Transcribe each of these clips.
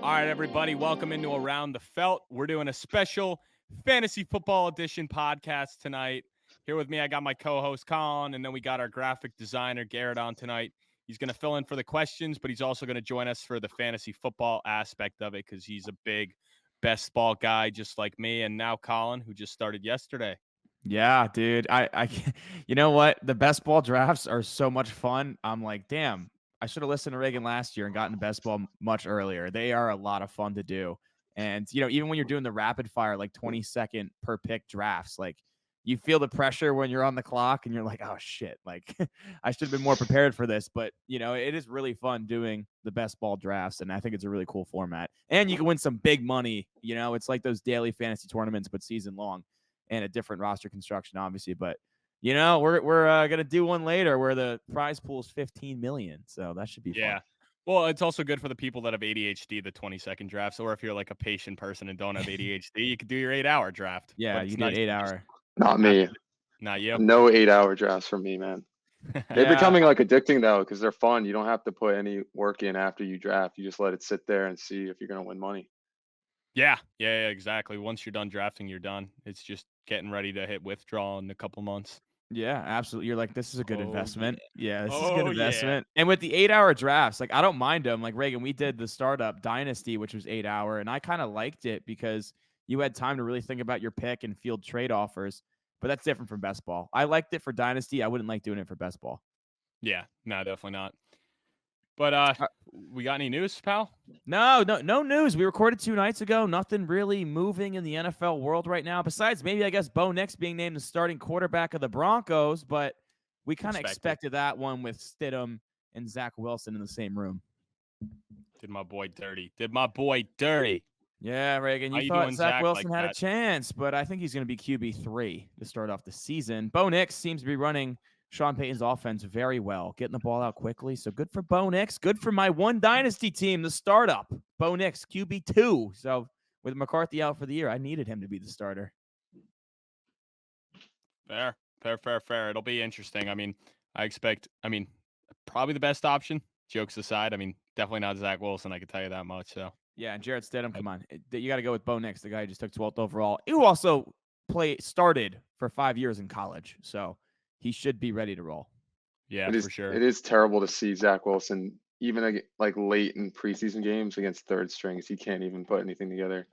All right, everybody, welcome into Around the Felt. We're doing a special fantasy football edition podcast tonight. Here with me, I got my co-host Colin, and then we got our graphic designer Garrett on tonight. He's going to fill in for the questions, but he's also going to join us for the fantasy football aspect of it because he's a big best ball guy just like me. And now Colin, who just started yesterday. Yeah, dude. You know what? The best ball drafts are so much fun. I'm like, damn, I should have listened to Reagan last year and gotten best ball much earlier. They are a lot of fun to do. And, even when you're doing the rapid fire, like 20-second per pick drafts, like you feel the pressure when you're on the clock and you're like, oh shit, like I should have been more prepared for this. But, it is really fun doing the best ball drafts. And I think it's a really cool format. And you can win some big money. It's like those daily fantasy tournaments, but season long. And a different roster construction, obviously. But we're gonna do one later where the prize pool is 15 million. So that should be fun. Well, it's also good for the people that have ADHD, the 20-second drafts, or if you're like a patient person and don't have ADHD, you could do your 8-hour draft. Yeah, But you it's do nice 8-hour. Not me. Not you. No 8-hour drafts for me, man. They're becoming like addicting though, because they're fun. You don't have to put any work in after you draft. You just let it sit there and see if you're gonna win money. Yeah, exactly. Once you're done drafting, you're done. It's just getting ready to hit withdrawal in a couple months. Yeah, absolutely. You're like, this is a good investment. Yeah, this is a Oh, good investment. And with the 8-hour drafts, like I don't mind them. Like Reagan, we did the startup dynasty, which was 8-hour, and I kind of liked it because you had time to really think about your pick and field trade offers. But that's different from best ball. I liked it for dynasty. I wouldn't like doing it for best ball. Yeah, no, definitely not. But we got any news, pal? No news. We recorded 2 nights ago. Nothing really moving in the NFL world right now. Besides, maybe I guess Bo Nix being named the starting quarterback of the Broncos, but we kind of expected that one with Stidham and Zach Wilson in the same room. Did my boy dirty. Yeah, Reagan, you thought Zach Wilson had a chance, but I think he's going to be QB3 to start off the season. Bo Nix seems to be running Sean Payton's offense very well, getting the ball out quickly. So good for Bo Nix. Good for my one dynasty team, the startup. Bo Nix, QB2. So with McCarthy out for the year, I needed him to be the starter. Fair. It'll be interesting. Probably the best option, jokes aside. Definitely not Zach Wilson, I can tell you that much. So yeah, and Jarrett Stidham, come on. You got to go with Bo Nix, the guy who just took 12th overall. Who also started for 5 years in college. So he should be ready to roll. Yeah, for sure. It is terrible to see Zach Wilson, even like late in preseason games against third strings. He can't even put anything together.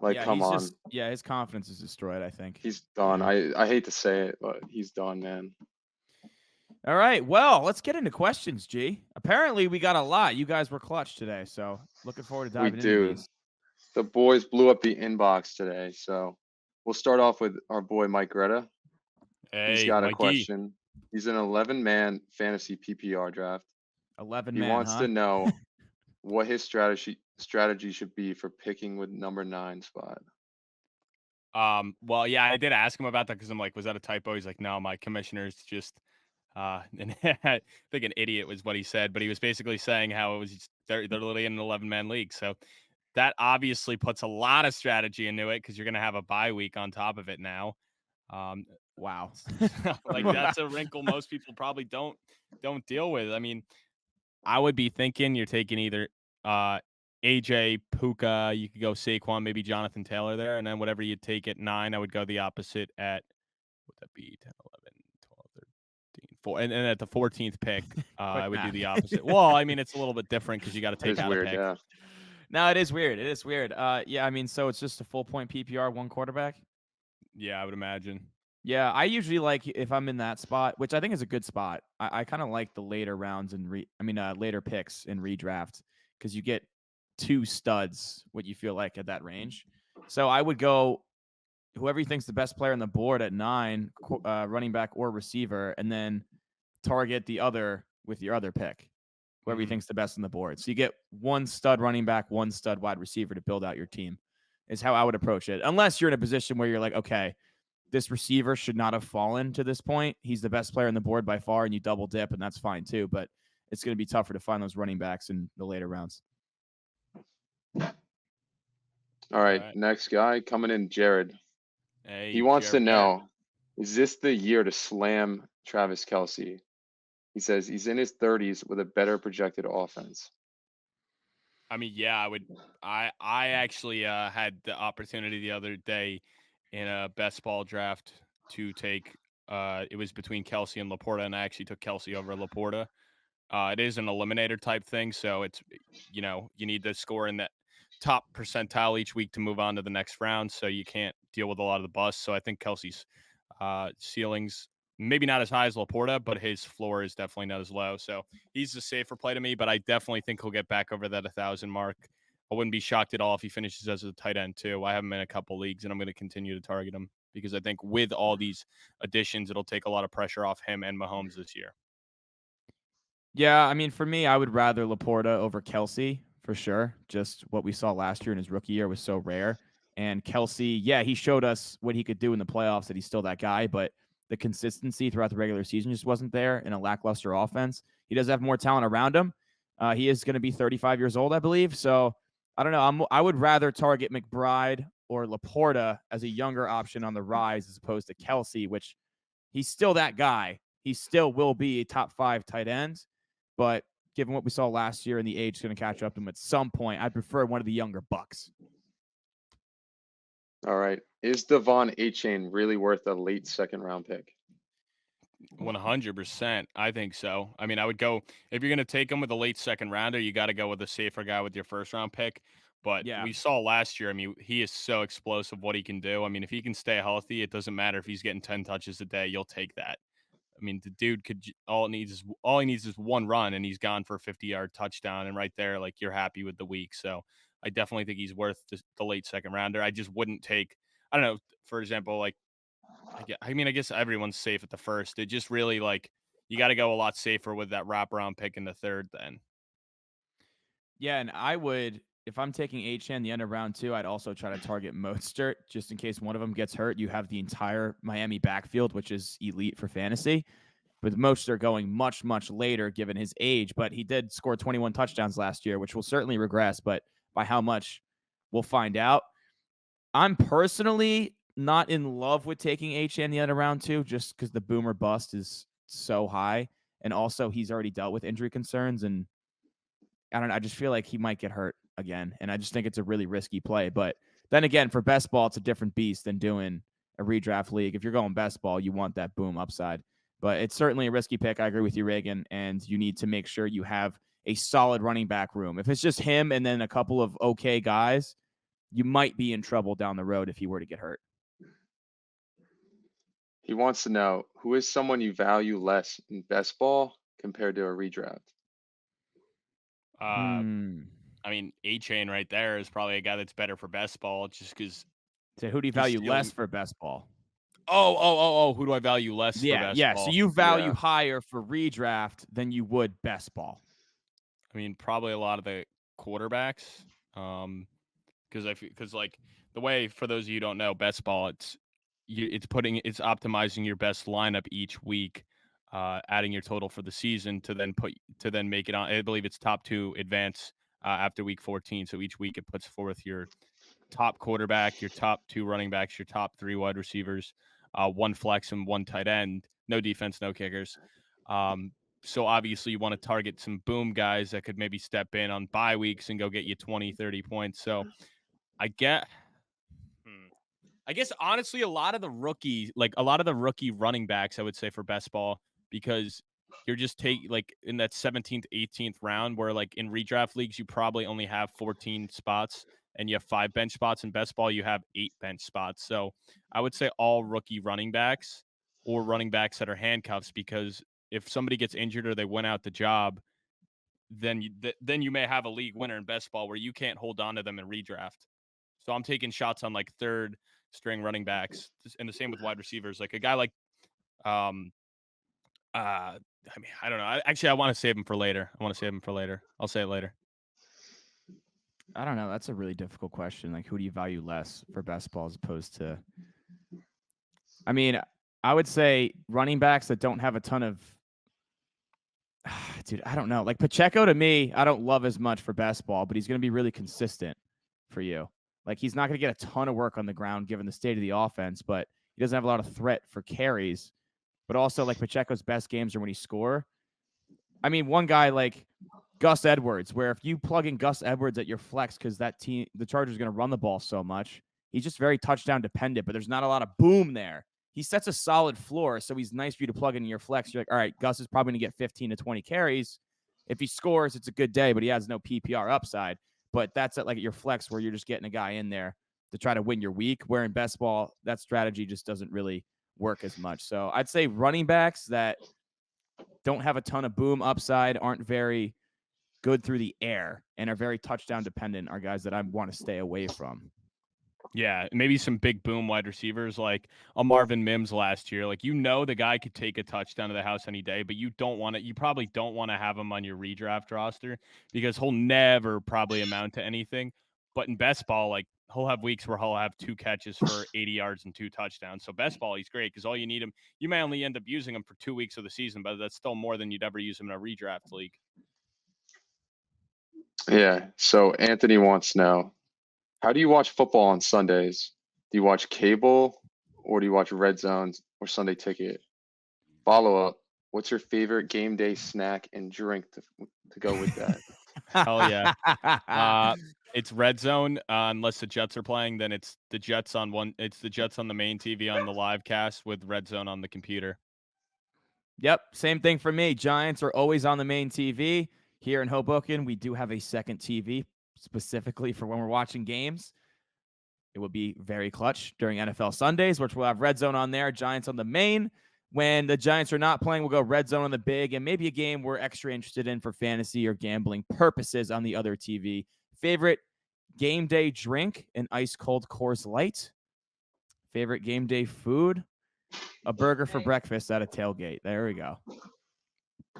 Like, yeah, come on. His confidence is destroyed, I think. He's done. Yeah. I hate to say it, but he's done, man. All right. Well, let's get into questions, G. Apparently, we got a lot. You guys were clutch today, so looking forward to diving into these. The boys blew up the inbox today, so we'll start off with our boy Mike Greta. Hey, he's got Mikey. A question. He's an 11-man fantasy PPR draft. 11-man. He wants to know what his strategy should be for picking with number 9 spot. Well, yeah, I did ask him about that because I'm like, was that a typo? He's like, no, my commissioner's just and I think an idiot was what he said, but he was basically saying how it was just, they're literally in an 11-man league. So that obviously puts a lot of strategy into it because you're going to have a bye week on top of it now. Wow. Like that's a wrinkle most people probably don't deal with. I mean, I would be thinking you're taking either AJ, Puka, you could go Saquon, maybe Jonathan Taylor there, and then whatever you take at 9, I would go the opposite at, would that be 10, 11, 12, 13, 4, and at the 14th pick, I would do the opposite. Well, I mean, it's a little bit different because you got to take out weird, a pick. Yeah. No, it is weird. Yeah, I mean, so it's just a full point PPR, one quarterback? Yeah, I would imagine. Yeah, I usually like if I'm in that spot, which I think is a good spot. I kind of like the later rounds and later picks in redraft because you get 2 studs, what you feel like at that range. So I would go whoever you think's the best player on the board at 9, running back or receiver, and then target the other with your other pick, whoever you think's the best on the board. So you get 1 stud running back, 1 stud wide receiver to build out your team is how I would approach it. Unless you're in a position where you're like, okay, this receiver should not have fallen to this point. He's the best player on the board by far, and you double dip, and that's fine too. But it's going to be tougher to find those running backs in the later rounds. All right. Next guy coming in, Jared. Hey, he wants to know, is this the year to slam Travis Kelce? He says he's in his 30s with a better projected offense. I mean, yeah, I would. I actually had the opportunity the other day in a best ball draft to take. It was between Kelce and Laporta, and I actually took Kelce over Laporta. It is an eliminator type thing, so it's you need to score in that top percentile each week to move on to the next round. So you can't deal with a lot of the busts. So I think Kelsey's ceilings maybe not as high as Laporta, but his floor is definitely not as low. So he's a safer play to me, but I definitely think he'll get back over that 1,000 mark. I wouldn't be shocked at all if he finishes as a tight end too. I have him in a couple leagues, and I'm going to continue to target him because I think with all these additions, it'll take a lot of pressure off him and Mahomes this year. Yeah, I mean, for me, I would rather Laporta over Kelce for sure. Just what we saw last year in his rookie year was so rare. And Kelce, yeah, he showed us what he could do in the playoffs, that he's still that guy, but the consistency throughout the regular season just wasn't there in a lackluster offense. He does have more talent around him. He is going to be 35 years old, I believe. So I don't know. I would rather target McBride or Laporta as a younger option on the rise as opposed to Kelce, which he's still that guy. He still will be a top 5 tight end. But given what we saw last year and the age is going to catch up to him at some point, I prefer one of the younger bucks. All right. Is Devon Achane really worth a late second round pick? 100%. I think so. I mean, I would go if you're going to take him with a late second rounder, you got to go with a safer guy with your first round pick. But Yeah. we saw last year, I mean, he is so explosive what he can do. I mean, if he can stay healthy, it doesn't matter if he's getting 10 touches a day, you'll take that. I mean, the dude could all he needs is one run and he's gone for a 50-yard touchdown, and right there, like, you're happy with the week. So I definitely think he's worth the late second rounder. I just wouldn't take, I don't know, for example, like, I mean, I guess everyone's safe at the first. It just really, like, you got to go a lot safer with that wraparound pick in the third then. Yeah, and I would, if I'm taking Achane the end of round 2, I'd also try to target Mostert just in case one of them gets hurt. You have the entire Miami backfield, which is elite for fantasy. With Mostert going much, much later given his age, but he did score 21 touchdowns last year, which will certainly regress, but by how much, we'll find out. I'm personally not in love with taking Achane the end of round 2 just because the boomer bust is so high. And also he's already dealt with injury concerns, and I don't know. I just feel like he might get hurt again. And I just think it's a really risky play. But then again, for best ball, it's a different beast than doing a redraft league. If you're going best ball, you want that boom upside. But it's certainly a risky pick. I agree with you, Reagan. And you need to make sure you have a solid running back room. If it's just him and then a couple of okay guys, you might be in trouble down the road if he were to get hurt. He wants to know, who is someone you value less in best ball compared to a redraft? I mean, Achane right there is probably a guy that's better for best ball just because. So who do you value less for best ball? Who do I value less for best ball? So you value higher for redraft than you would best ball. I mean, probably a lot of the quarterbacks. Because like the way, for those of you who don't know, best ball, it's optimizing your best lineup each week, adding your total for the season to then make it on. I believe it's top 2 advance after week 14. So each week it puts forth your top quarterback, your top 2 running backs, your top 3 wide receivers, 1 flex and 1 tight end, no defense, no kickers. So obviously you want to target some boom guys that could maybe step in on bye weeks and go get you 20, 30 points. So I guess honestly, a lot of the rookie running backs, I would say, for best ball, because you're just in that 17th, 18th round where, like, in redraft leagues, you probably only have 14 spots and you have 5 bench spots. In best ball, you have 8 bench spots. So I would say all rookie running backs or running backs that are handcuffs, because if somebody gets injured or they win out the job, then you may have a league winner in best ball where you can't hold on to them in redraft. So I'm taking shots on, like, third string running backs, and the same with wide receivers. Like a guy like, I mean, I don't know. I want to save him for later. I'll say it later. I don't know. That's a really difficult question. Like, who do you value less for best ball as opposed to? I mean, I would say running backs that don't have a ton of. Dude, I don't know. Like Pacheco, to me, I don't love as much for best ball, but he's going to be really consistent for you. Like, he's not going to get a ton of work on the ground given the state of the offense, but he doesn't have a lot of threat for carries. But also, like, Pacheco's best games are when he score. I mean, one guy like Gus Edwards, where if you plug in Gus Edwards at your flex because that team, the Chargers are going to run the ball so much, he's just very touchdown dependent, but there's not a lot of boom there. He sets a solid floor, so he's nice for you to plug in your flex. You're like, all right, Gus is probably going to get 15 to 20 carries. If he scores, it's a good day, but he has no PPR upside. But that's at like your flex where you're just getting a guy in there to try to win your week, where in best ball, that strategy just doesn't really work as much. So I'd say running backs that don't have a ton of boom upside, aren't very good through the air, and are very touchdown dependent are guys that I want to stay away from. Yeah, maybe some big boom wide receivers like a Marvin Mims last year. Like, the guy could take a touchdown to the house any day, but you probably don't want to have him on your redraft roster because he'll never probably amount to anything. But in best ball, like, he'll have weeks where he'll have 2 catches for 80 yards and 2 touchdowns. So best ball, he's great because all you need him, you may only end up using him for 2 weeks of the season, but that's still more than you'd ever use him in a redraft league. Yeah. So Anthony wants to know, how do you watch football on Sundays? Do you watch cable or do you watch Red Zone or Sunday Ticket? Follow up, what's your favorite game day snack and drink to go with that? Hell yeah. It's Red Zone, unless the Jets are playing, then it's the Jets on the main TV on the live cast with Red Zone on the computer. Yep, same thing for me. Giants are always on the main TV. Here in Hoboken, we do have a second TV specifically for when we're watching games. It would be very clutch during NFL Sundays, which we'll have Red Zone on there, Giants on the main. When the Giants are not playing, we'll go Red Zone on the big, and maybe a game we're extra interested in for fantasy or gambling purposes on the other TV. Favorite game day drink, an ice cold Coors Light. Favorite game day food, a burger for breakfast at a tailgate. There we go.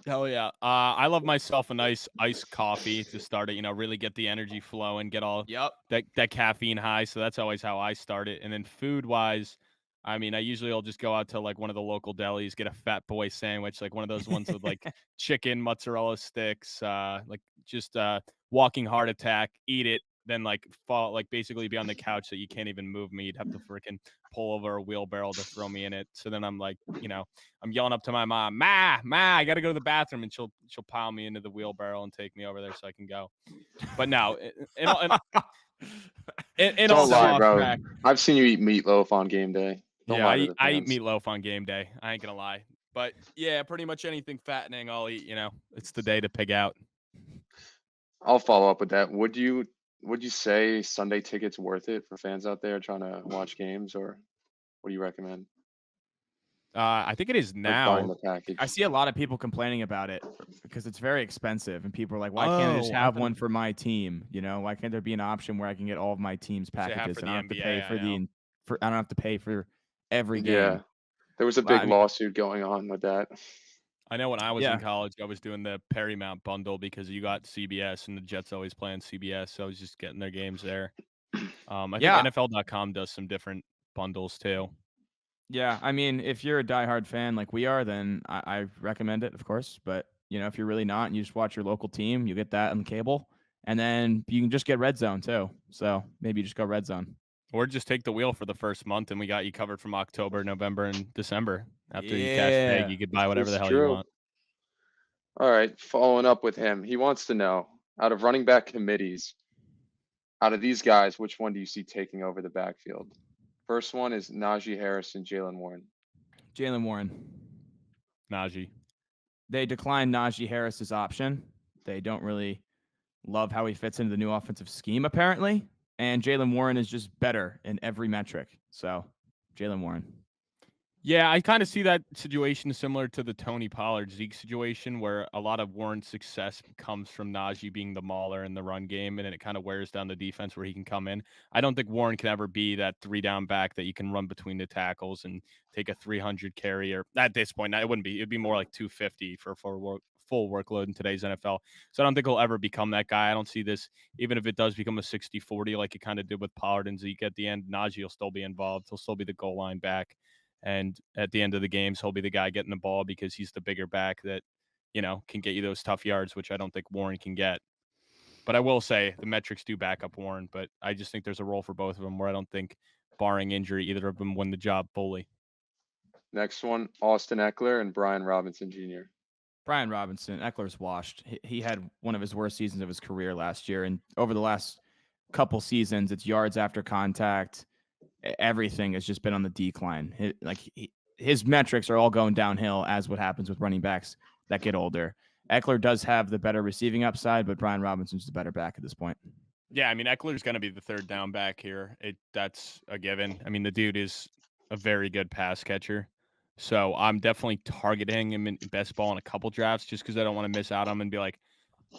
Hell yeah. I love myself a nice iced coffee to start it, really get the energy flowing, get all that caffeine high. So that's always how I start it. And then food wise, I usually will just go out to like one of the local delis, get a Fat Boy sandwich, like one of those ones with like chicken, mozzarella sticks, like just walking heart attack, eat it, then like fall, like basically be on the couch that you can't even move me. You'd have to freaking pull over a wheelbarrow to throw me in it. So then I'm like, I'm yelling up to my mom, Ma, I got to go to the bathroom, and she'll pile me into the wheelbarrow and take me over there so I can go. But no, in Don't lie, bro. I've seen you eat meatloaf on game day. I eat meatloaf on game day. I ain't gonna lie. But yeah, pretty much anything fattening I'll eat. It's the day to pig out. I'll follow up with that. Would you say Sunday Ticket's worth it for fans out there trying to watch games, or what do you recommend? I think it is Like buying now. the package. I see a lot of people complaining about it because it's very expensive, and people are like, "Why can't I just have one for my team? Why can't there be an option where I can get all of my team's packages and I don't have to pay I don't have to pay for every game?" Yeah, there was a big lawsuit going on with that. I know when I was in college, I was doing the Perrymount bundle because you got CBS and the Jets always play on CBS, so I was just getting their games there. I think NFL.com does some different bundles too. Yeah, if you're a diehard fan like we are, then I recommend it, of course. But if you're really not and you just watch your local team, you get that on cable, and then you can just get Red Zone too. So maybe you just go Red Zone, or just take the wheel for the first month, and we got you covered from October, November, and December. After you cash big, you could buy whatever the hell you want. All right, following up with him, he wants to know, out of running back committees, out of these guys, which one do you see taking over the backfield? First one is Najee Harris and Jaylen Warren. Jaylen Warren. Najee. They declined Najee Harris's option. They don't really love how he fits into the new offensive scheme, apparently. And Jaylen Warren is just better in every metric. So, Jaylen Warren. Yeah, I kind of see that situation similar to the Tony Pollard Zeke situation, where a lot of Warren's success comes from Najee being the mauler in the run game, and then it kind of wears down the defense where he can come in. I don't think Warren can ever be that 3-down back that you can run between the tackles and take a 300 carry, or at this point, it wouldn't be. It'd be more like 250 for full workload in today's NFL. So I don't think he'll ever become that guy. I don't see this, even if it does become a 60-40 like it kind of did with Pollard and Zeke at the end, Najee will still be involved. He'll still be the goal line back. And at the end of the games, he'll be the guy getting the ball because he's the bigger back that, can get you those tough yards, which I don't think Warren can get. But I will say the metrics do back up Warren, but I just think there's a role for both of them where I don't think, barring injury, either of them win the job fully. Next one, Austin Eckler and Brian Robinson Jr. Brian Robinson, Eckler's washed. He had one of his worst seasons of his career last year, and over the last couple seasons, it's yards after contact. Everything has just been on the decline. His metrics are all going downhill, as what happens with running backs that get older. Eckler does have the better receiving upside, but Brian Robinson's the better back at this point. Yeah, I mean, Eckler's going to be the third down back here. That's a given. I mean, the dude is a very good pass catcher. So I'm definitely targeting him in best ball in a couple drafts just because I don't want to miss out on him and be like,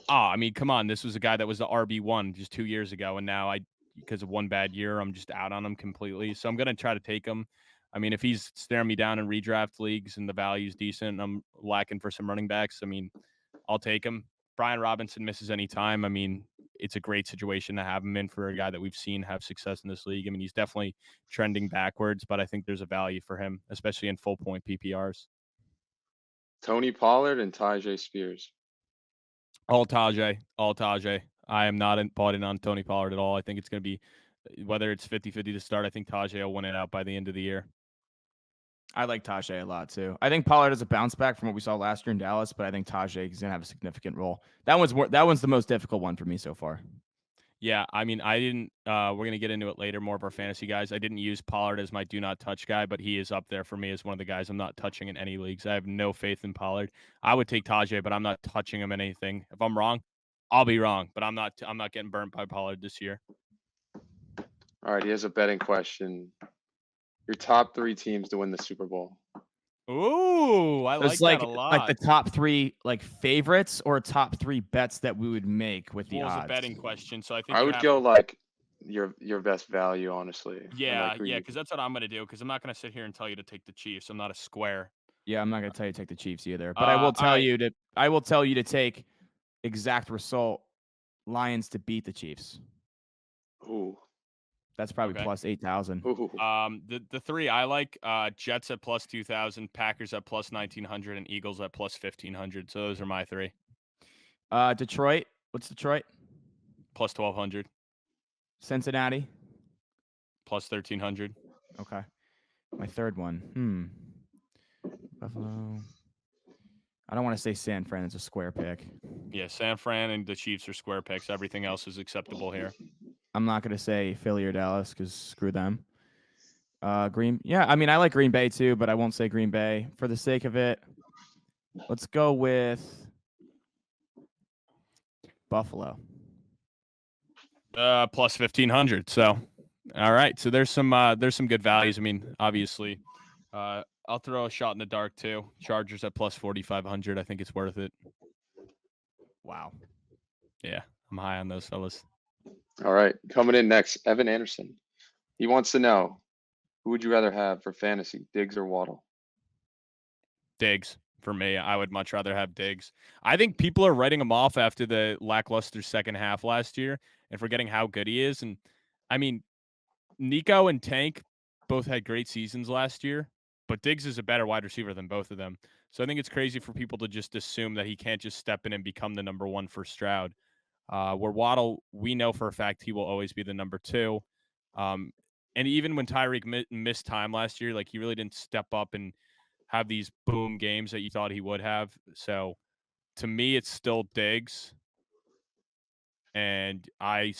I mean, come on, this was a guy that was the RB1 just 2 years ago, and now because of one bad year, I'm just out on him completely. So I'm going to try to take him. I mean, if he's staring me down in redraft leagues and the value's decent and I'm lacking for some running backs, I mean, I'll take him. Brian Robinson misses any time. I mean, it's a great situation to have him in for a guy that we've seen have success in this league. I mean, he's definitely trending backwards, but I think there's a value for him, especially in full point PPRs. Tony Pollard and Tyjae Spears. All Tajay. I am not bought in on Tony Pollard at all. I think it's going to be, whether it's 50-50 to start, I think Tajay will win it out by the end of the year. I like Tajay a lot too. I think Pollard is a bounce back from what we saw last year in Dallas, but I think Tajay is going to have a significant role. That one's the most difficult one for me so far. Yeah, I mean, I didn't. We're going to get into it later, more of our fantasy guys. I didn't use Pollard as my do not touch guy, but he is up there for me as one of the guys I'm not touching in any leagues. I have no faith in Pollard. I would take Tajay, but I'm not touching him in anything. If I'm wrong, I'll be wrong, but I'm not getting burnt by Pollard this year. All right, he has a betting question. Your top 3 teams to win the Super Bowl. Ooh, I like that a lot. Like the top 3 favorites or top 3 bets that we would make with the odds. It was a betting question, so I think I would go like your best value, honestly. Yeah, because that's what I'm gonna do. Because I'm not gonna sit here and tell you to take the Chiefs. I'm not a square. Yeah, I'm not gonna tell you to take the Chiefs either. But I will tell you to take exact result Lions to beat the Chiefs. Ooh. That's probably plus 8,000. The 3 I like, Jets at plus 2,000, Packers at plus 1,900, and Eagles at plus 1,500. So those are my 3. Detroit. What's Detroit? Plus 1,200. Cincinnati. Plus 1,300. Okay. My third one. Buffalo. I don't want to say San Fran. It's a square pick. Yeah, San Fran and the Chiefs are square picks. Everything else is acceptable here. I'm not going to say Philly or Dallas because screw them. Yeah, I mean, I like Green Bay too, but I won't say Green Bay. For the sake of it, let's go with Buffalo. Plus 1,500. So, all right. So there's some good values. I mean, obviously, I'll throw a shot in the dark too. Chargers at plus 4,500. I think it's worth it. Wow. Yeah, I'm high on those fellas. All right, coming in next, Evan Anderson. He wants to know, who would you rather have for fantasy, Diggs or Waddle? Diggs. For me, I would much rather have Diggs. I think people are writing him off after the lackluster second half last year and forgetting how good he is. And I mean, Nico and Tank both had great seasons last year, but Diggs is a better wide receiver than both of them. So I think it's crazy for people to just assume that he can't just step in and become the number 1 for Stroud. Where Waddle, we know for a fact he will always be the number 2. And even when Tyreek missed time last year, he really didn't step up and have these boom games that you thought he would have. So to me, it's still Diggs. And I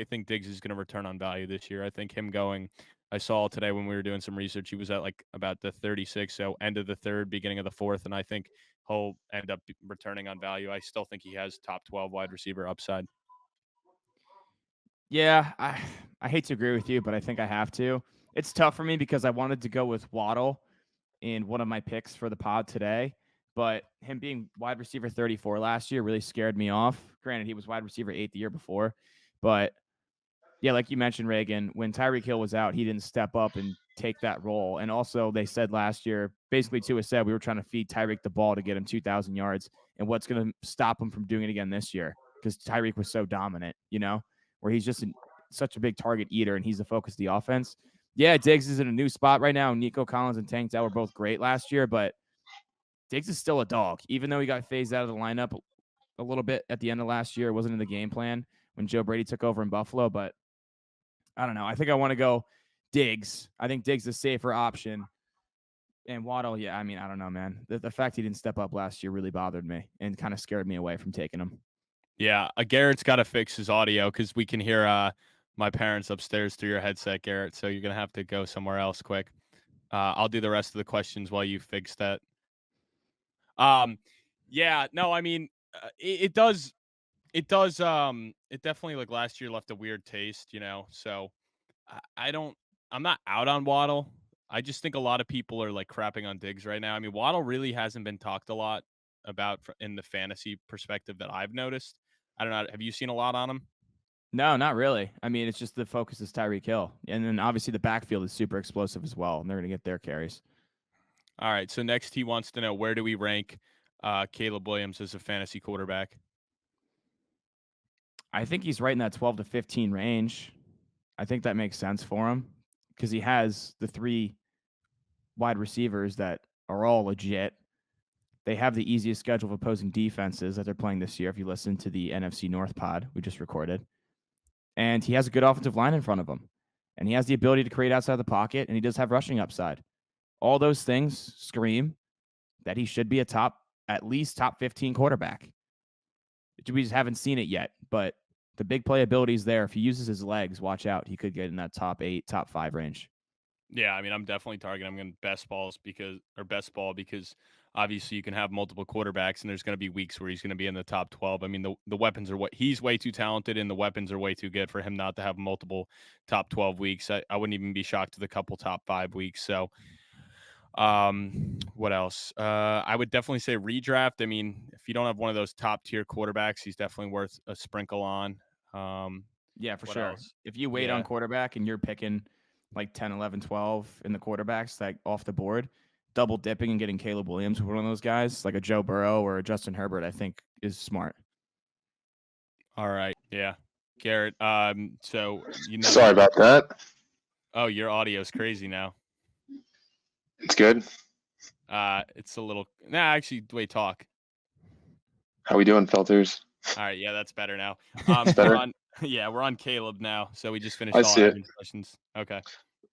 think Diggs is going to return on value this year. I think him going, I saw today when we were doing some research, he was at about the 36. So end of the 3rd, beginning of the 4th. And I think he'll end up returning on value. I still think he has top 12 wide receiver upside. Yeah, I hate to agree with you, but I think I have to. It's tough for me because I wanted to go with Waddle in one of my picks for the pod today, but him being wide receiver 34 last year really scared me off. Granted, he was wide receiver 8 the year before, but yeah, like you mentioned, Reagan, when Tyreek Hill was out, he didn't step up and take that role. And also, they said last year, basically Tua said we were trying to feed Tyreek the ball to get him 2,000 yards, and what's going to stop him from doing it again this year? Because Tyreek was so dominant, where he's just such a big target eater, and he's the focus of the offense. Yeah, Diggs is in a new spot right now. Nico Collins and Tank Dell were both great last year, but Diggs is still a dog, even though he got phased out of the lineup a little bit at the end of last year. It wasn't in the game plan when Joe Brady took over in Buffalo, but I don't know. I think I want to go Diggs. I think Diggs is a safer option. And Waddle, yeah, I mean, I don't know, man. The fact he didn't step up last year really bothered me and kind of scared me away from taking him. Yeah, Garrett's got to fix his audio because we can hear my parents upstairs through your headset, Garrett. So you're gonna have to go somewhere else quick. I'll do the rest of the questions while you fix that. Yeah, no, I mean, it does, it definitely like last year left a weird taste, So I don't, I'm not out on Waddle. I just think a lot of people are like crapping on Diggs right now. I mean, Waddle really hasn't been talked a lot about in the fantasy perspective that I've noticed. I don't know. Have you seen a lot on him? No, not really. I mean, it's just the focus is Tyreek Hill. And then obviously the backfield is super explosive as well, and they're going to get their carries. All right. So next, he wants to know, where do we rank Caleb Williams as a fantasy quarterback? I think he's right in that 12 to 15 range. I think that makes sense for him because he has the 3 wide receivers that are all legit. They have the easiest schedule of opposing defenses that they're playing this year. If you listen to the NFC North pod we just recorded, and he has a good offensive line in front of him, and he has the ability to create outside the pocket, and he does have rushing upside. All those things scream that he should be at least top 15 quarterback. We just haven't seen it yet, but the big playability is there. If he uses his legs, watch out. He could get in that top 8, top 5 range. Yeah, I mean, I'm definitely targeting. I'm going best ball because obviously you can have multiple quarterbacks, and there's going to be weeks where he's going to be in the top 12. I mean, the weapons are he's way too talented, and the weapons are way too good for him not to have multiple top 12 weeks. I wouldn't even be shocked with a couple top 5 weeks. So, what else? I would definitely say redraft. I mean, if you don't have one of those top tier quarterbacks, he's definitely worth a sprinkle on. Yeah, for What sure. else? If you wait Yeah. on quarterback and you're picking like 10, 11, 12 in the quarterbacks like off the board, double dipping and getting Caleb Williams with one of those guys, like a Joe Burrow or a Justin Herbert, I think is smart. All right. Yeah. Garrett, so Sorry about that. Oh, your audio is crazy now. It's good. It's a little. Nah, actually, wait. Talk. How we doing, Felters? All right. Yeah, that's better now. better? We're on. Yeah, we're on Caleb now. So we just finished I all see it. admin questions. Okay.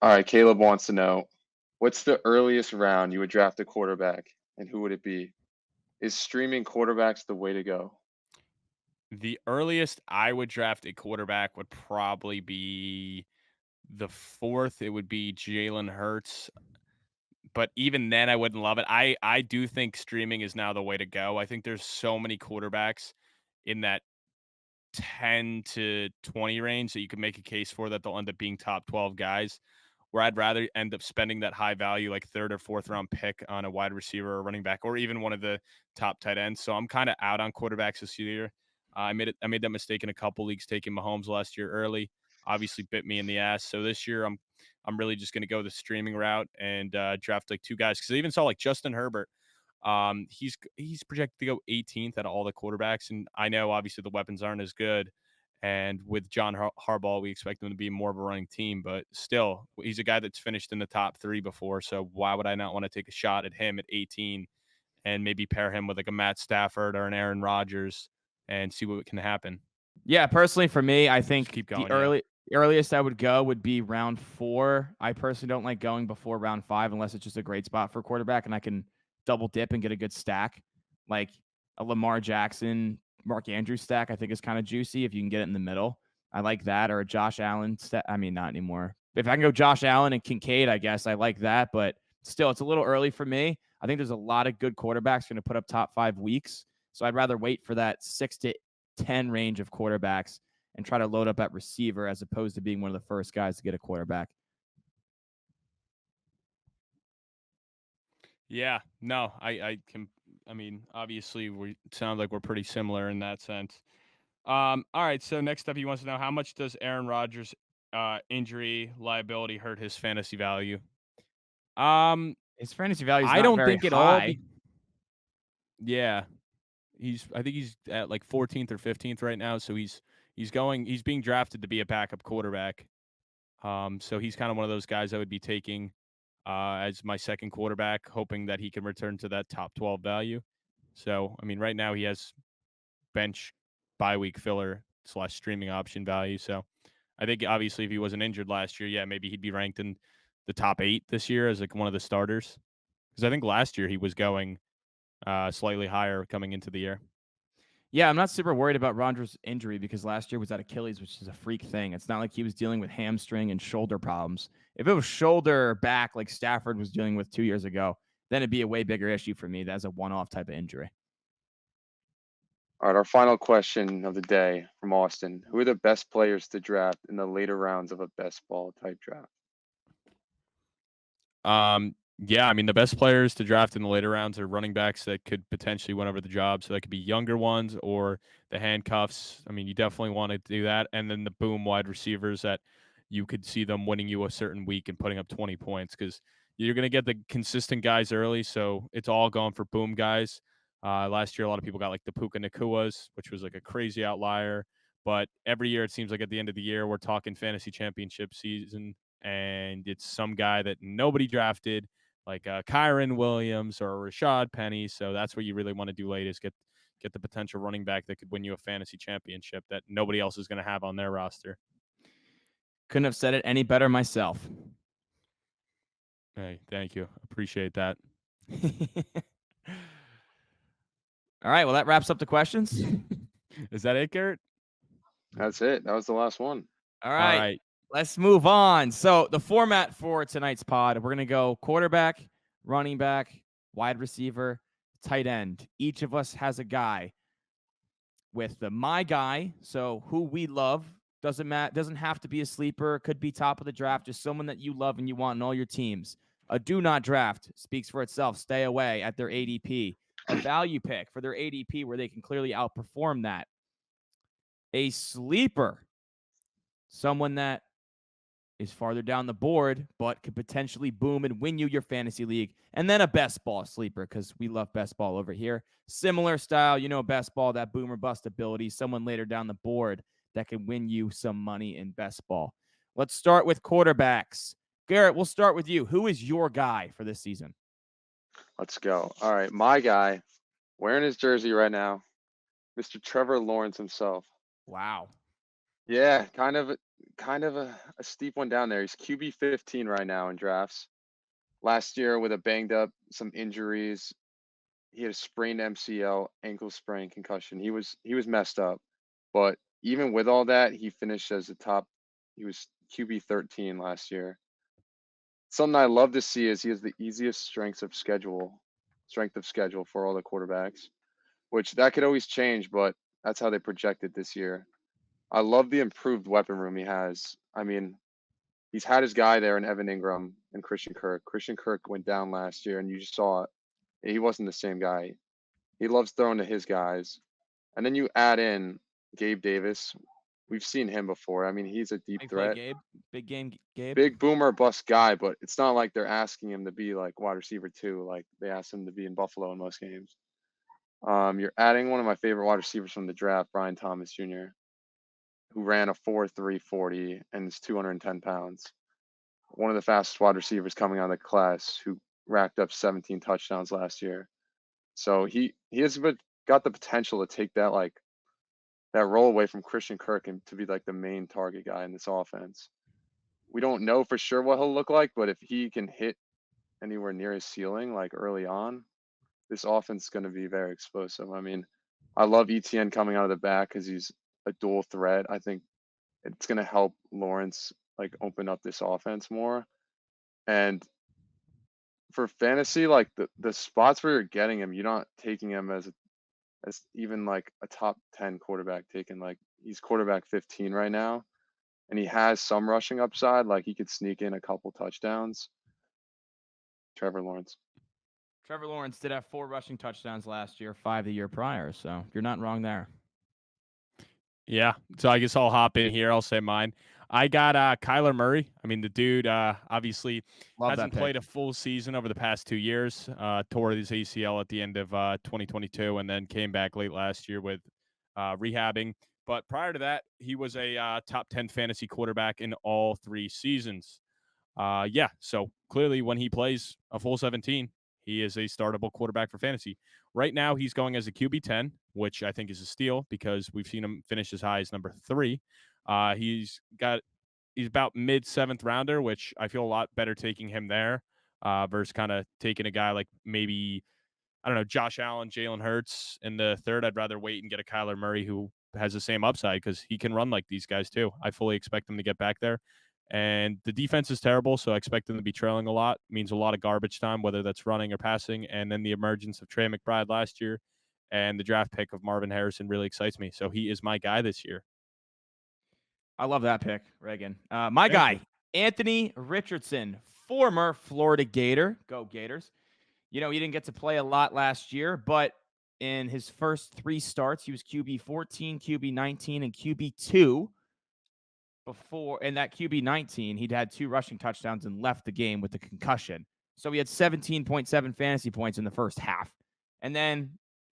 All right, Caleb wants to know, what's the earliest round you would draft a quarterback, and who would it be? Is streaming quarterbacks the way to go? The earliest I would draft a quarterback would probably be the 4th. It would be Jalen Hurts. But even then, I wouldn't love it. I do think streaming is now the way to go. I think there's so many quarterbacks in that 10 to 20 range that you can make a case for that they'll end up being top 12 guys, where I'd rather end up spending that high value, like 3rd or 4th round pick on a wide receiver or running back, or even one of the top tight ends. So I'm kind of out on quarterbacks this year. I made that mistake in a couple leagues, taking Mahomes last year early. Obviously bit me in the ass. So this year I'm really just going to go the streaming route and draft like 2 guys, because I even saw like Justin Herbert. He's projected to go 18th out of all the quarterbacks, and I know obviously the weapons aren't as good. And with John Harbaugh, we expect him to be more of a running team, but still, he's a guy that's finished in the top 3 before. So why would I not want to take a shot at him at 18 and maybe pair him with like a Matt Stafford or an Aaron Rodgers and see what can happen? Yeah, personally for me, I think keep going, the earliest I would go would be round 4. I personally don't like going before round 5 unless it's just a great spot for quarterback and I can double dip and get a good stack. Like a Lamar Jackson, Mark Andrews stack, I think is kind of juicy if you can get it in the middle. I like that, or a Josh Allen stack. I mean, not anymore. If I can go Josh Allen and Kincaid, I guess I like that, but still, it's a little early for me. I think there's a lot of good quarterbacks going to put up top 5 weeks. So I'd rather wait for that 6 to 10 range of quarterbacks and try to load up at receiver as opposed to being one of the first guys to get a quarterback. Yeah, no, I can. I mean, obviously, we sound like we're pretty similar in that sense. All right. So next up, he wants to know, how much does Aaron Rodgers' injury liability hurt his fantasy value? His fantasy value is I not don't very think at all. high. Yeah, I think he's at like 14th or 15th right now. So he's being drafted to be a backup quarterback. So he's kind of one of those guys I would be taking as my second quarterback, hoping that he can return to that top 12 value. So I mean, right now he has bench bye week filler / streaming option value. So I think obviously if he wasn't injured last year, yeah, maybe he'd be ranked in the top 8 this year as like one of the starters. Because I think last year he was going slightly higher coming into the year. Yeah, I'm not super worried about Rodgers' injury because last year was that Achilles, which is a freak thing. It's not like he was dealing with hamstring and shoulder problems. If it was shoulder back like Stafford was dealing with 2 years ago, then it'd be a way bigger issue for me. That's a one-off type of injury. All right, our final question of the day from Austin. Who are the best players to draft in the later rounds of a best ball type draft? Yeah, I mean the best players to draft in the later rounds are running backs that could potentially win over the job. So that could be younger ones or the handcuffs. I mean, you definitely want to do that. And then the boom wide receivers that you could see them winning you a certain week and putting up 20 points because you're going to get the consistent guys early. So it's all going for boom guys. Last year, a lot of people got like the Puka Nakuas, which was like a crazy outlier. But every year, it seems like at the end of the year, we're talking fantasy championship season, and it's some guy that nobody drafted like Kyron Williams or Rashad Penny. So that's what you really want to do late is get the potential running back that could win you a fantasy championship that nobody else is going to have on their roster. Couldn't have said it any better myself. Hey, thank you. Appreciate that. All right, well, that wraps up the questions. Is that it, Garrett? That's it. That was the last one. All right. Let's move on. So the format for tonight's pod, we're going to go quarterback, running back, wide receiver, tight end. Each of us has a guy with the my guy. So who we love doesn't have to be a sleeper. Could be top of the draft. Just someone that you love and you want in all your teams. A do not draft speaks for itself. Stay away at their ADP. A value pick for their ADP where they can clearly outperform that. A sleeper, someone that is farther down the board, but could potentially boom and win you your fantasy league. And then a best ball sleeper, because we love best ball over here. Similar style, best ball, that boom or bust ability, someone later down the board that can win you some money in best ball. Let's start with quarterbacks. Garrett, we'll start with you. Who is your guy for this season? Let's go. All right, my guy, wearing his jersey right now, Mr. Trevor Lawrence himself. Wow. Yeah, kind of a steep one down there. He's QB 15 right now in drafts. Last year with a banged up, some injuries, he had a sprained MCL, ankle sprain, concussion. He was messed up. But even with all that, he finished as he was QB 13 last year. Something I love to see is he has the easiest strength of schedule for all the quarterbacks, which that could always change, but that's how they projected this year. I love the improved weapon room he has. I mean, he's had his guy there in Evan Ingram and Christian Kirk. Christian Kirk went down last year, and you just saw it. He wasn't the same guy. He loves throwing to his guys. And then you add in Gabe Davis. We've seen him before. I mean, he's a deep threat. Big game, Gabe. Big boomer bust guy, but it's not like they're asking him to be like wide receiver 2, like they asked him to be in Buffalo in most games. You're adding one of my favorite wide receivers from the draft, Brian Thomas Jr., who ran a 4.3 40 and is 210 pounds. One of the fastest wide receivers coming out of the class, who racked up 17 touchdowns last year. So he has got the potential to take that role away from Christian Kirk and to be like the main target guy in this offense. We don't know for sure what he'll look like, but if he can hit anywhere near his ceiling, like early on, this offense is going to be very explosive. I mean, I love Etienne coming out of the back because he's a dual threat. I think it's going to help Lawrence like open up this offense more. And for fantasy, like the spots where you're getting him, you're not taking him as even like a top 10 quarterback taken. Like he's quarterback 15 right now, and he has some rushing upside. Like he could sneak in a couple touchdowns. Trevor Lawrence. Trevor Lawrence did have 4 rushing touchdowns last year, 5 the year prior. So you're not wrong there. Yeah. So I guess I'll hop in here. I'll say mine. I got Kyler Murray. I mean, the dude obviously hasn't played a full season over the past 2 years. Tore his ACL at the end of 2022 and then came back late last year with rehabbing. But prior to that, he was a top 10 fantasy quarterback in all 3 seasons. So clearly when he plays a full 17, he is a startable quarterback for fantasy. Right now, he's going as a QB 10, which I think is a steal because we've seen him finish as high as number 3. He's about mid 7th rounder, which I feel a lot better taking him there. versus kind of taking a guy like maybe, I don't know, Josh Allen, Jalen Hurts in the third. I'd rather wait and get a Kyler Murray who has the same upside because he can run like these guys too. I fully expect him to get back there. And the defense is terrible, so I expect them to be trailing a lot. It means a lot of garbage time, whether that's running or passing. And then the emergence of Trey McBride last year and the draft pick of Marvin Harrison really excites me. So he is my guy this year. I love that pick, Reagan. My Thank guy, you. Anthony Richardson, former Florida Gator. Go Gators. He didn't get to play a lot last year, but in his first 3 starts, he was QB 14, QB 19, and QB 2. Before in that QB 19, he'd had 2 rushing touchdowns and left the game with a concussion. So he had 17.7 fantasy points in the first half. And then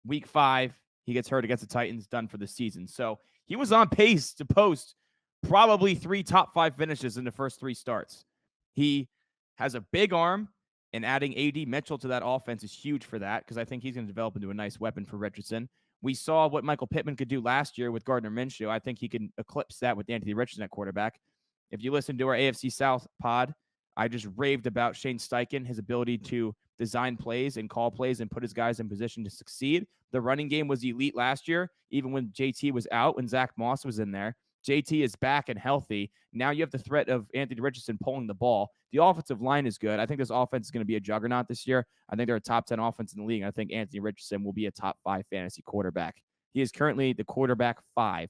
week 5, he gets hurt against the Titans, done for the season. So he was on pace to post probably 3 top 5 finishes in the first 3 starts. He has a big arm, and adding A.D. Mitchell to that offense is huge for that because I think he's going to develop into a nice weapon for Richardson. We saw what Michael Pittman could do last year with Gardner Minshew. I think he can eclipse that with Anthony Richardson at quarterback. If you listen to our AFC South pod, I just raved about Shane Steichen, his ability to design plays and call plays and put his guys in position to succeed. The running game was elite last year, even when JT was out, when Zach Moss was in there. JT is back and healthy. Now you have the threat of Anthony Richardson pulling the ball. The offensive line is good. I think this offense is going to be a juggernaut this year. I think they're a top 10 offense in the league. I think Anthony Richardson will be a top 5 fantasy quarterback. He is currently the quarterback 5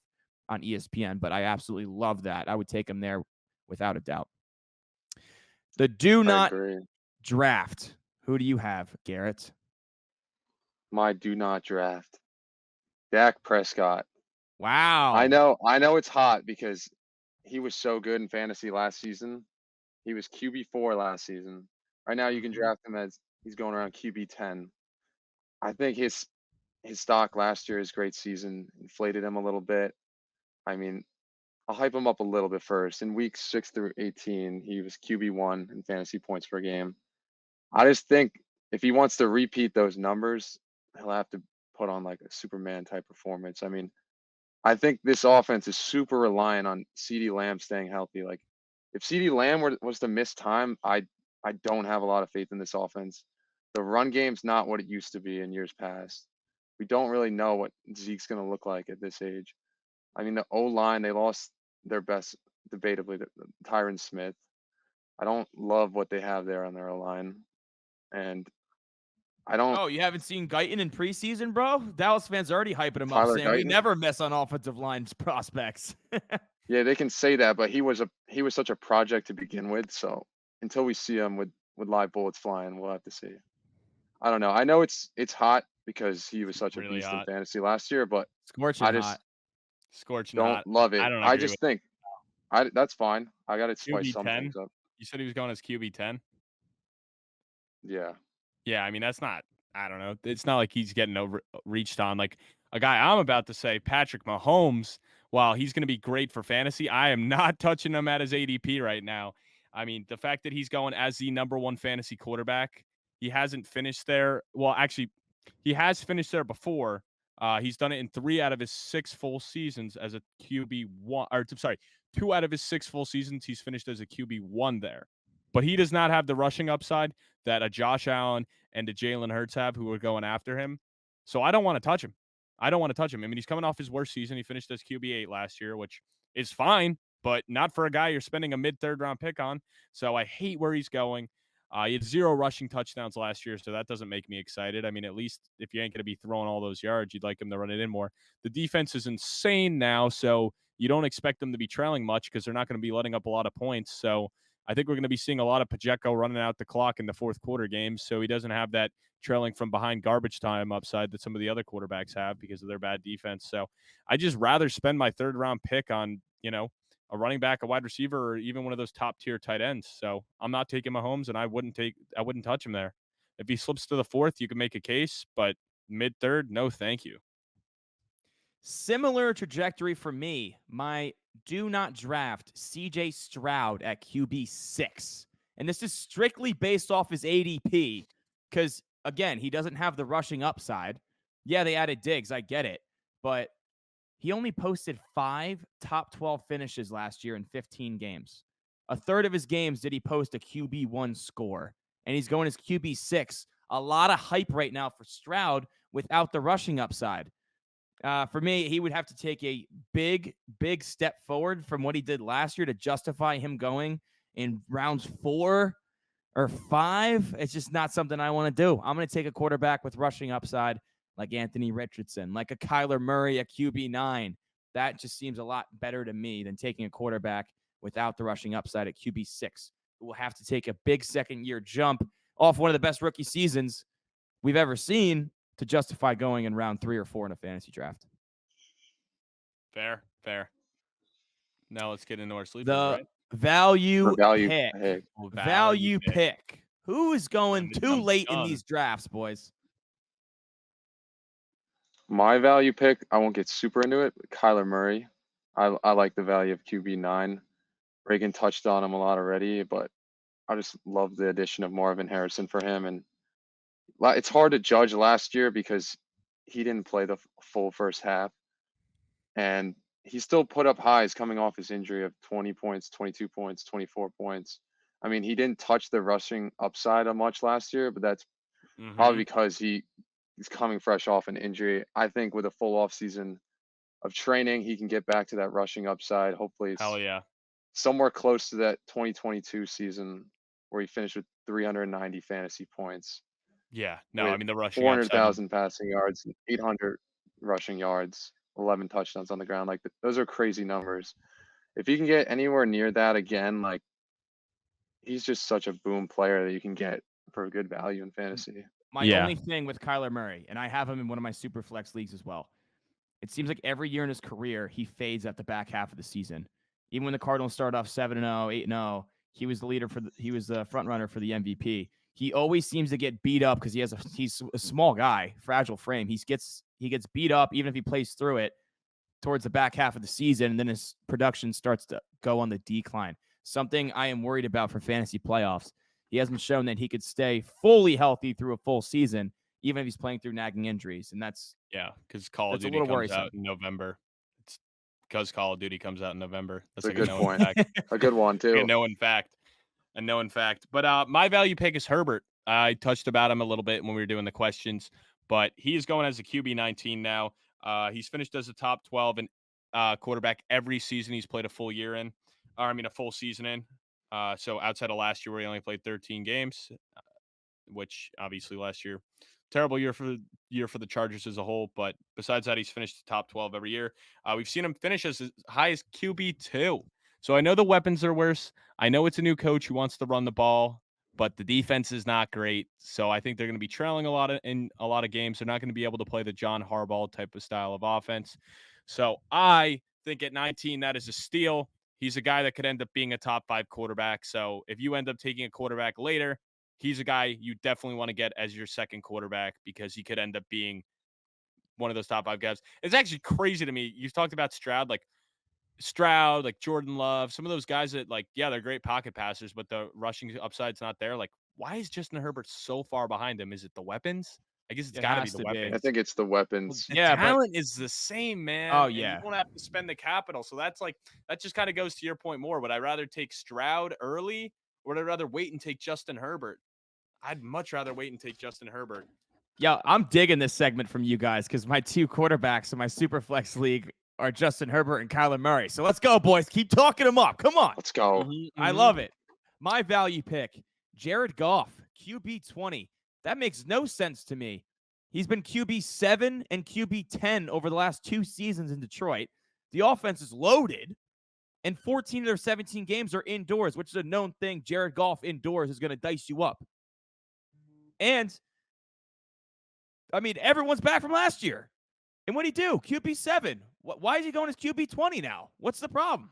on ESPN, but I absolutely love that. I would take him there without a doubt. The do not draft. Who do you have, Garrett? My do not draft. Dak Prescott. Wow. I know it's hot because he was so good in fantasy last season. He was QB4 last season. Right now you can draft him as he's going around QB10. I think his stock last year, his great season, inflated him a little bit. I mean, I'll hype him up a little bit first. In weeks 6 through 18, he was QB1 in fantasy points per game. I just think if he wants to repeat those numbers, he'll have to put on like a Superman type performance. I mean, I think this offense is super reliant on CeeDee Lamb staying healthy. Like, if CeeDee Lamb was to miss time, I don't have a lot of faith in this offense. The run game's not what it used to be in years past. We don't really know what Zeke's going to look like at this age. I mean, the O-line, they lost their best, debatably, Tyron Smith. I don't love what they have there on their O-line. And I don't. Oh, you haven't seen Guyton in preseason, bro? Dallas fans are already hyping him Tyler up, saying we Guyton? never miss on offensive line prospects. Yeah, they can say that, but he was such a project to begin with. So until we see him with live bullets flying, we'll have to see. I don't know. I know it's hot because he was such a Really beast hot. in fantasy last year, but Scorching I just hot. Scorching don't hot. love it. I don't I agree just with think that's fine. I got to spice some QB10. things up. You said he was going as QB10? Yeah. Yeah, I mean, that's not, I don't know. It's not like he's getting reached on. Like a guy I'm about to say, Patrick Mahomes, while he's going to be great for fantasy, I am not touching him at his ADP right now. I mean, the fact that he's going as the number 1 fantasy quarterback, he hasn't finished there. Well, actually, he has finished there before. He's done it in 3 out of his 6 full seasons as a QB1. Or, sorry, 2 out of his 6 full seasons, he's finished as a QB1 there. But he does not have the rushing upside that a Josh Allen and a Jalen Hurts have who are going after him. So I don't want to touch him. I mean, he's coming off his worst season. He finished as QB8 last year, which is fine, but not for a guy you're spending a mid-third round pick on. So I hate where he's going. He had 0 rushing touchdowns last year, so that doesn't make me excited. I mean, at least if you ain't going to be throwing all those yards, you'd like him to run it in more. The defense is insane now, so you don't expect them to be trailing much because they're not going to be letting up a lot of points. So I think we're going to be seeing a lot of Pacheco running out the clock in the fourth quarter games, so he doesn't have that trailing from behind garbage time upside that some of the other quarterbacks have because of their bad defense. So I just rather spend my third round pick on, a running back, a wide receiver, or even one of those top tier tight ends. So I'm not taking Mahomes, and I wouldn't touch him there. If he slips to the fourth, you can make a case, but mid third, no, thank you. Similar trajectory for me. My do not draft CJ Stroud at QB6. And this is strictly based off his ADP because, again, he doesn't have the rushing upside. Yeah, they added Diggs. I get it. But he only posted 5 top 12 finishes last year in 15 games. A third of his games did he post a QB1 score. and he's going as QB6. A lot of hype right now for Stroud without the rushing upside. For me, he would have to take a big step forward from what he did last year to justify him going in rounds 4 or 5. It's just not something I want to do. I'm going to take a quarterback with rushing upside like Anthony Richardson, like a Kyler Murray, a QB9. That just seems a lot better to me than taking a quarterback without the rushing upside at QB6, who will have to take a big second-year jump off one of the best rookie seasons we've ever seen to justify going in round 3 or 4 in a fantasy draft. Fair. Now let's get into our sleepers, The right? For value pick. pick. Value pick. Who is going Time to too jump late gun. in these drafts, boys? My value pick, I won't get super into it, but Kyler Murray. I like the value of QB9. Reagan touched on him a lot already, but I just love the addition of Marvin Harrison for him. And it's hard to judge last year because he didn't play the full first half. And he still put up highs coming off his injury of 20 points, 22 points, 24 points. I mean, he didn't touch the rushing upside much last year, but that's probably because he's coming fresh off an injury. I think with a full off season of training, he can get back to that rushing upside. Hopefully it's Hell yeah. somewhere close to that 2022 season where he finished with 390 fantasy points. Yeah. No, with I mean the rushing upside. 400,000 passing yards, 800 rushing yards, 11 touchdowns on the ground. Like those are crazy numbers. If you can get anywhere near that again, like he's just such a boom player that you can get for good value in fantasy. My only thing with Kyler Murray, and I have him in one of my super flex leagues as well, it seems like every year in his career, he fades at the back half of the season. Even when the Cardinals started off 7-0, 8-0, he was the leader he was the front runner for the MVP. He always seems to get beat up because he's a small guy, fragile frame. He gets beat up even if he plays through it towards the back half of the season, and then his production starts to go on the decline. Something I am worried about for fantasy playoffs. He hasn't shown that he could stay fully healthy through a full season, even if he's playing through nagging injuries. And that's because Call of Duty comes out in November. It's because Call of Duty comes out in November. That's a like good point. A good one too. A known fact. But my value pick is Herbert. I touched about him a little bit when we were doing the questions, but he is going as a QB19 now. He's finished as a top 12 and quarterback every season he's played a full season in. So outside of last year where he only played 13 games, which obviously last year, terrible year for the Chargers as a whole. But besides that, he's finished top 12 every year. We've seen him finish as high as QB2. So I know the weapons are worse. I know it's a new coach who wants to run the ball, but the defense is not great. So I think they're going to be trailing in a lot of games. They're not going to be able to play the John Harbaugh type of style of offense. So I think at 19, that is a steal. He's a guy that could end up being a top 5 quarterback. So if you end up taking a quarterback later, he's a guy you definitely want to get as your second quarterback because he could end up being one of those top 5 guys. It's actually crazy to me. You talked about Stroud, like Jordan Love, some of those guys that they're great pocket passers, but the rushing upside's not there. Like, why is Justin Herbert so far behind him? Is it the weapons? I guess it's got to be the weapons. I think it's the weapons. Well, the talent is the same, man. Oh, yeah. And you don't have to spend the capital. So that just kind of goes to your point more. Would I rather take Stroud early or would I rather wait and take Justin Herbert? I'd much rather wait and take Justin Herbert. Yeah, I'm digging this segment from you guys because my 2 quarterbacks in my super flex league are Justin Herbert and Kyler Murray. So let's go, boys. Keep talking them up. Come on. Let's go. I love it. My value pick, Jared Goff, QB20. That makes no sense to me. He's been QB7 and QB10 over the last 2 seasons in Detroit. The offense is loaded, and 14 of their 17 games are indoors, which is a known thing. Jared Goff indoors is going to dice you up. And, I mean, everyone's back from last year. And what'd he do? QB7. Why is he going as QB20 now? What's the problem?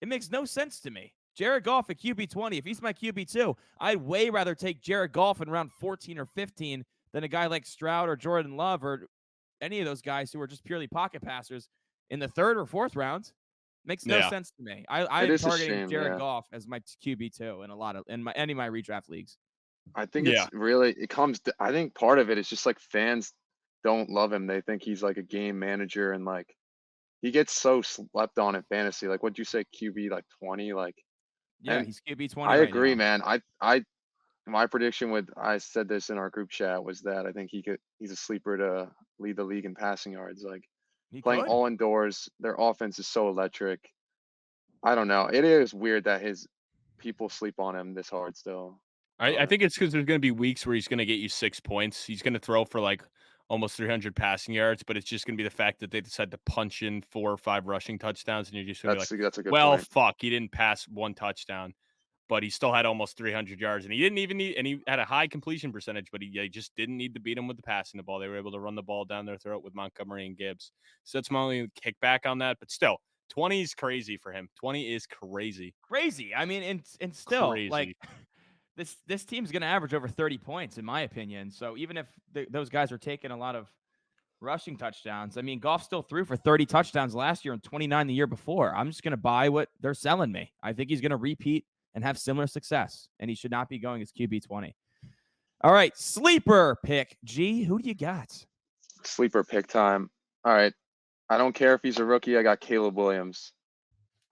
It makes no sense to me. Jared Goff at QB20. If he's my QB2, I'd way rather take Jared Goff in round 14 or 15 than a guy like Stroud or Jordan Love or any of those guys who are just purely pocket passers in the 3rd or 4th round. Makes no sense to me. I'm targeting Jared Goff as my QB2 in any of my redraft leagues. I think it's really, I think part of it is just like fans don't love him. They think he's like a game manager and like he gets so slept on in fantasy. Like, what'd you say, QB like 20? Like, yeah, he's QB 20. I agree, man. I my prediction I said this in our group chat, was that I think he's a sleeper to lead the league in passing yards. Like He playing could. all indoors, their offense is so electric. I don't know. It is weird that his people sleep on him this hard still. I think it's because there's going to be weeks where he's going to get you 6 points. He's going to throw for like almost 300 passing yards, but it's just going to be the fact that they decide to punch in 4 or 5 rushing touchdowns, and you're just going to be like, That's a good well, point. fuck, he didn't pass 1 touchdown, but he still had almost 300 yards, and he didn't even need, and he had a high completion percentage, but he just didn't need to beat him with the passing the ball. They were able to run the ball down their throat with Montgomery and Gibbs. So that's my only kickback on that, but still, 20 is crazy for him. 20 is crazy. Crazy. I mean, and still, Crazy. like, this team's going to average over 30 points, in my opinion. So even if those guys are taking a lot of rushing touchdowns, I mean, Goff still threw for 30 touchdowns last year and 29 the year before. I'm just going to buy what they're selling me. I think he's going to repeat and have similar success, and he should not be going as QB 20. All right, sleeper pick. G, who do you got? Sleeper pick time. All right. I don't care if he's a rookie. I got Caleb Williams.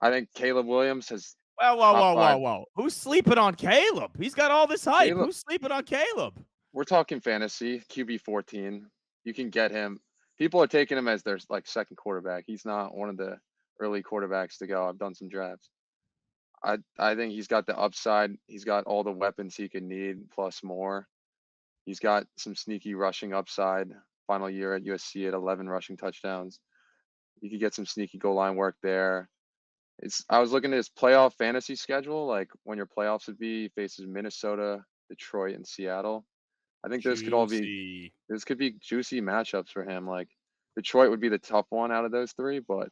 I think Caleb Williams has Whoa. Who's sleeping on Caleb? He's got all this hype. Caleb- Who's sleeping on Caleb? we're talking fantasy, QB 14. You can get him. People are taking him as their like second quarterback. He's not one of the early quarterbacks to go. I've done some drafts. I think he's got the upside. He's got all the weapons he could need plus more. He's got some sneaky rushing upside. Final year at USC at 11 rushing touchdowns. You could get some sneaky goal line work there. I was looking at his playoff fantasy schedule, like when your playoffs would be. He faces Minnesota, Detroit, and Seattle. I think those could all be juicy matchups for him. Like Detroit would be the tough one out of those 3, but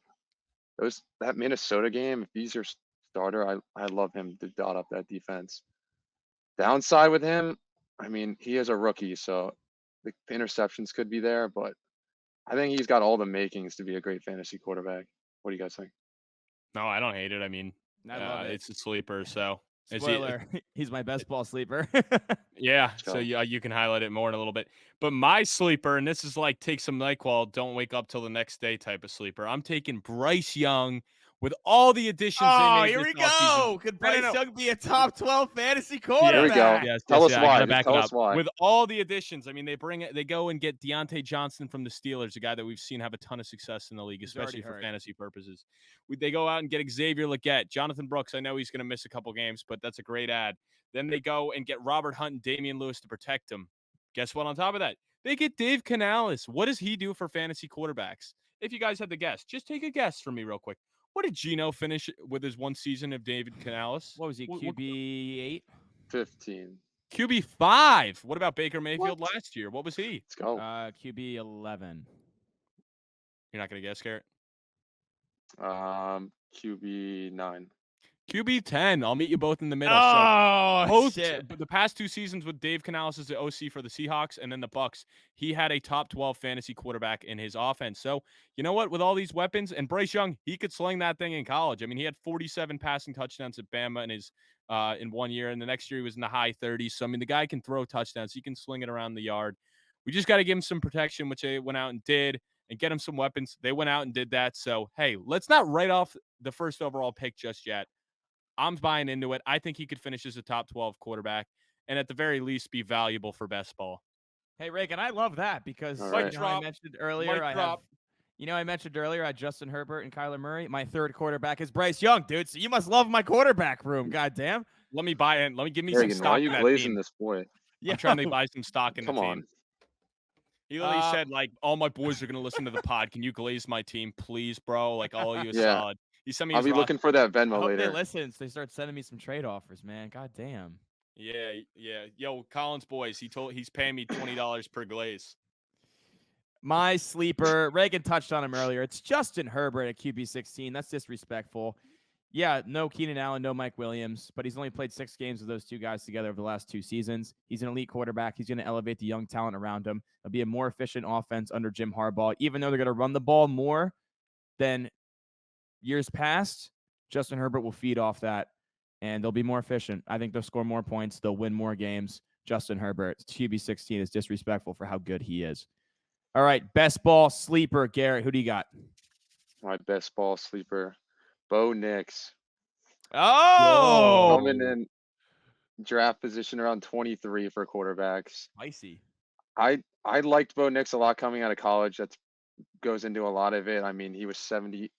that Minnesota game, if he's your starter, I love him to dot up that defense. Downside with him, I mean, he is a rookie, so the interceptions could be there, but I think he's got all the makings to be a great fantasy quarterback. What do you guys think? No, I don't hate it. I mean, I love it. it's a sleeper, so Spoiler, he's my best ball sleeper. yeah, Let's go. so you can highlight it more in a little bit. But my sleeper, and this is like take some NyQuil, don't wake up till the next day type of sleeper. I'm taking Bryce Young with all the additions they made. Here we this offseason. go. Could Bryce Young be a top 12 fantasy Here quarterback? we go. Yes, Tell us I why. gotta back Tell it us up. why. With all the additions, I mean, they go and get Deontay Johnson from the Steelers, a guy that we've seen have a ton of success in the league, especially for fantasy purposes. They go out and get Xavier Legette, Jonathan Brooks. I know he's going to miss a couple games, but that's a great ad. Then they go and get Robert Hunt and Damian Lewis to protect him. Guess what? On top of that, they get Dave Canales. What does he do for fantasy quarterbacks? If you guys had to guess, just take a guess for me real quick. What did Geno finish with his one season of David Canales? What was he, QB 8? 15. QB 5. What about Baker Mayfield last year? What was he? Let's go. QB 11. You're not going to guess, Garrett? QB 9. QB 10. I'll meet you both in the middle. Oh, shit. The past 2 seasons with Dave Canales as the OC for the Seahawks and then the Bucks, he had a top 12 fantasy quarterback in his offense. So, you know what? With all these weapons, and Bryce Young, he could sling that thing in college. I mean, he had 47 passing touchdowns at Bama in 1 year, and the next year he was in the high 30s. So, I mean, the guy can throw touchdowns. He can sling it around the yard. We just got to give him some protection, which they went out and did, and get him some weapons. They went out and did that. So, hey, let's not write off the first overall pick just yet. I'm buying into it. I think he could finish as a top 12 quarterback and at the very least be valuable for best ball. Hey, Reagan, I love that because right. I mentioned earlier, I mentioned earlier I had Justin Herbert and Kyler Murray. My third quarterback is Bryce Young, dude. So you must love my quarterback room. Goddamn. Let me buy in. Let me give me Reagan, some stock. why are you in that glazing team. this boy? I'm trying to buy some stock in the Come team. on. He literally said, like, all my boys are going to listen to the pod. Can you glaze my team, please, bro? Like, all of you is Yeah. solid. He sent me I'll his be looking for that I Venmo hope they later. listen so they start sending me some trade offers, man. God damn. Yeah. Yo, Collins boys, he's paying me $20 per glaze. My sleeper, Reagan touched on him earlier. It's Justin Herbert at QB 16. That's disrespectful. Yeah, no Keenan Allen, no Mike Williams, but he's only played 6 games with those 2 guys together over the last 2 seasons. He's an elite quarterback. He's going to elevate the young talent around him. It'll be a more efficient offense under Jim Harbaugh. Even though they're going to run the ball more than years past, Justin Herbert will feed off that, and they'll be more efficient. I think they'll score more points. They'll win more games. Justin Herbert, QB 16 is disrespectful for how good he is. All right, best ball sleeper, Garrett. Who do you got? My best ball sleeper, Bo Nix. Oh, Coming in. draft position around 23 for quarterbacks. Spicy. I liked Bo Nix a lot coming out of college. That goes into a lot of it. I mean, he was 75%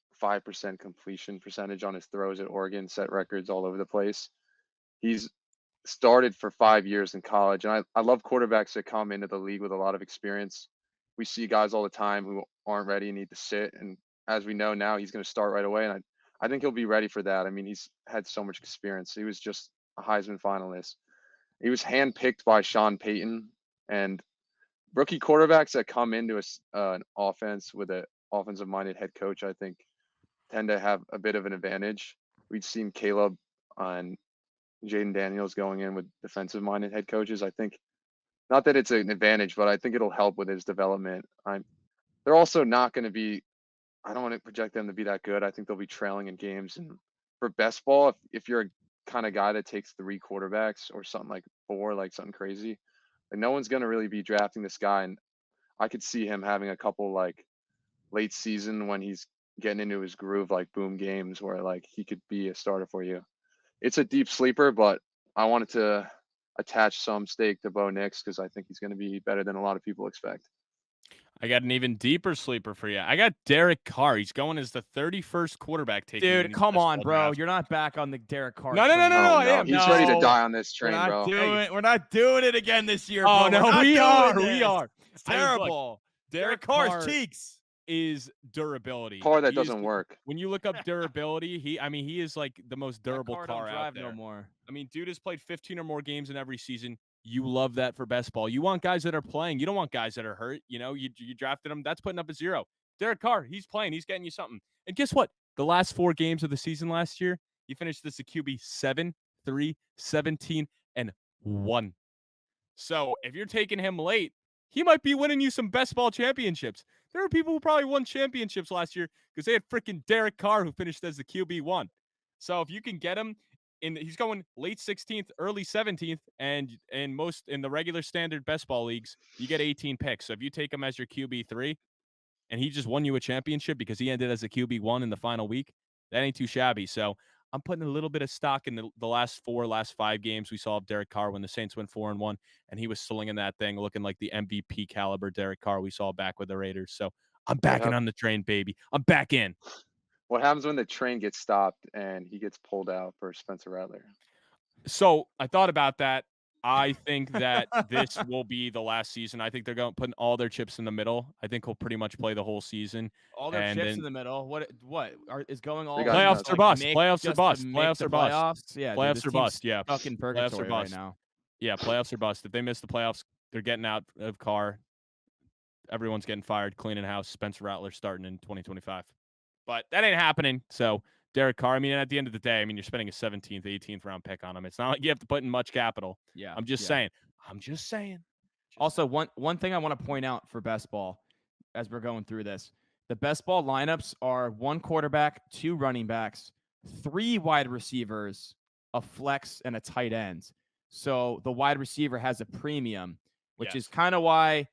completion percentage on his throws at Oregon, set records all over the place. He's started for 5 years in college, and I love quarterbacks that come into the league with a lot of experience. We see guys all the time who aren't ready and need to sit, and as we know now, he's going to start right away, and I think he'll be ready for that. I mean, he's had so much experience. He was just a Heisman finalist. He was handpicked by Sean Payton, and rookie quarterbacks that come into an offense with an offensive-minded head coach, I think, tend to have a bit of an advantage. We've seen Caleb and Jaden Daniels going in with defensive-minded head coaches. I think, not that it's an advantage, but I think it'll help with his development. They're also not going to be. I don't want to project them to be that good. I think they'll be trailing in games. And for best ball, if you're a kind of guy that takes 3 quarterbacks or something like 4, like something crazy, like no one's going to really be drafting this guy. And I could see him having a couple like late season when he's getting into his groove, like boom games where like he could be a starter for you. It's a deep sleeper, but I wanted to attach some stake to Bo Nix because I think he's going to be better than a lot of people expect. I got an even deeper sleeper for you. I got Derek Carr. He's going as the 31st quarterback taken. Dude, in the come best on, ball bro. draft. You're not back on the Derek Carr. No, train. I am. He's ready to No. die on this We're train, not bro. We're not doing it again this year, bro. Oh We're no, not we doing are. this. We are. It's I mean, look, terrible. Derek Carr's Carr cheeks. is durability. Car that He is doesn't work. When you look up durability, he is like the most durable That car don't out drive there. no more. I mean, dude has played 15 or more games in every season. You love that for best ball. You want guys that are playing. You don't want guys that are hurt. You know, you drafted him. That's putting up a 0. Derek Carr, he's playing. He's getting you something. And guess what? The last 4 games of the season last year, he finished this a QB 7, 3, 17, and 1. So if you're taking him late, he might be winning you some best ball championships. There are people who probably won championships last year because they had freaking Derek Carr who finished as the QB1. So if you can get him he's going late 16th, early 17th, and in the regular standard best ball leagues, you get 18 picks. So if you take him as your QB3 and he just won you a championship because he ended as a QB1 in the final week, that ain't too shabby. So I'm putting a little bit of stock in the last 5 games we saw of Derek Carr when the Saints went 4-1, and he was slinging that thing, looking like the MVP caliber Derek Carr we saw back with the Raiders. So I'm backing on the train, baby. I'm back in. What happens when the train gets stopped and he gets pulled out for Spencer Rattler? So I thought about that. I think that this will be the last season. I think they're going to put all their chips in the middle. I think he'll pretty much play the whole season. All their chips in the middle. What is going on? Playoffs or bust. Playoffs or bust. Playoffs or bust. Playoffs. Yeah, playoffs or bust. Yeah. Stuck in purgatory right now. Yeah, playoffs or bust. If they miss the playoffs, they're getting out of Carr. Everyone's getting fired, cleaning house. Spencer Rattler starting in 2025. But that ain't happening. So Derek Carr, I mean, at the end of the day, I mean, you're spending a 17th, 18th round pick on him. It's not like you have to put in much capital. Yeah. I'm just saying. Also, one thing I want to point out for best ball as we're going through this, the best ball lineups are 1 quarterback, 2 running backs, 3 wide receivers, a flex, and a tight end. So the wide receiver has a premium, which is kind of why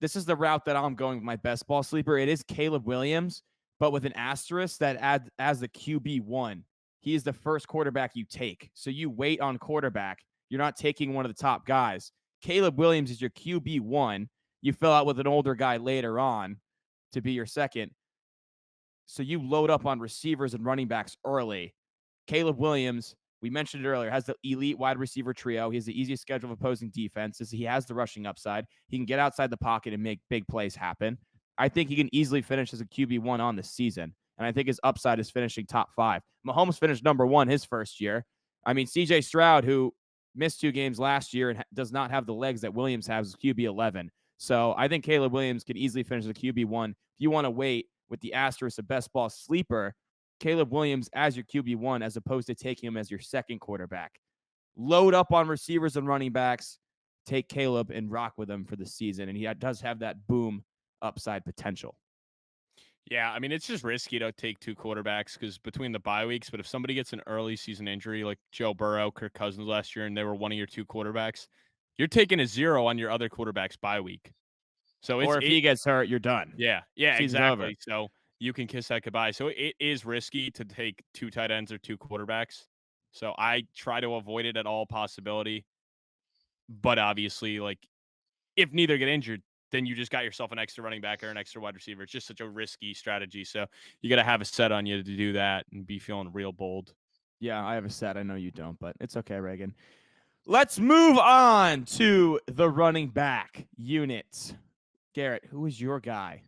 this is the route that I'm going with my best ball sleeper. It is Caleb Williams, but with an asterisk that adds as the QB1. He is the first quarterback you take. So you wait on quarterback. You're not taking one of the top guys. Caleb Williams is your QB1. You fill out with an older guy later on to be your second. So you load up on receivers and running backs early. Caleb Williams, we mentioned it earlier, has the elite wide receiver trio. He has the easiest schedule of opposing defenses. He has the rushing upside. He can get outside the pocket and make big plays happen. I think he can easily finish as a QB1 on the season. And I think his upside is finishing top 5. Mahomes finished number 1 his first year. I mean, CJ Stroud, who missed 2 games last year and does not have the legs that Williams has, is QB11. So I think Caleb Williams can easily finish as a QB1. If you want to wait with the asterisk of best ball sleeper, Caleb Williams as your QB1 as opposed to taking him as your second quarterback. Load up on receivers and running backs. Take Caleb and rock with him for the season. And he does have that boom upside potential. Yeah, I mean, it's just risky to take 2 quarterbacks because between the bye weeks, but if somebody gets an early season injury like Joe Burrow, Kirk Cousins last year, and they were one of your 2 quarterbacks, you're taking a 0 on your other quarterback's bye week. So or if he gets hurt, you're done. Yeah, exactly. Over. So you can kiss that goodbye. So it is risky to take 2 tight ends or 2 quarterbacks. So I try to avoid it at all possibility. But obviously, like, if neither get injured, then you just got yourself an extra running back or an extra wide receiver. It's just such a risky strategy. So you got to have a set on you to do that and be feeling real bold. Yeah, I have a set. I know you don't, but it's okay, Reagan. Let's move on to the running back unit. Garrett, who is your guy?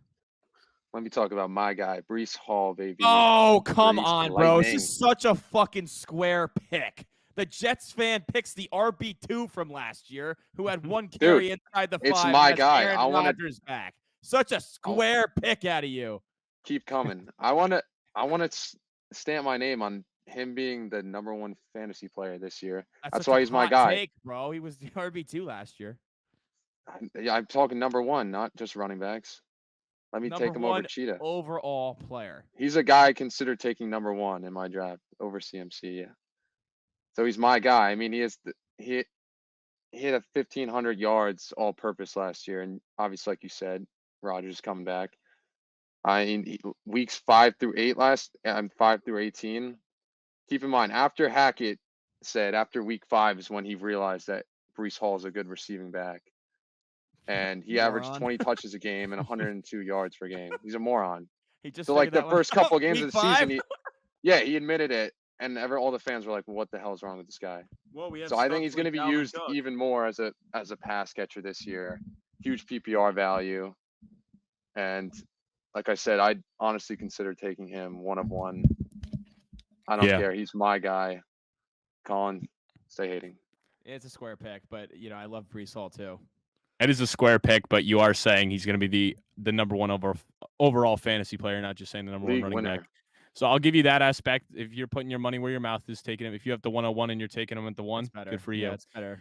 Let me talk about my guy, Breece Hall, baby. Oh, come Breece on, bro. This Lightning. is such a fucking square pick. The Jets fan picks the RB2 from last year, who had one carry inside the 5. It's my and has guy. Aaron I want to Rodgers back. Such a square pick out of you. keep coming. I want to stamp my name on him being the #1 fantasy player this year. That's such why a he's my hot guy. take, bro. He was the RB2 last year. I'm talking #1, not just running backs. Let me take him over #1 Cheetah. overall player. He's a guy I consider taking #1 in my draft over CMC. Yeah. So he's my guy. I mean, he hit 1,500 yards all-purpose last year, and obviously, like you said, Rodgers is coming back. I mean, weeks 5 through 8 5 through 18. Keep in mind, after Hackett said after week 5 is when he realized that Breece Hall is a good receiving back, and he averaged 20 touches a game and 102 yards per game. He's a moron. He just So like figured the that one first out. couple games Week of the 5? season, he admitted it, and all the fans were like, "What the hell is wrong with this guy?" Well, we have So I think he's going to be used even more as a pass catcher this year. Huge PPR value, and like I said, I'd honestly consider taking him 1 of 1. I don't care. He's my guy. Colin, stay hating. It's a square pick, but I love Breece Hall too. It is a square pick, but you are saying he's going to be the #1 overall fantasy player, not just saying the #1 League running winner. back. So I'll give you that aspect. If you're putting your money where your mouth is, taking him. If you have the 101 and you're taking him at the 1, good for you. Yeah, it's better.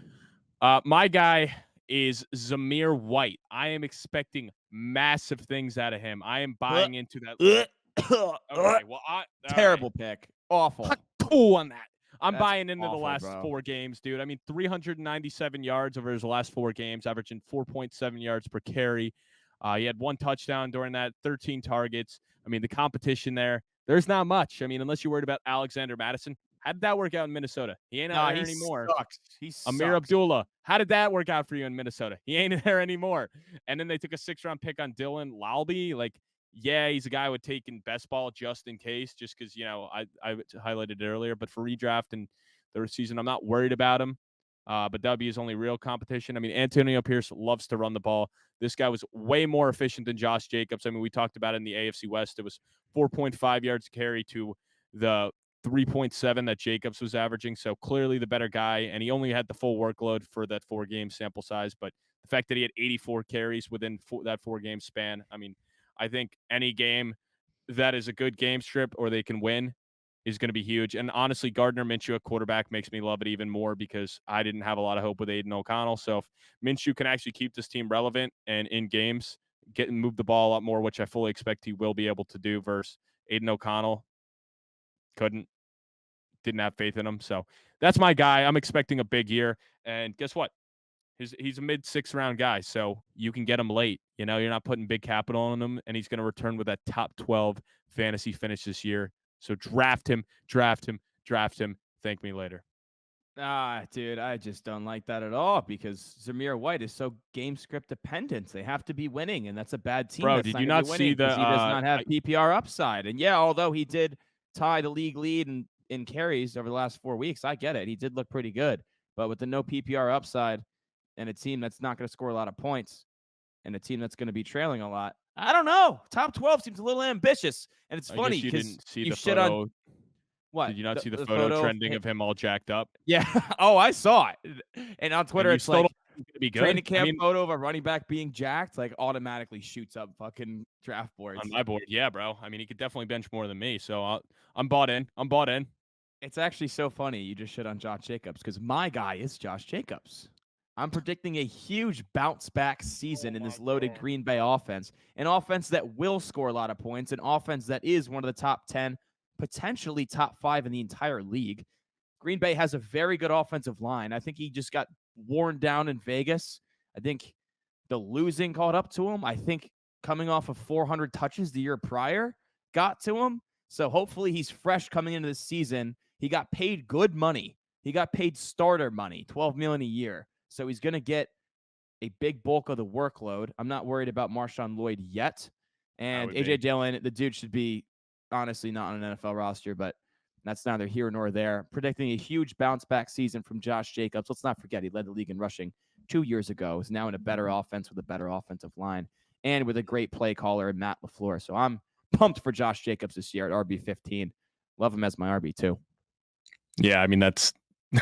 My guy is Zamir White. I am expecting massive things out of him. I am buying into that. Okay, well, terrible pick. Awful. Cool on that. I'm That's buying into awful, the last bro. 4 games, dude. I mean, 397 yards over his last 4 games, averaging 4.7 yards per carry. He had 1 touchdown during that, 13 targets. I mean, the competition there's not much. I mean, unless you're worried about Alexander Madison. How did that work out in Minnesota? He ain't out there anymore. He Amir sucks. Abdullah. How did that work out for you in Minnesota? He ain't there anymore. And then they took a 6th-round pick on Dylan Lalby. Like, yeah, he's a guy I would take in best ball just in case, just because, I highlighted it earlier. But for redraft and the season, I'm not worried about him. But that'd be his only real competition. I mean, Antonio Pierce loves to run the ball. This guy was way more efficient than Josh Jacobs. I mean, we talked about it in the AFC West. It was 4.5 yards carry to the 3.7 that Jacobs was averaging. So clearly the better guy. And he only had the full workload for that 4-game sample size. But the fact that he had 84 carries within that 4-game span, I mean, I think any game that is a good game strip or they can win is going to be huge. And honestly, Gardner Minshew at quarterback makes me love it even more because I didn't have a lot of hope with Aiden O'Connell. So if Minshew can actually keep this team relevant and in games, get and move the ball a lot more, which I fully expect he will be able to do versus Aiden O'Connell, didn't have faith in him. So that's my guy. I'm expecting a big year. And guess what? He's a mid-6th round guy, so you can get him late. You're not putting big capital on him, and he's going to return with that top 12 fantasy finish this year. So draft him. Thank me later. Dude, I just don't like that at all because Zamir White is so game script dependent. They have to be winning, and that's a bad team. Bro, that's did not you gonna not be winning see the? He does not have PPR upside. And yeah, although he did tie the league lead in carries over the last 4 weeks, I get it. He did look pretty good, but with the no PPR upside and a team that's not going to score a lot of points and a team that's going to be trailing a lot, I don't know. Top 12 seems a little ambitious, and it's funny you because didn't see you the shit photo. on. What? Did you not see the photo trending of him all jacked up? Yeah. Oh, I saw it. And on Twitter, it's like be good. training camp photo of a running back being jacked, like automatically shoots up fucking draft boards. On my board, yeah, bro. I mean, he could definitely bench more than me. So I'm bought in. It's actually so funny you just shit on Josh Jacobs because my guy is Josh Jacobs. I'm predicting a huge bounce back season in this loaded Green Bay offense, an offense that will score a lot of points, an offense that is one of the top 10, potentially top 5 in the entire league. Green Bay has a very good offensive line. I think he just got worn down in Vegas. I think the losing caught up to him. I think coming off of 400 touches the year prior got to him. So hopefully he's fresh coming into this season He got paid good money. He got paid starter money, $12 million a year. So he's going to get a big bulk of the workload. I'm not worried about Marshawn Lloyd yet. And A.J. Dillon, the dude should be honestly not on an NFL roster, but that's neither here nor there. Predicting a huge bounce back season from Josh Jacobs. Let's not forget he led the league in rushing 2 years ago. Is now in a better offense with a better offensive line and with a great play caller in Matt LaFleur. So I'm pumped for Josh Jacobs this year at RB15. Love him as my RB2. Yeah, I mean, that's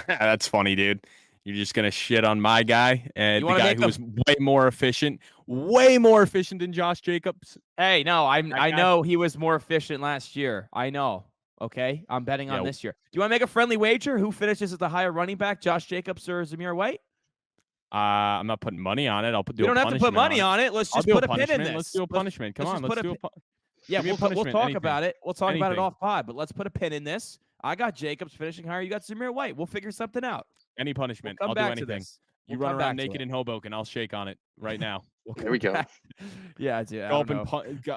that's funny, dude. You're just going to shit on my guy and the guy who was way more efficient than Josh Jacobs. Hey, no, I know he was more efficient last year. I know. Okay, I'm betting on this year. Do you want to make a friendly wager? Who finishes as the higher running back, Josh Jacobs or Zamir White? I'm not putting money on it. You don't have to put money on it. Let's just put a pin in this. Let's do a punishment. Come on, let's do a yeah, we'll talk about it. We'll talk about it off pod, but let's put a pin in this. I got Jacobs finishing higher. You got Zamir White. We'll figure something out. Any punishment. I'll do anything. You run around naked in Hoboken. I'll shake on it right now. Here we go. Yeah, dude. Go up and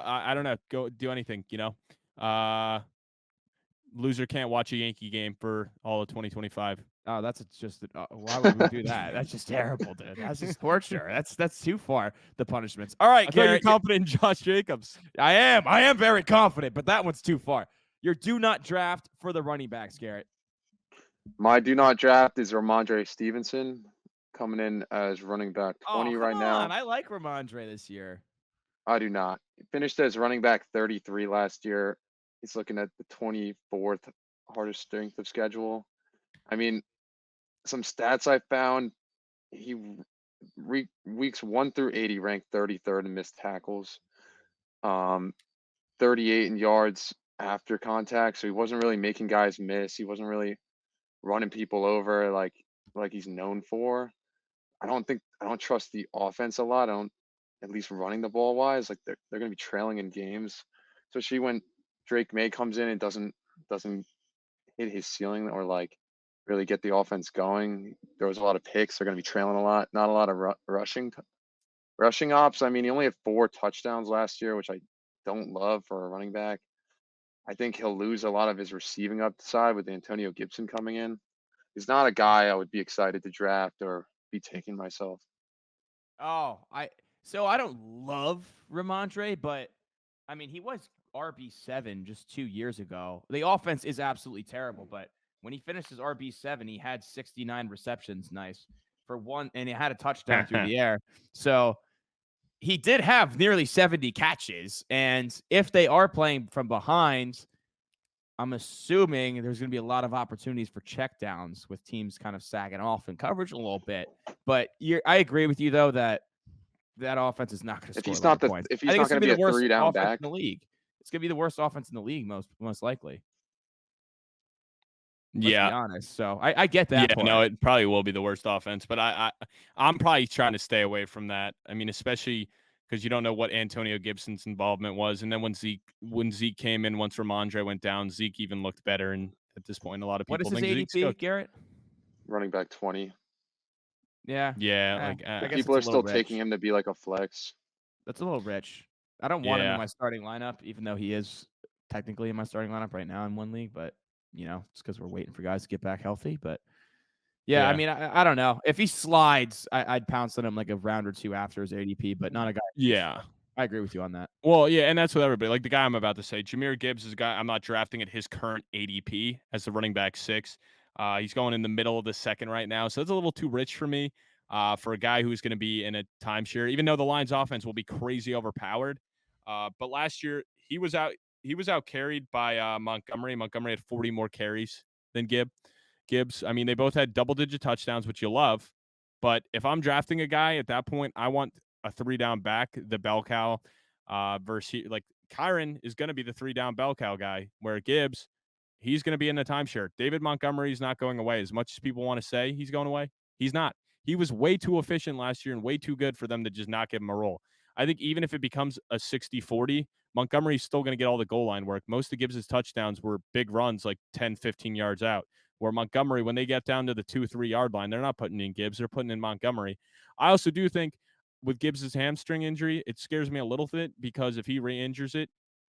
I don't know. Go do anything, Loser can't watch a Yankee game for all of 2025. Oh, that's just why would we do that? That's just terrible, dude. That's just torture. That's too far. The punishments. All right, Garrett. You're confident in Josh Jacobs. I am very confident, but that one's too far. Your do not draft for the running backs, Garrett. My do not draft is Ramondre Stevenson coming in as running back 20 right now. I like Ramondre this year. I do not. He finished as running back 33 last year. He's looking at the 24th hardest strength of schedule. I mean, some stats I found, he weeks 1 through 80 ranked 33rd in missed tackles, 38 in yards after contact. So he wasn't really making guys miss. He wasn't really running people over like he's known for. I don't trust the offense a lot. At least running the ball wise, like they're going to be trailing in games, especially when Drake May comes in and doesn't hit his ceiling or like really get the offense going. There was a lot of picks. They're going to be trailing a lot. Not a lot of rushing ops. I mean, he only had 4 touchdowns last year, which I don't love for a running back. I think he'll lose a lot of his receiving upside with Antonio Gibson coming in. He's not a guy I would be excited to draft or be taking myself. I don't love Ramondre, but I mean, he was RB7 just 2 years ago. The offense is absolutely terrible, but when he finished his RB7, he had 69 receptions, for one, and he had a touchdown through the air. So he did have nearly 70 catches, and if they are playing from behind, I'm assuming there's going to be a lot of opportunities for checkdowns with teams kind of sagging off in coverage a little bit. But I agree with you, though, that offense is not going to score points. If he's not going to be a 3-down back in the league, it's going to be the worst offense in the league most likely. Let's be honest. So I get that. Yeah, no, it probably will be the worst offense, but I'm probably trying to stay away from that. I mean, especially because you don't know what Antonio Gibson's involvement was, and then when Zeke came in, once Ramondre went down, Zeke even looked better. And at this point, a lot of people think Zeke's ADP, Garrett? Running back 20. Yeah. People are still taking him to be like a flex. That's a little rich. I don't want him in my starting lineup, even though he is technically in my starting lineup right now in one league. But it's because we're waiting for guys to get back healthy. But I mean, I don't know. If he slides, I'd pounce on him like a round or two after his ADP, but not a guy. Yeah. I agree with you on that. Well, yeah, and that's with everybody. Like the guy I'm about to say, Jahmyr Gibbs is a guy I'm not drafting at his current ADP as the running back 6. He's going in the middle of the second right now, so it's a little too rich for me. For a guy who's going to be in a timeshare, even though the Lions' offense will be crazy overpowered. But last year he was out carried by Montgomery. Montgomery had 40 more carries than Gibbs. I mean, they both had double-digit touchdowns, which you love. But if I'm drafting a guy at that point, I want a 3-down back, the bell cow, versus like Kyron is going to be the 3-down bell cow guy, where Gibbs, he's going to be in the timeshare. David Montgomery is not going away. As much as people want to say he's going away, he's not. He was way too efficient last year and way too good for them to just not give him a role. I think even if it becomes a 60-40, Montgomery's still going to get all the goal line work. Most of Gibbs' touchdowns were big runs, like 10, 15 yards out, where Montgomery, when they get down to the 2-3 yard line, they're not putting in Gibbs, they're putting in Montgomery. I also do think with Gibbs' hamstring injury, it scares me a little bit because if he re-injures it,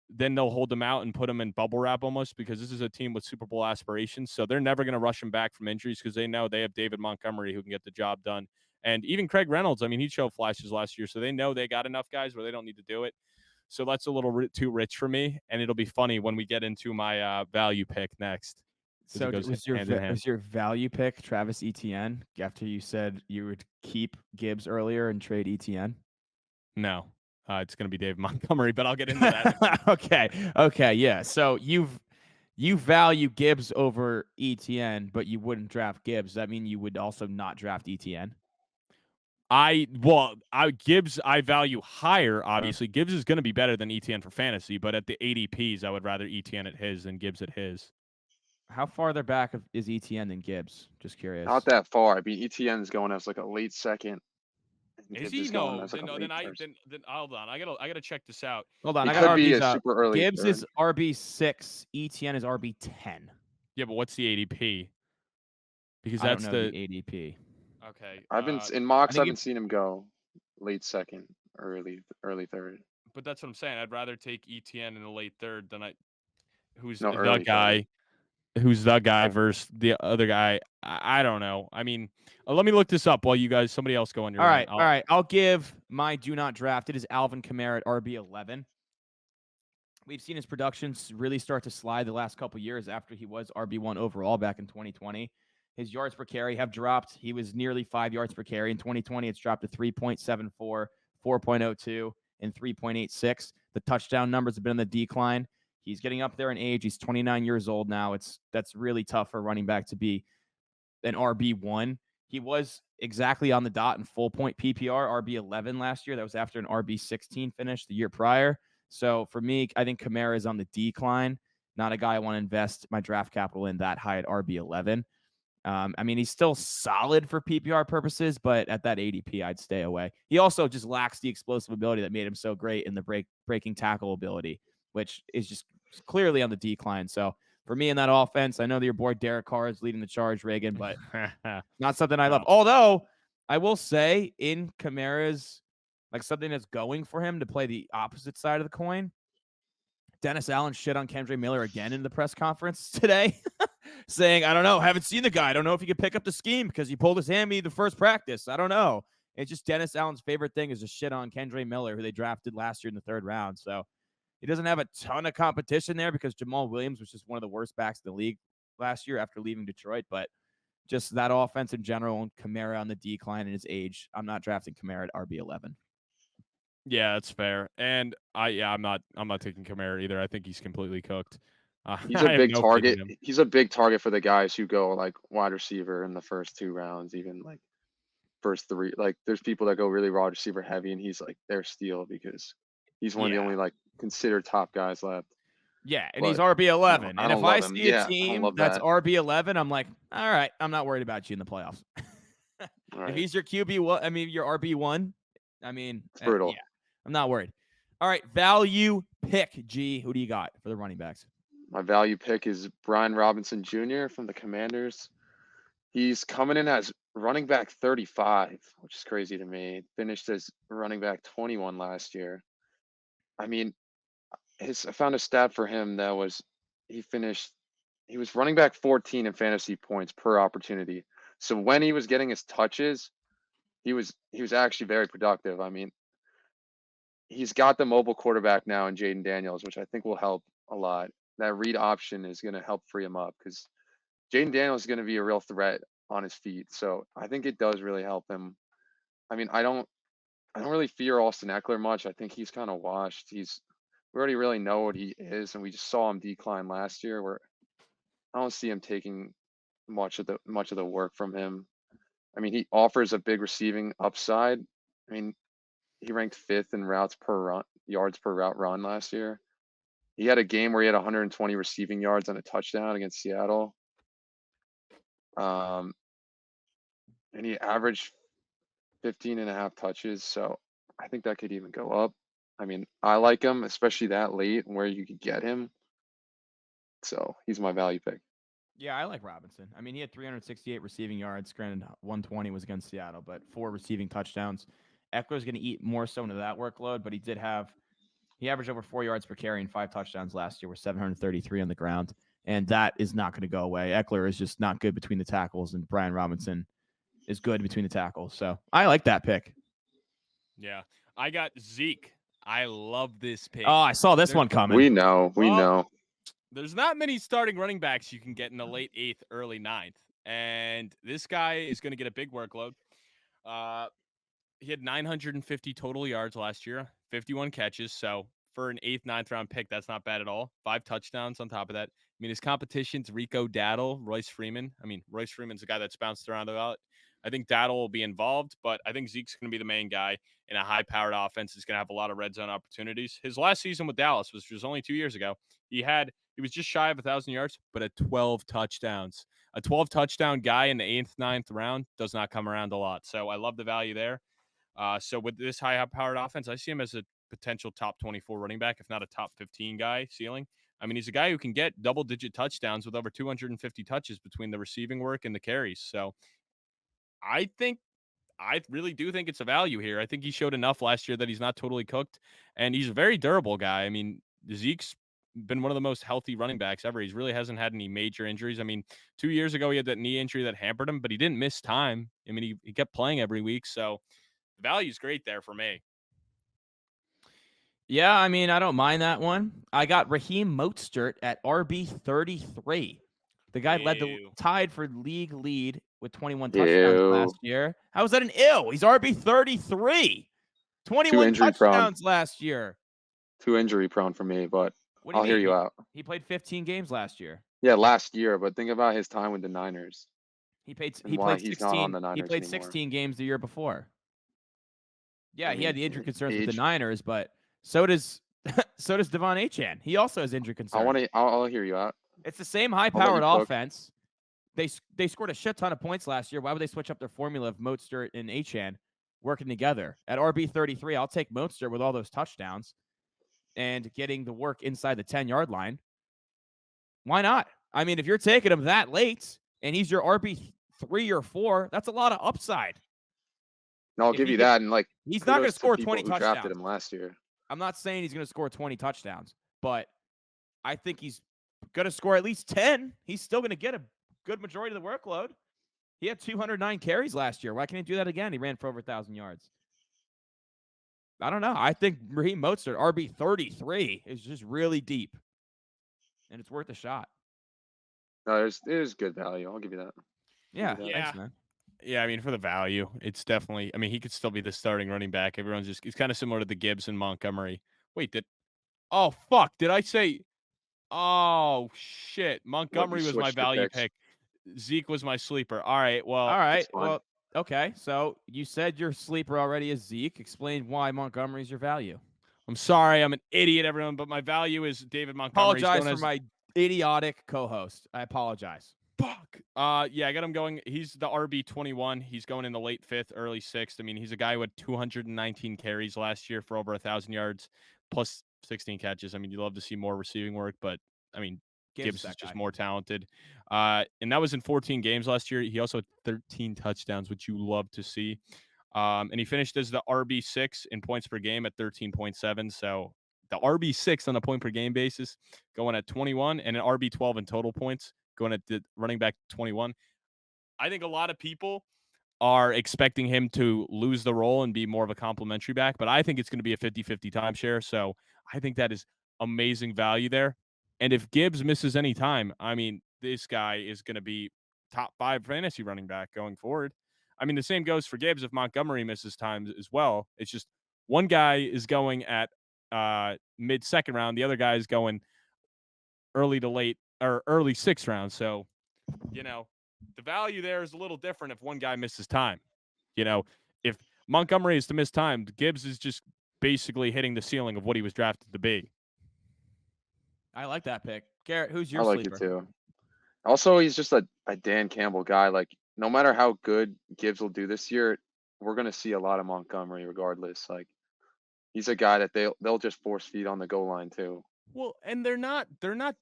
then they'll hold him out and put him in bubble wrap almost, because this is a team with Super Bowl aspirations. So they're never going to rush him back from injuries because they know they have David Montgomery who can get the job done. And even Craig Reynolds, I mean, he showed flashes last year. So they know they got enough guys where they don't need to do it. So that's a little too rich for me. And it'll be funny when we get into my value pick next. So was your value pick Travis Etienne after you said you would keep Gibbs earlier and trade Etienne? No. It's going to be Dave Montgomery, but I'll get into that. Okay, yeah. So you value Gibbs over Etienne, but you wouldn't draft Gibbs. Does that mean you would also not draft Etienne? Gibbs I value higher. Obviously, Gibbs is going to be better than Etienne for fantasy, but at the ADPs, I would rather Etienne at his than Gibbs at his. How farther back is Etienne than Gibbs? Just curious. Not that far. I mean, Etienne's going as like a late second. Is he? No. Then hold on. I gotta check this out. Hold on. It I got could be RBs a up. super early Gibbs third. is RB6. Etienne is RB10. Yeah, but what's the ADP? Because I that's don't know the ADP. Okay. I've been in mocks. I haven't seen him go late second, early third. But that's what I'm saying. I'd rather take Etienne in the late third than who's No, the guy. Who's the guy versus the other guy? I don't know. I mean, let me look this up while somebody else go on your line. All right. I'll give my do not draft. It is Alvin Kamara at RB11. We've seen his production really start to slide the last couple years after he was RB1 overall back in 2020. His yards per carry have dropped. He was nearly 5 yards per carry. In 2020, it's dropped to 3.74, 4.02, and 3.86. The touchdown numbers have been in the decline. He's getting up there in age. He's 29 years old now. That's really tough for a running back to be an RB1. He was exactly on the dot in full point PPR, RB11 last year. That was after an RB16 finish the year prior. So for me, I think Kamara is on the decline. Not a guy I want to invest my draft capital in that high at RB11. I mean, he's still solid for PPR purposes, but at that ADP, I'd stay away. He also just lacks the explosive ability that made him so great in the breaking tackle ability, which is just clearly on the decline. So for me in that offense, I know that your boy Derek Carr is leading the charge, Reagan, but not something I love. Although I will say in Kamara's, like something that's going for him to play the opposite side of the coin, Dennis Allen shit on Kendre Miller again in the press conference today, saying, I don't know, haven't seen the guy. I don't know if he could pick up the scheme because he pulled his hammy the first practice. I don't know. It's just Dennis Allen's favorite thing is to shit on Kendre Miller, who they drafted last year in the 3rd round. So he doesn't have a ton of competition there because Jamal Williams was just one of the worst backs in the league last year after leaving Detroit. But just that offense in general and Kamara on the decline in his age, I'm not drafting Kamara at RB11. Yeah, that's fair. And I'm not taking Kamara either. I think he's completely cooked. He's a big target. He's a big target for the guys who go like wide receiver in the first 2 rounds, even like first 3. Like there's people that go really wide receiver heavy, and he's like their steal because he's one of the only like considered top guys left. Yeah, and he's RB11. And if I see a Yeah, team that's RB11, I'm like, all right, I'm not worried about you in the playoffs. If he's your QB1, I mean, your RB1, I mean, it's brutal. Yeah, I'm not worried. All right, value pick, G. Who do you got for the running backs? My value pick is Brian Robinson Jr. from the Commanders. He's coming in as running back 35, which is crazy to me. Finished as running back 21 last year. I mean, I found a stat for him that was he was running back 14 in fantasy points per opportunity. So when he was getting his touches, he was actually very productive. I mean, he's got the mobile quarterback now in Jaden Daniels, which I think will help a lot. That read option is going to help free him up because Jaden Daniels is going to be a real threat on his feet. So I think it does really help him. I mean, I don't really fear Austin Eckler much. I think he's kind of washed. We already really know what he is, and we just saw him decline last year. Where I don't see him taking much of the work from him. I mean, he offers a big receiving upside. I mean, he ranked 5th in yards per route run last year. He had a game where he had 120 receiving yards and a touchdown against Seattle. And he averaged 15.5 touches. So I think that could even go up. I mean, I like him, especially that late where you could get him. So he's my value pick. Yeah, I like Robinson. I mean, he had 368 receiving yards. Granted, 120 was against Seattle, but 4 receiving touchdowns. Eckler's going to eat more so into that workload, but he did have He averaged over 4 yards per carry and 5 touchdowns last year with 733 on the ground. And that is not going to go away. Eckler is just not good between the tackles, and Brian Robinson is good between the tackles. So I like that pick. Yeah. I got Zeke. I love this pick. Oh, I saw this one coming. We know. There's not many starting running backs you can get in the late 8th, early 9th. And this guy is going to get a big workload. He had 950 total yards last year, 51 catches. So for an 8th, 9th round pick, that's not bad at all. 5 touchdowns on top of that. I mean, his competition's Rico Dowdle, Royce Freeman. I mean, Royce Freeman's a guy that's bounced around a lot. I think Dowdle will be involved, but I think Zeke's going to be the main guy in a high-powered offense. He's going to have a lot of red zone opportunities. His last season with Dallas, which was only 2 years ago, he was just shy of 1,000 yards, but at 12 touchdowns. A 12-touchdown guy in the 8th, 9th round does not come around a lot. So I love the value there. So with this high-powered offense, I see him as a potential top 24 running back, if not a top 15 guy ceiling. I mean, he's a guy who can get double-digit touchdowns with over 250 touches between the receiving work and the carries. So I really do think it's a value here. I think he showed enough last year that he's not totally cooked, and he's a very durable guy. I mean, Zeke's been one of the most healthy running backs ever. He really hasn't had any major injuries. I mean, 2 years ago, he had that knee injury that hampered him, but he didn't miss time. I mean, he kept playing every week, so the value's great there for me. Yeah, I mean, I don't mind that one. I got Raheem Mostert at RB33. The guy tied for league lead with 21 touchdowns last year. How is that an ill? He's RB33. 21 touchdowns last year. Too injury prone for me, but I'll hear you out. He played 15 games last year. Yeah, last year, but think about his time with the Niners. He played 16 games the year before. Yeah, he had the injury concerns with the Niners, but so does Devon Achane. He also has injury concerns. I'll hear you out. It's the same high-powered offense. They scored a shit ton of points last year. Why would they switch up their formula of Mostert and Achane working together? At RB33, I'll take Mostert with all those touchdowns and getting the work inside the 10-yard line. Why not? I mean, if you're taking him that late and he's your RB3 or 4, that's a lot of upside. No, I'll give you that. And he's not going to score 20 touchdowns. Drafted him last year. I'm not saying he's going to score 20 touchdowns, but I think he's going to score at least 10. He's still going to get a good majority of the workload. He had 209 carries last year. Why can't he do that again? He ran for over 1,000 yards. I don't know. I think Raheem Mostert, RB33, is just really deep, and it's worth a shot. No, it is good value. I'll give you that. Yeah. Thanks, man. Yeah, I mean, for the value, it's definitely. I mean, he could still be the starting running back. He's kind of similar to the Gibbs and Montgomery. Wait, oh fuck, did I say? Oh shit, Montgomery was my value pick. Zeke was my sleeper. All right, well, okay. So you said your sleeper already is Zeke. Explain why Montgomery's your value. I'm sorry, I'm an idiot, everyone, but my value is David Montgomery. Apologize for my idiotic co-host. I apologize. Fuck. Yeah, I got him going. He's the RB21. He's going in the late 5th, early 6th. I mean, he's a guy who had 219 carries last year for over 1,000 yards, plus 16 catches. I mean, you love to see more receiving work, but I mean, Gibbs is just more talented. And that was in 14 games last year. He also had 13 touchdowns, which you love to see. And he finished as the RB6 in points per game at 13.7. So the RB6 on a point per game basis going at 21, and an RB12 in total points going at the running back 21. I think a lot of people are expecting him to lose the role and be more of a complimentary back, but I think it's going to be a 50-50 timeshare. So I think that is amazing value there. And if Gibbs misses any time, I mean, this guy is going to be top 5 fantasy running back going forward. I mean, the same goes for Gibbs if Montgomery misses time as well. It's just one guy is going at mid-second round. The other guy is going early to late or early 6th round. So, the value there is a little different if one guy misses time. If Montgomery is to miss time, Gibbs is just basically hitting the ceiling of what he was drafted to be. I like that pick. Garrett, who's your sleeper? I like it too. Also, he's just a Dan Campbell guy. Like, no matter how good Gibbs will do this year, we're going to see a lot of Montgomery regardless. Like, he's a guy that they'll just force feed on the goal line too. Well, and they're not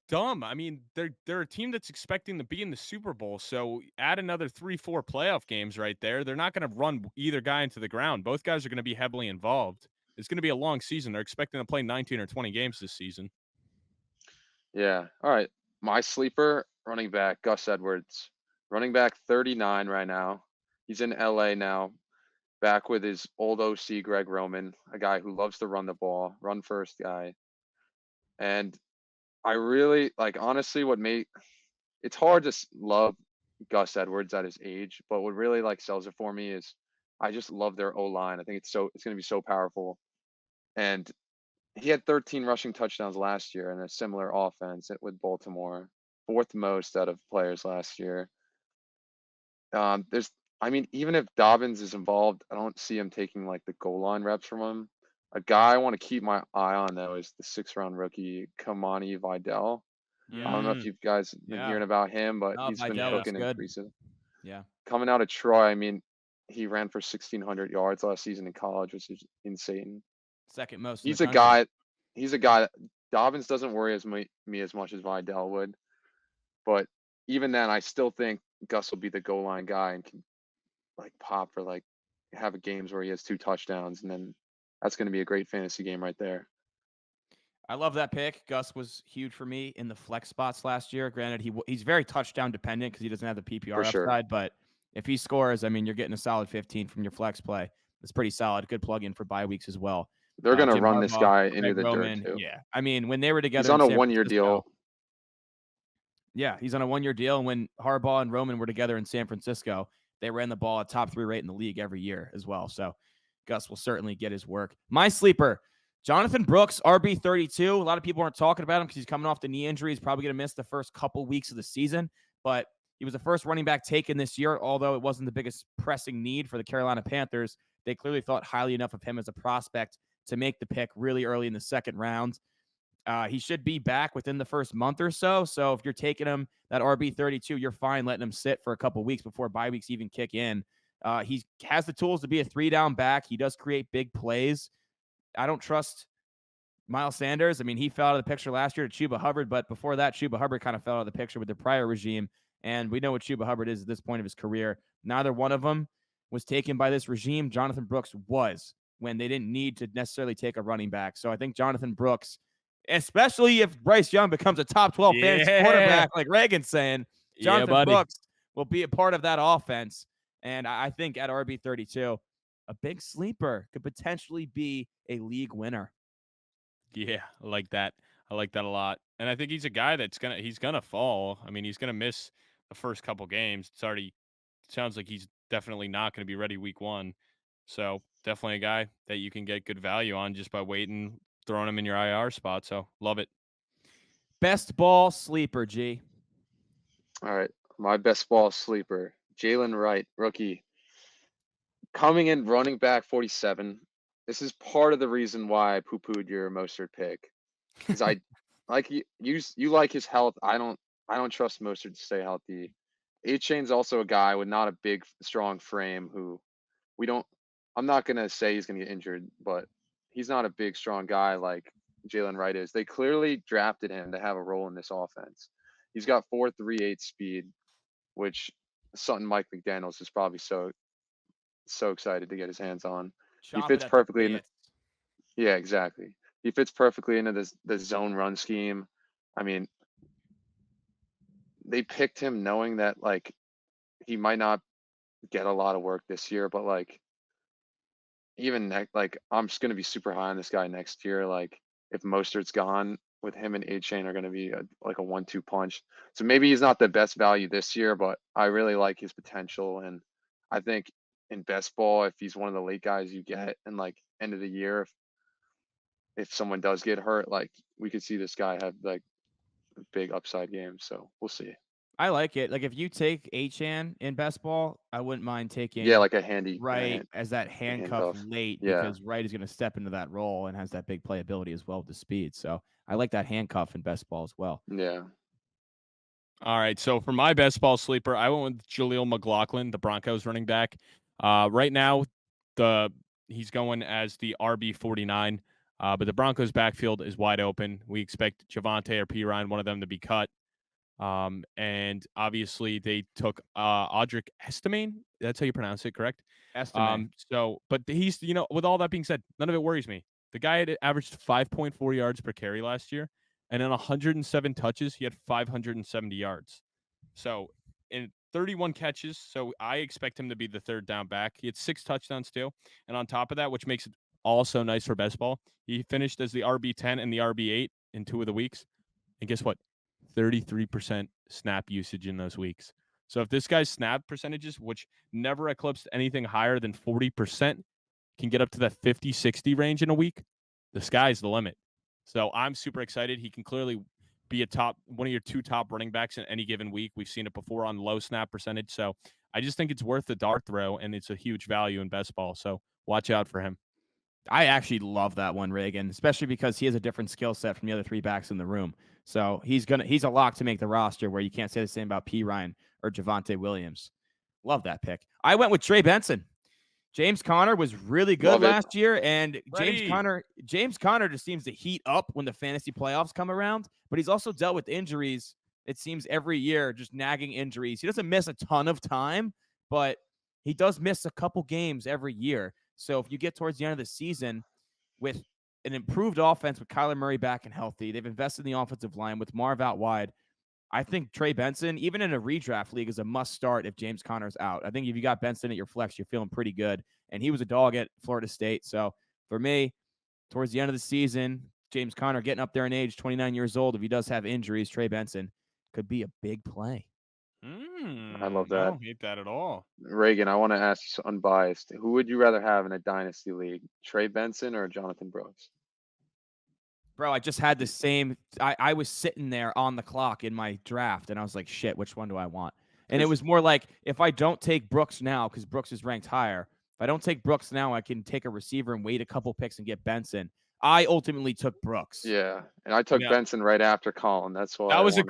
dumb. I mean, they're a team that's expecting to be in the Super Bowl. So add another 3-4 playoff games right there. They're not going to run either guy into the ground. Both guys are going to be heavily involved. it's going to be a long season. They're expecting to play 19 or 20 games this season. Yeah. All right. My sleeper running back, Gus Edwards. Running back 39 right now. He's in LA now, back with his old OC, Greg Roman, a guy who loves to run the ball, run first guy. And I really honestly, it's hard to love Gus Edwards at his age, but what really sells it for me is I just love their O line. I think it's going to be so powerful. And he had 13 rushing touchdowns last year in a similar offense with Baltimore, fourth most out of players last year. Even if Dobbins is involved, I don't see him taking the goal line reps from him. A guy I want to keep my eye on though is the 6th-round rookie Kamani Vidal. I don't know if you guys have been hearing about him, but he's been cooking in preseason. Yeah. Coming out of Troy, he ran for 1,600 yards last season in college, which is insane. Second most. He's a guy that Dobbins doesn't worry me as much as Vidal would. But even then, I still think Gus will be the goal line guy and can pop for have games where he has 2 touchdowns, and then that's going to be a great fantasy game right there. I love that pick. Gus was huge for me in the flex spots last year. Granted, he's very touchdown dependent because he doesn't have the PPR upside. But if he scores, you're getting a solid 15 from your flex play. It's pretty solid. Good plug-in for bye weeks as well. They're going to run this guy into the Roman, dirt too. Yeah, when they were together, he's on a 1-year deal. Yeah, he's on a 1-year deal. And when Harbaugh and Roman were together in San Francisco, they ran the ball at top 3 rate in the league every year as well. So Gus will certainly get his work. My sleeper, Jonathan Brooks, RB32. A lot of people aren't talking about him because he's coming off the knee injury. He's probably going to miss the first couple weeks of the season. But he was the first running back taken this year, although it wasn't the biggest pressing need for the Carolina Panthers. They clearly thought highly enough of him as a prospect to make the pick really early in the 2nd round. He should be back within the first month or so. So if you're taking him, that RB32, you're fine letting him sit for a couple weeks before bye weeks even kick in. He has the tools to be a 3-down back. He does create big plays. I don't trust Miles Sanders. He fell out of the picture last year to Chuba Hubbard, but before that, Chuba Hubbard kind of fell out of the picture with the prior regime. And we know what Chuba Hubbard is at this point of his career. Neither one of them was taken by this regime. Jonathan Brooks was, when they didn't need to necessarily take a running back. So I think Jonathan Brooks, especially if Bryce Young becomes a top 12 fantasy quarterback, like Reagan's saying, Jonathan Brooks will be a part of that offense. And I think at RB32, a big sleeper could potentially be a league winner. Yeah, I like that. I like that a lot. And I think he's a guy he's gonna fall. He's gonna miss the first couple games. Sounds like he's definitely not gonna be ready week 1. So definitely a guy that you can get good value on just by waiting, throwing him in your IR spot. So love it. Best ball sleeper, G. All right. My best ball sleeper, Jalen Wright, rookie. Coming in running back 47. This is part of the reason why I poo-pooed your Mostert pick. Because I you like his health. I don't trust Mostert to stay healthy. Achane's also a guy with not a big, strong frame who I'm not gonna say he's gonna get injured, but he's not a big, strong guy like Jalen Wright is. They clearly drafted him to have a role in this offense. He's got 4.38 speed, which something Mike McDaniels is probably so excited to get his hands on. He fits perfectly in. Yeah, exactly. He fits perfectly into the zone run scheme. They picked him knowing that he might not get a lot of work this year, but even I'm just gonna be super high on this guy next year. If Mostert's gone, with him and Achane are gonna be a 1-2 punch. So maybe he's not the best value this year, but I really like his potential, and I think in best ball, if he's one of the late guys you get in end of the year, if someone does get hurt, we could see this guy have a big upside game. So we'll see. I like it. If you take Achane in best ball, I wouldn't mind taking a handy Wright as that handcuff late because Wright is going to step into that role and has that big playability as well with the speed. So I like that handcuff in best ball as well. Yeah. All right. So for my best ball sleeper, I went with Jaleel McLaughlin, the Broncos running back. Right now, he's going as the RB49, but the Broncos backfield is wide open. We expect Javonte or Pirine, one of them, to be cut. And obviously they took Audric Estime. That's how you pronounce it, correct? Estimate. But he's, with all that being said, none of it worries me. The guy had averaged 5.4 yards per carry last year, and in 107 touches, he had 570 yards. So in 31 catches, so I expect him to be the third down back. He had 6 touchdowns too, and on top of that, which makes it also nice for best ball, he finished as the RB10 and the RB8 in 2 of the weeks. And guess what? 33% snap usage in those weeks. So if this guy's snap percentages, which never eclipsed anything higher than 40%, can get up to that 50-60 range in a week, the sky's the limit. So I'm super excited. He can clearly be one of your 2 top running backs in any given week. We've seen it before on low snap percentage. So I just think it's worth the dart throw, and it's a huge value in best ball. So watch out for him. I actually love that one, Reagan, especially because he has a different skill set from the other 3 backs in the room. So he's a lock to make the roster, where you can't say the same about P. Ryan or Javonte Williams. Love that pick. I went with Trey Benson. James Conner was really good last year, and James Conner just seems to heat up when the fantasy playoffs come around, but he's also dealt with injuries, it seems, every year, just nagging injuries. He doesn't miss a ton of time, but he does miss a couple games every year. So if you get towards the end of the season with an improved offense with Kyler Murray back and healthy, they've invested in the offensive line with Marv out wide. I think Trey Benson, even in a redraft league, is a must start if James Conner's out. I think if you got Benson at your flex, you're feeling pretty good. And he was a dog at Florida State. So for me, towards the end of the season, James Conner getting up there in age, 29 years old. If he does have injuries, Trey Benson could be a big play. I love that. I don't hate that at all. Reagan, I want to ask you unbiased. Who would you rather have in a dynasty league, Trey Benson or Jonathan Brooks? Bro, I just had the same. I was sitting there on the clock in my draft, and I was like, shit, which one do I want? And it was more like, if I don't take Brooks now, because Brooks is ranked higher, if I don't take Brooks now, I can take a receiver and wait a couple picks and get Benson. I ultimately took Brooks. Yeah, and I took Benson right after Colin. That's why that was a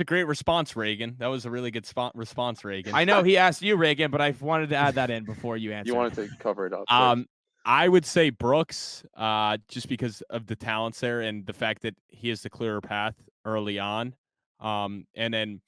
great response, Reagan. That was a really good response, Reagan. I know he asked you, Reagan, but I wanted to add that in before you answered. You wanted to cover it up. First. I would say Brooks, just because of the talents there and the fact that he has the clearer path early on. And then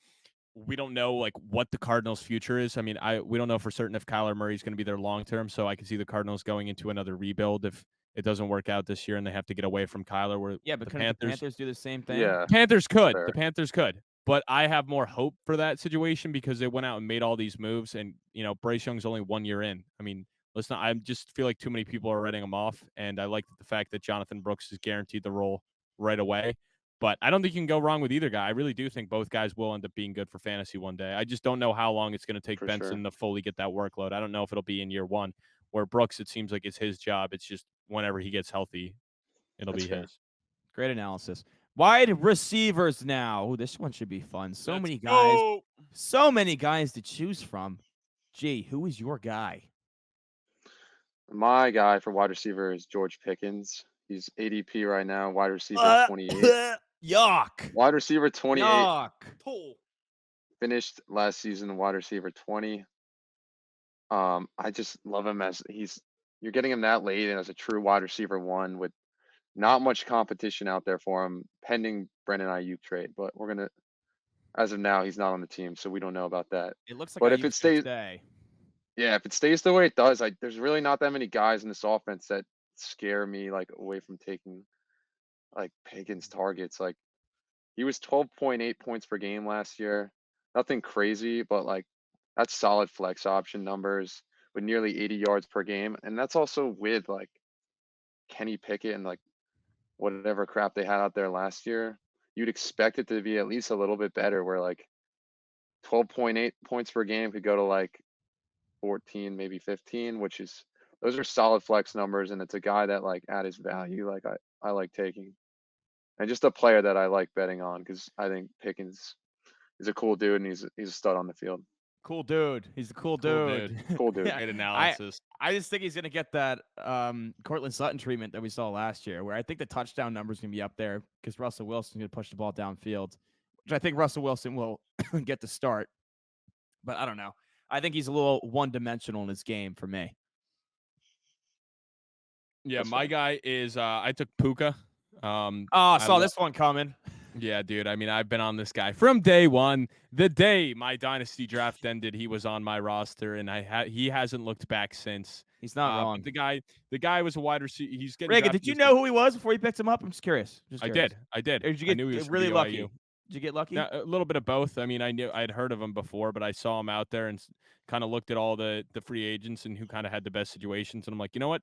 we don't know like what the Cardinals' future is. I mean, we don't know for certain if Kyler Murray is going to be there long term. So I can see the Cardinals going into another rebuild if it doesn't work out this year and they have to get away from Kyler. But the Panthers do the same thing? Yeah, Panthers could. Fair. The Panthers could. But I have more hope for that situation because they went out and made all these moves, and Bryce Young's only 1 year in. I mean, listen, I just feel like too many people are writing him off, and I like the fact that Jonathan Brooks is guaranteed the role right away. But I don't think you can go wrong with either guy. I really do think both guys will end up being good for fantasy one day. I just don't know how long it's going to take Benson to fully get that workload. I don't know if it'll be in year 1, where Brooks, it seems like it's his job. It's just whenever he gets healthy, it'll be his. Great analysis. Wide receivers now. Ooh, this one should be fun. So many guys to choose from. Gee, who is your guy? My guy for wide receiver is George Pickens. He's ADP right now, wide receiver 28. Yuck. Wide receiver 28. Yuck. Finished last season wide receiver 20. I just love him as you're getting him that late and as a true wide receiver 1 with not much competition out there for him, pending Brandon Ayuk trade. But as of now, he's not on the team, so we don't know about that. It looks like, but if it stays, if it stays the way it does, there's really not that many guys in this offense that scare me like away from taking like Pickens targets. Like he was 12.8 points per game last year, nothing crazy, but like that's solid flex option numbers with nearly 80 yards per game, and that's also with like Kenny Pickett and like whatever crap they had out there last year. You'd expect it to be at least a little bit better, where like 12.8 points per game could go to like 14, maybe 15, those are solid flex numbers, and it's a guy that like at his value, like I like taking, and just a player that I like betting on because I think Pickens is a cool dude and he's a stud on the field. Cool dude. He's a cool dude. Cool dude. Great analysis. I just think he's gonna get that Cortland Sutton treatment that we saw last year, where I think the touchdown number's gonna be up there because Russell Wilson's gonna push the ball downfield, which I think Russell Wilson will get the start. But I don't know. I think he's a little one-dimensional in his game for me. Yeah, my guy is I took Puka. I saw this one coming. Yeah, dude. I mean, I've been on this guy from day one. The day my dynasty draft ended, he was on my roster, and he hasn't looked back since. He's not But wrong. the guy was a wide receiver. He's getting Reagan, drafted. did you know who he was before you picked him up? I'm just curious. I did. Or did you I knew he get was from really lucky? BYU. Did you get lucky? Now, a little bit of both. I mean, I'd heard of him before, but I saw him out there and kind of looked at all the free agents and who kind of had the best situations, and I'm like, you know what?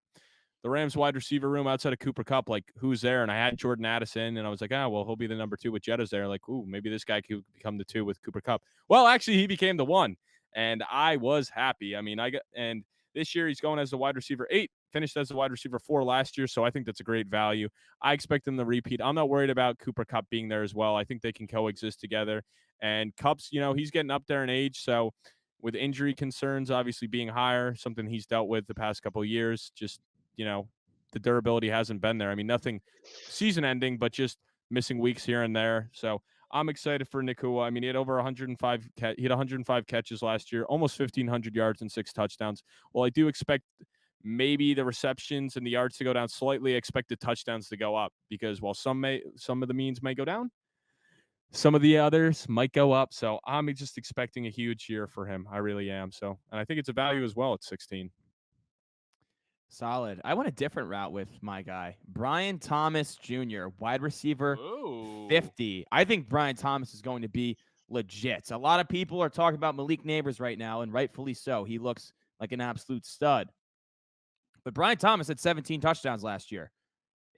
The Rams wide receiver room outside of Cooper Kupp, like who's there? And I had Jordan Addison, and I was like, well, he'll be the number 2 with Jetta's there. Like, ooh, maybe this guy could become the 2 with Cooper Kupp. Well, actually, he became the 1, and I was happy. I mean, and this year he's going as the wide receiver 8, finished as the wide receiver 4 last year, so I think that's a great value. I expect him to repeat. I'm not worried about Cooper Kupp being there as well. I think they can coexist together. And Kupp's, he's getting up there in age, so with injury concerns obviously being higher, something he's dealt with the past couple of years, just the durability hasn't been there. I mean, nothing season ending, but just missing weeks here and there. So I'm excited for Nacua. I mean, he had over 105. He had 105 catches last year, almost 1,500 yards and 6 touchdowns. Well, I do expect maybe the receptions and the yards to go down slightly. I expect the touchdowns to go up because while some of the means may go down, some of the others might go up. So I'm just expecting a huge year for him. I really am. So, and I think it's a value as well at 16. Solid. I went a different route with my guy, Brian Thomas Jr., wide receiver, Ooh. 50. I think Brian Thomas is going to be legit. A lot of people are talking about Malik Neighbors right now, and rightfully so. He looks like an absolute stud. But Brian Thomas had 17 touchdowns last year,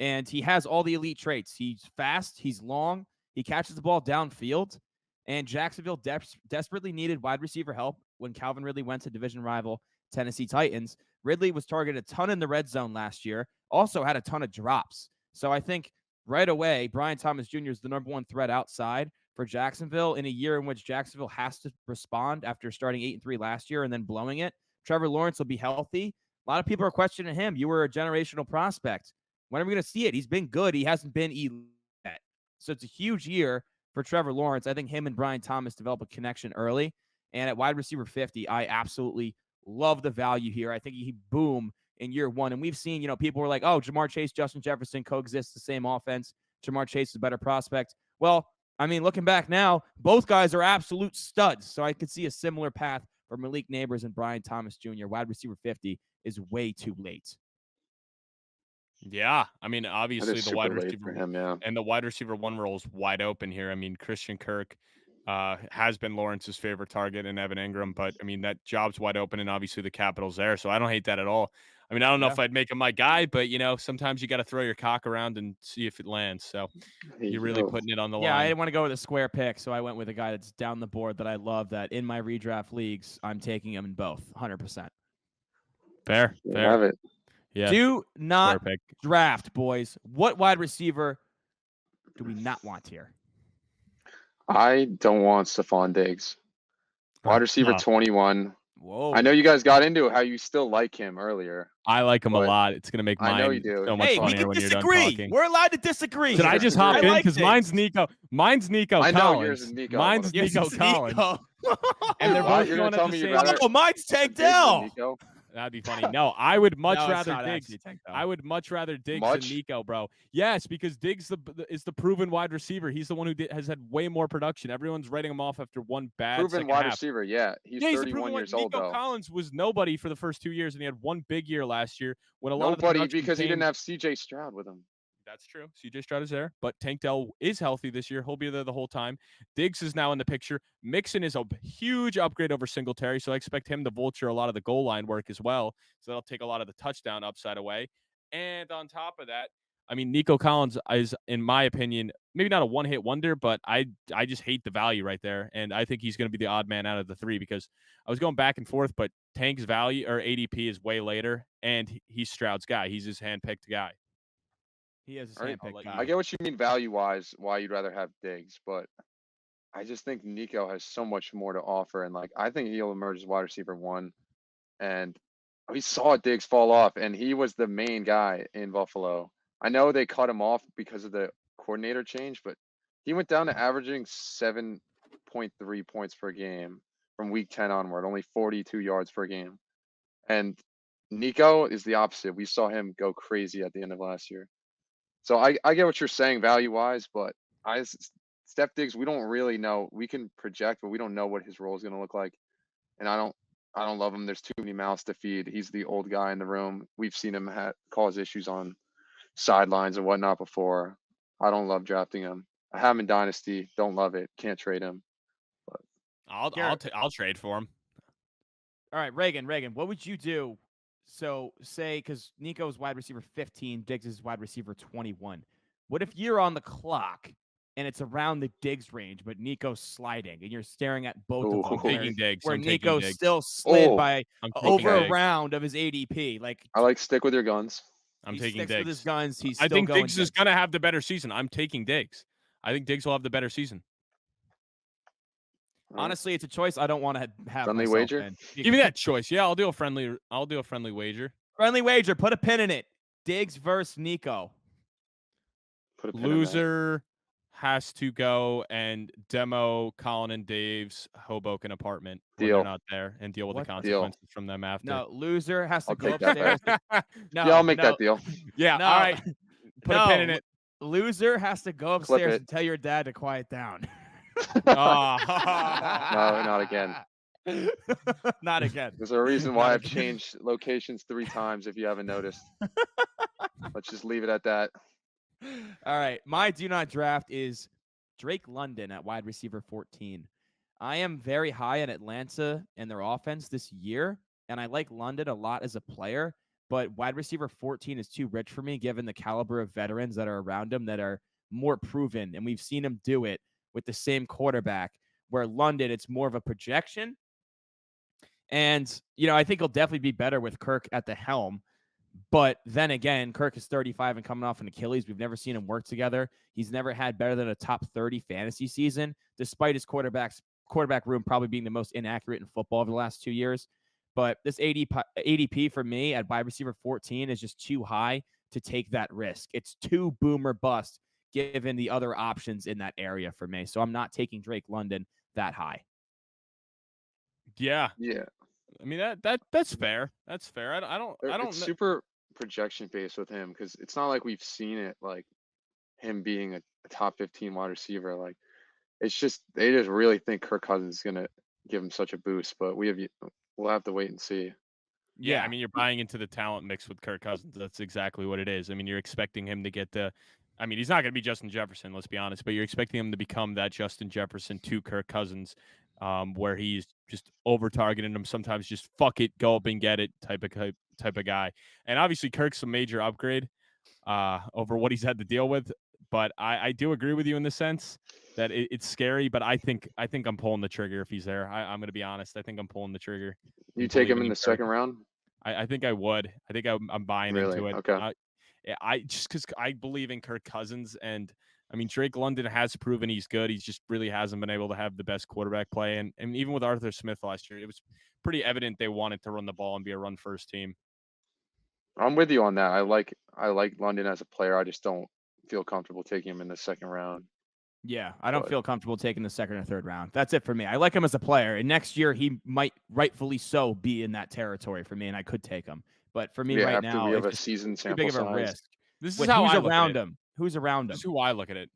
and he has all the elite traits. He's fast, he's long, he catches the ball downfield, and Jacksonville desperately needed wide receiver help when Calvin Ridley went to division rival Tennessee Titans. Ridley was targeted a ton in the red zone last year, also had a ton of drops. So I think right away, Brian Thomas Jr. is the number 1 threat outside for Jacksonville in a year in which Jacksonville has to respond after starting 8-3 last year and then blowing it. Trevor Lawrence will be healthy. A lot of people are questioning him. You were a generational prospect. When are we going to see it? He's been good. He hasn't been elite yet. So it's a huge year for Trevor Lawrence. I think him and Brian Thomas develop a connection early. And at wide receiver 50, I absolutely love the value here. I think he boom in year 1. And we've seen, people were like, oh, Jamar Chase, Justin Jefferson coexist the same offense. Jamar Chase is a better prospect. Well, I mean, looking back now, both guys are absolute studs. So I could see a similar path for Malik Neighbors and Brian Thomas Jr. Wide receiver 50 is way too late. Yeah, I mean, obviously the wide receiver for him, yeah. and the wide receiver 1 role is wide open here. I mean, Christian Kirk has been Lawrence's favorite target and Evan Ingram, but I mean that job's wide open and obviously the capital's there, so I don't hate that at all. I mean, I don't know if I'd make him my guy, but sometimes you got to throw your cock around and see if it lands. So you're really putting it on the line. Yeah, I didn't want to go with a square pick, so I went with a guy that's down the board that I love. That in my redraft leagues, I'm taking him in both, 100%. Fair. Have it. Yeah. Do not draft, boys. What wide receiver do we not want here? I don't want Stephon Diggs. Wide receiver 21. Whoa. I know you guys got into how you still like him earlier. I like him a lot. It's going to make mine I know you do. so much funnier when you're done talking. We're allowed to disagree. Should I just hop in? Because mine's Nico. Mine's Nico I know Collins. yours is Nico. Mine's Nico Collins. And they're both going at the same time. Mine's Tank Dell. That'd be funny. No, I would much rather Diggs. I would much rather Diggs than Nico, bro. Yes, because Diggs is the proven wide receiver. He's the one who has had way more production. Everyone's writing him off after one bad proven wide receiver. Yeah, he's 31 years old though. Nico Collins was nobody for the first 2 years, and he had one big year last year when a lot of nobody because he didn't have CJ Stroud with him. That's true. CJ Stroud is there, but Tank Dell is healthy this year. He'll be there the whole time. Diggs is now in the picture. Mixon is a huge upgrade over Singletary, so I expect him to vulture a lot of the goal line work as well. So that'll take a lot of the touchdown upside away. And on top of that, I mean, Nico Collins is, in my opinion, maybe not a one-hit wonder, but I just hate the value right there. And I think he's going to be the odd man out of the 3 because I was going back and forth, but Tank's value or ADP is way later, and he's Stroud's guy. He's his hand-picked guy. He has his handpicked guy. I get what you mean value-wise, why you'd rather have Diggs, but I just think Nico has so much more to offer, and I think he'll emerge as wide receiver 1. And we saw Diggs fall off, and he was the main guy in Buffalo. I know they cut him off because of the coordinator change, but he went down to averaging 7.3 points per game from week 10 onward, only 42 yards per game. And Nico is the opposite. We saw him go crazy at the end of last year. So I get what you're saying value-wise, but Steph Diggs, we don't really know. We can project, but we don't know what his role is going to look like. And I don't love him. There's too many mouths to feed. He's the old guy in the room. We've seen him cause issues on sidelines and whatnot before. I don't love drafting him. I have him in Dynasty. Don't love it. Can't trade him. But I'll trade for him. All right, Reagan, what would you do? So say, because Nico's wide receiver 15, Diggs is wide receiver 21. What if you're on the clock and it's around the Diggs range, but Nico's sliding and you're staring at both of I'm them? taking Diggs. Where I'm taking Nico Diggs. still slid by I'm taking over a Diggs. round of his ADP. Like I like stick with your guns. I'm he taking sticks Diggs. with his guns. He's I still think going Diggs is Diggs. going to have the better season. I'm taking Diggs. I think Diggs will have the better season. All right. Honestly, it's a choice I don't want to have. Friendly myself wager? in. Give me that choice. Yeah, I'll do a friendly wager. Friendly wager. Put a pin in it. Diggs versus Nico. Put a pin in that. Loser has to go and demo Colin and Dave's Hoboken apartment when Deal. they're not there and deal with What the the- consequences from them after. No, loser has to I'll go take that upstairs. No, Yeah, I'll make no, that deal. Yeah, No. all right. Put a pin in it. Loser has to go upstairs it. and tell your dad to quiet down. Oh. No, not again. Not again. There's a reason Not why I've again. changed locations 3 times if you haven't noticed. Let's just leave it at that. All right. My do not draft is Drake London at wide receiver 14. I am very high on Atlanta and their offense this year, and I like London a lot as a player, but wide receiver 14 is too rich for me given the caliber of veterans that are around him that are more proven, and we've seen him do it with the same quarterback, where London, it's more of a projection. And, I think he'll definitely be better with Kirk at the helm. But then again, Kirk is 35 and coming off an Achilles. We've never seen him work together. He's never had better than a top 30 fantasy season, despite his quarterback room probably being the most inaccurate in football over the last 2 years. But this ADP for me at wide receiver 14 is just too high to take that risk. It's too boom or bust given the other options in that area for me. So I'm not taking Drake London that high. Yeah. Yeah. I mean that's fair. That's fair. I don't It's super projection based with him because it's not like we've seen it like him being a top 15 wide receiver. Like it's just they just really think Kirk Cousins is gonna give him such a boost, but we'll have to wait and see. Yeah, I mean, you're buying into the talent mix with Kirk Cousins. That's exactly what it is. I mean, you're expecting him to get I mean, he's not going to be Justin Jefferson, let's be honest, but you're expecting him to become that Justin Jefferson to Kirk Cousins, where he's just over-targeting him, sometimes just fuck it, go up and get it type of guy. And obviously, Kirk's a major upgrade over what he's had to deal with, but I do agree with you in the sense that it's scary, but I think I'm pulling the trigger if he's there. I'm going to be honest. I think I'm pulling the trigger. You take him in the second round? I think I would. I think I'm buying Really? into it. Okay. I just because I believe in Kirk Cousins, and I mean Drake London has proven he's good. He's just really hasn't been able to have the best quarterback play, and even with Arthur Smith last year, it was pretty evident they wanted to run the ball and be a run first team. I'm with you on that. I like London as a player. I just don't feel comfortable taking him in the second round. Yeah, I don't feel comfortable taking the second or third round. That's it for me. I like him as a player, and next year he might rightfully so be in that territory for me, and I could take him. But for me right now, we have a it's season too big sample of a size. risk. This is how who's I look around at it. him? Who's around him? This is who I look at it.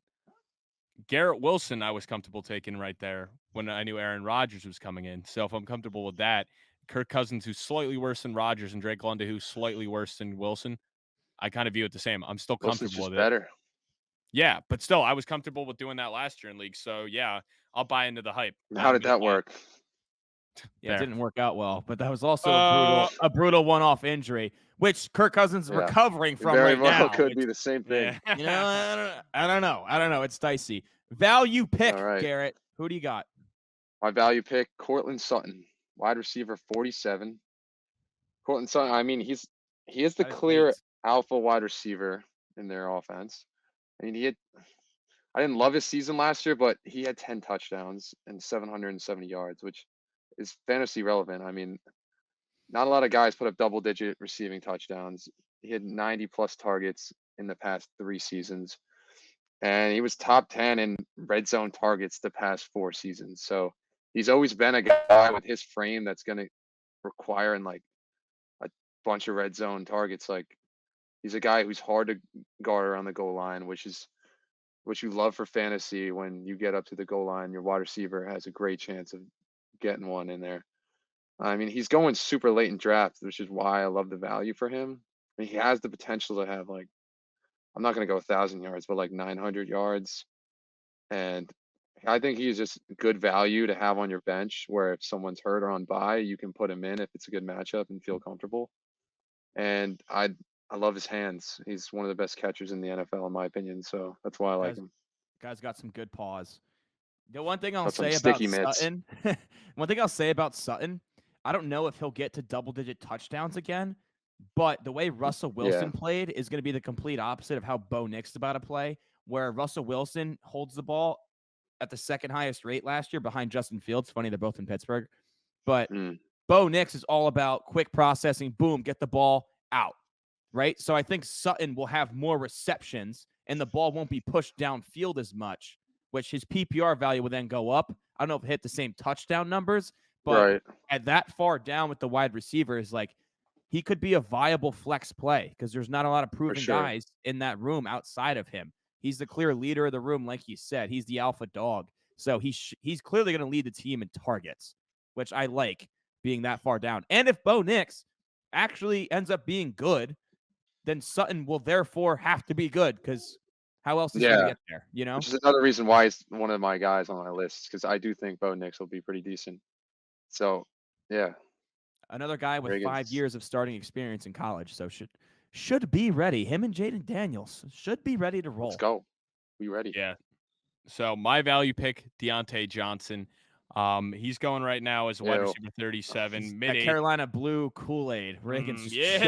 Garrett Wilson, I was comfortable taking right there when I knew Aaron Rodgers was coming in. So if I'm comfortable with that, Kirk Cousins, who's slightly worse than Rodgers, and Drake London, who's slightly worse than Wilson, I kind of view it the same. I'm still Wilson's comfortable just with it. better. Yeah, but still, I was comfortable with doing that last year in league. So yeah, I'll buy into the hype. How did that work? Yeah, it didn't work out well, but that was also a brutal one-off injury, which Kirk Cousins is recovering from Very right well now. could be the same thing. Yeah. I don't know. It's dicey. Value pick, All right. Garrett. Who do you got? My value pick, Cortland Sutton, wide receiver 47. Cortland Sutton, I mean, he is the clear alpha wide receiver in their offense. I mean, I didn't love his season last year, but he had 10 touchdowns and 770 yards, which is fantasy relevant. I mean, not a lot of guys put up double-digit receiving touchdowns. He had 90-plus targets in the past 3 seasons, and he was top 10 in red zone targets the past 4 seasons. So he's always been a guy with his frame that's going to require like a bunch of red zone targets. Like he's a guy who's hard to guard around the goal line, which is which you love for fantasy when you get up to the goal line, your wide receiver has a great chance of getting one in there. I mean, he's going super late in drafts, which is why I love the value for him. I mean, he has the potential to have like, I'm not going to go 1,000 yards, but like 900 yards. And I think he's just good value to have on your bench where if someone's hurt or on bye, you can put him in if it's a good matchup and feel comfortable. And I love his hands. He's one of the best catchers in the NFL, in my opinion. So that's why I like him. Guy's got some good paws. The one thing I'll Got some say about sticky mitts. Sutton, I don't know if he'll get to double-digit touchdowns again, but the way Russell Wilson played is going to be the complete opposite of how Bo Nix is about to play, where Russell Wilson holds the ball at the second highest rate last year behind Justin Fields. Funny, they're both in Pittsburgh. But Bo Nix is all about quick processing, boom, get the ball out, right? So I think Sutton will have more receptions, and the ball won't be pushed downfield as much, which his PPR value will then go up. I don't know if it hit the same touchdown numbers, but at that far down with the wide receivers, like he could be a viable flex play because there's not a lot of proven guys in that room outside of him. He's the clear leader of the room, like you said. He's the alpha dog. So he's clearly going to lead the team in targets, which I like being that far down. And if Bo Nix actually ends up being good, then Sutton will therefore have to be good because how else is he going to get there, you know? Which is another reason why he's one of my guys on my list because I do think Bo Nix will be pretty decent. So, yeah. Another guy with 5 years of starting experience in college, so should be ready. Him and Jaden Daniels should be ready to roll. Let's go. We ready? Yeah. So my value pick, Deontay Johnson. He's going right now as wide receiver 37. Mid Carolina blue Kool-Aid. Reagan's just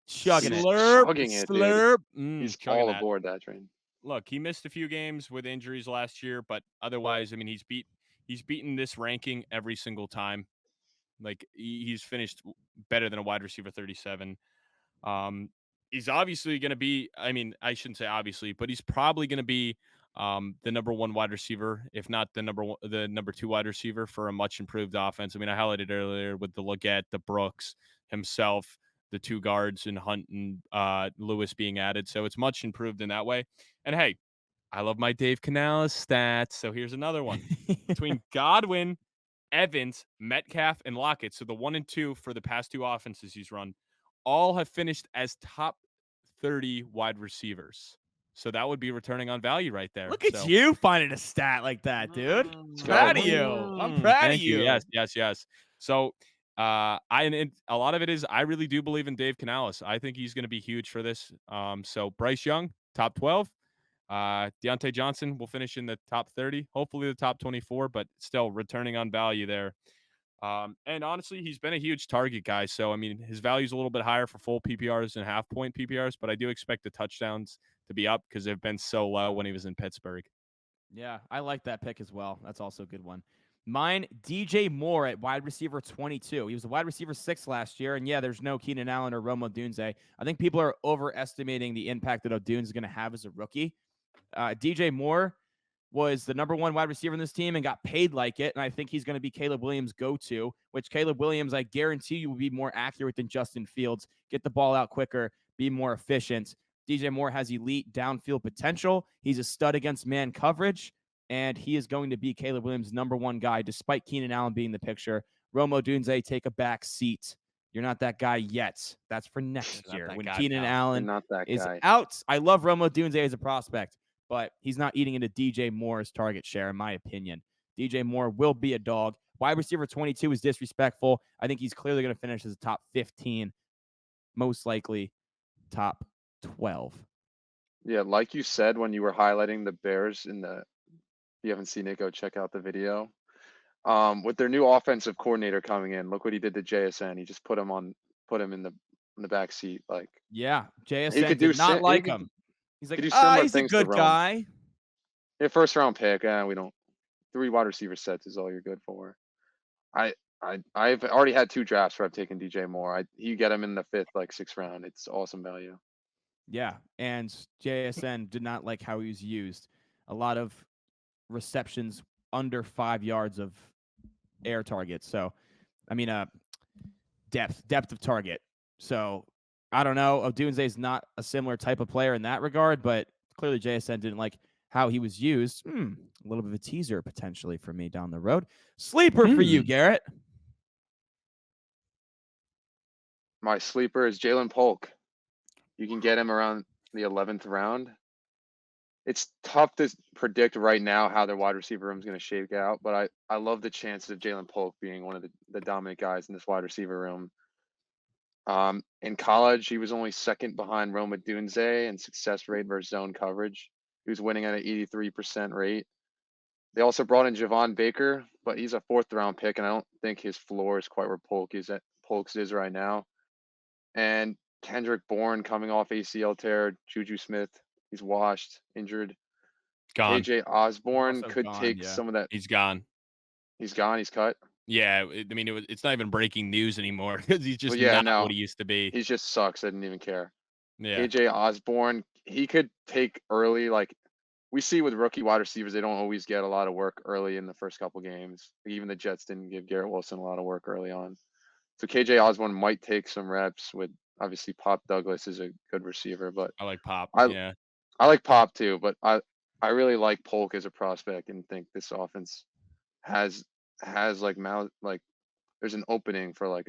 chugging it. Slurp. He's all aboard that train. Look, he missed a few games with injuries last year, but otherwise, I mean, he's beaten this ranking every single time. Like he's finished better than a wide receiver 37. He's obviously going to be, I mean, I shouldn't say obviously, but he's probably going to be the number one wide receiver, if not the number two wide receiver for a much improved offense. I mean, I highlighted earlier with the look at the Brooks himself, the two guards and Hunt and Lewis being added. So it's much improved in that way. And hey, I love my Dave Canales stats. So here's another one between Godwin, Evans, Metcalf, and Lockett. So the 1 and 2 for the past two offenses he's run all have finished as top 30 wide receivers. So that would be returning on value right there. Look at you finding a stat like that, dude. Proud of you. I'm proud of you. Yes. So and a lot of it is I really do believe in Dave Canales. I think he's going to be huge for this. So Bryce Young, top 12. Deontay Johnson will finish in the top 30, hopefully the top 24, but still returning on value there. And honestly, he's been a huge target guy. So, I mean, his value is a little bit higher for full PPRs and half point PPRs, but I do expect the touchdowns to be up because they've been so low when he was in Pittsburgh. Yeah, I like that pick as well. That's also a good one. Mine, DJ Moore at wide receiver 22. He was a wide receiver 6 last year. And yeah, there's no Keenan Allen or Rome Odunze. I think people are overestimating the impact that Odunze is going to have as a rookie. DJ Moore was the number one wide receiver in this team and got paid like it. And I think he's going to be Caleb Williams' go-to, which Caleb Williams, I guarantee you, will be more accurate than Justin Fields, get the ball out quicker, be more efficient. DJ Moore has elite downfield potential. He's a stud against man coverage, and he is going to be Caleb Williams' number one guy, despite Keenan Allen being the picture. Rome Odunze, take a back seat. You're not that guy yet. That's for next year when Keenan Allen is out. I love Rome Odunze as a prospect, but he's not eating into DJ Moore's target share, in my opinion. DJ Moore will be a dog. Wide receiver 22 is disrespectful. I think he's clearly going to finish as a top 15, most likely top 12. Yeah, like you said when you were highlighting the Bears if you haven't seen it, go check out the video. With their new offensive coordinator coming in, look what he did to JSN. He just put him in the back seat. Like, yeah, JSN did not like him. He's like, he's a good guy. Yeah, first round pick. We don't. 3 wide receiver sets is all you're good for. I've already had 2 drafts where I've taken DJ Moore. You get him in the 5th, like 6th round. It's awesome value. Yeah, and JSN did not like how he was used. A lot of receptions under 5 yards of air targets. So, I mean, depth of target. So, I don't know. Odunze is not a similar type of player in that regard, but clearly JSN didn't like how he was used. A little bit of a teaser potentially for me down the road. Sleeper for you, Garrett. My sleeper is Jalen Polk. You can get him around the 11th round. It's tough to predict right now how their wide receiver room is going to shake out, but I love the chances of Jalen Polk being one of the dominant guys in this wide receiver room. In college, he was only second behind Rome Odunze in success rate versus zone coverage. He was winning at an 83% rate. They also brought in Javon Baker, but he's a 4th round pick, and I don't think his floor is quite where Polk's is right now. And Kendrick Bourne coming off ACL tear, Juju Smith, he's washed, injured. Gone. KJ Osborne Also could gone, take yeah. some of that. He's gone. He's gone. He's cut. Yeah, I mean, it's not even breaking news anymore because he's just Well, yeah, not no. what he used to be. He just sucks. I didn't even care. Yeah. KJ Osborne, he could take early. Like we see with rookie wide receivers, they don't always get a lot of work early in the first couple games. Even the Jets didn't give Garrett Wilson a lot of work early on. So KJ Osborne might take some reps with obviously Pop Douglas is a good receiver, but I like Pop. I like Pop too, but I really like Polk as a prospect and think this offense has like there's an opening for like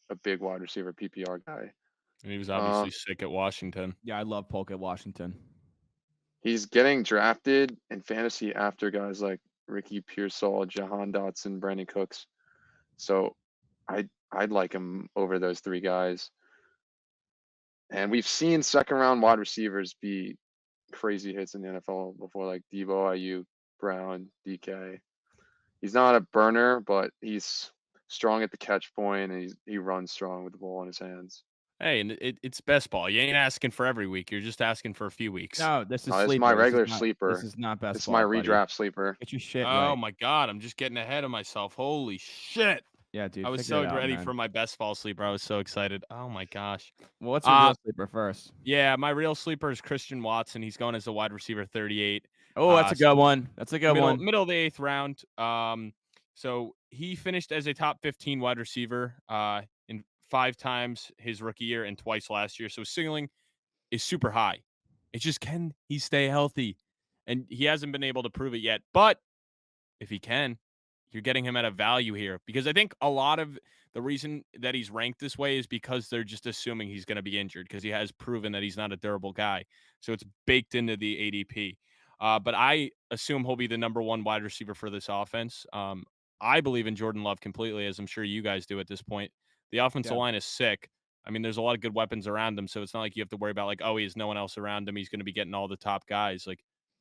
a big wide receiver PPR guy. And he was obviously sick at Washington. Yeah, I love Polk at Washington. He's getting drafted in fantasy after guys like Ricky Pearsall, Jahan Dotson, Brandon Cooks. So I'd like him over those 3 guys. And we've seen second round wide receivers be crazy hits in the NFL before, like Debo, Ayuk, Brown, DK. He's not a burner, but he's strong at the catch point, and he runs strong with the ball in his hands. Hey, and it's best ball. You ain't asking for every week. You're just asking for a few weeks. No, this is This is sleeper. my This regular is not- sleeper. This is not best This is ball, my buddy. redraft sleeper. Get your shit Oh right. my God, I'm just getting ahead of myself. Holy shit. Yeah, dude. I was figure so it out, ready man. for my best ball sleeper. I was so excited. Oh my gosh. Well, what's your real sleeper first? Yeah, my real sleeper is Christian Watson. He's going as a wide receiver 38. Oh, that's a good one. That's a good one. Middle of the 8th round. So he finished as a top 15 wide receiver in 5 times his rookie year and twice last year. So his ceiling is super high. It's just, can he stay healthy? And he hasn't been able to prove it yet. But if he can, you're getting him at a value here, because I think a lot of the reason that he's ranked this way is because they're just assuming he's going to be injured, because he has proven that he's not a durable guy. So it's baked into the ADP. But I assume he'll be the number 1 wide receiver for this offense. I believe in Jordan Love completely, as I'm sure you guys do at this point. The offensive line is sick. I mean, there's a lot of good weapons around him, so it's not like you have to worry about, like, oh, he has no one else around him, he's going to be getting all the top guys. Like,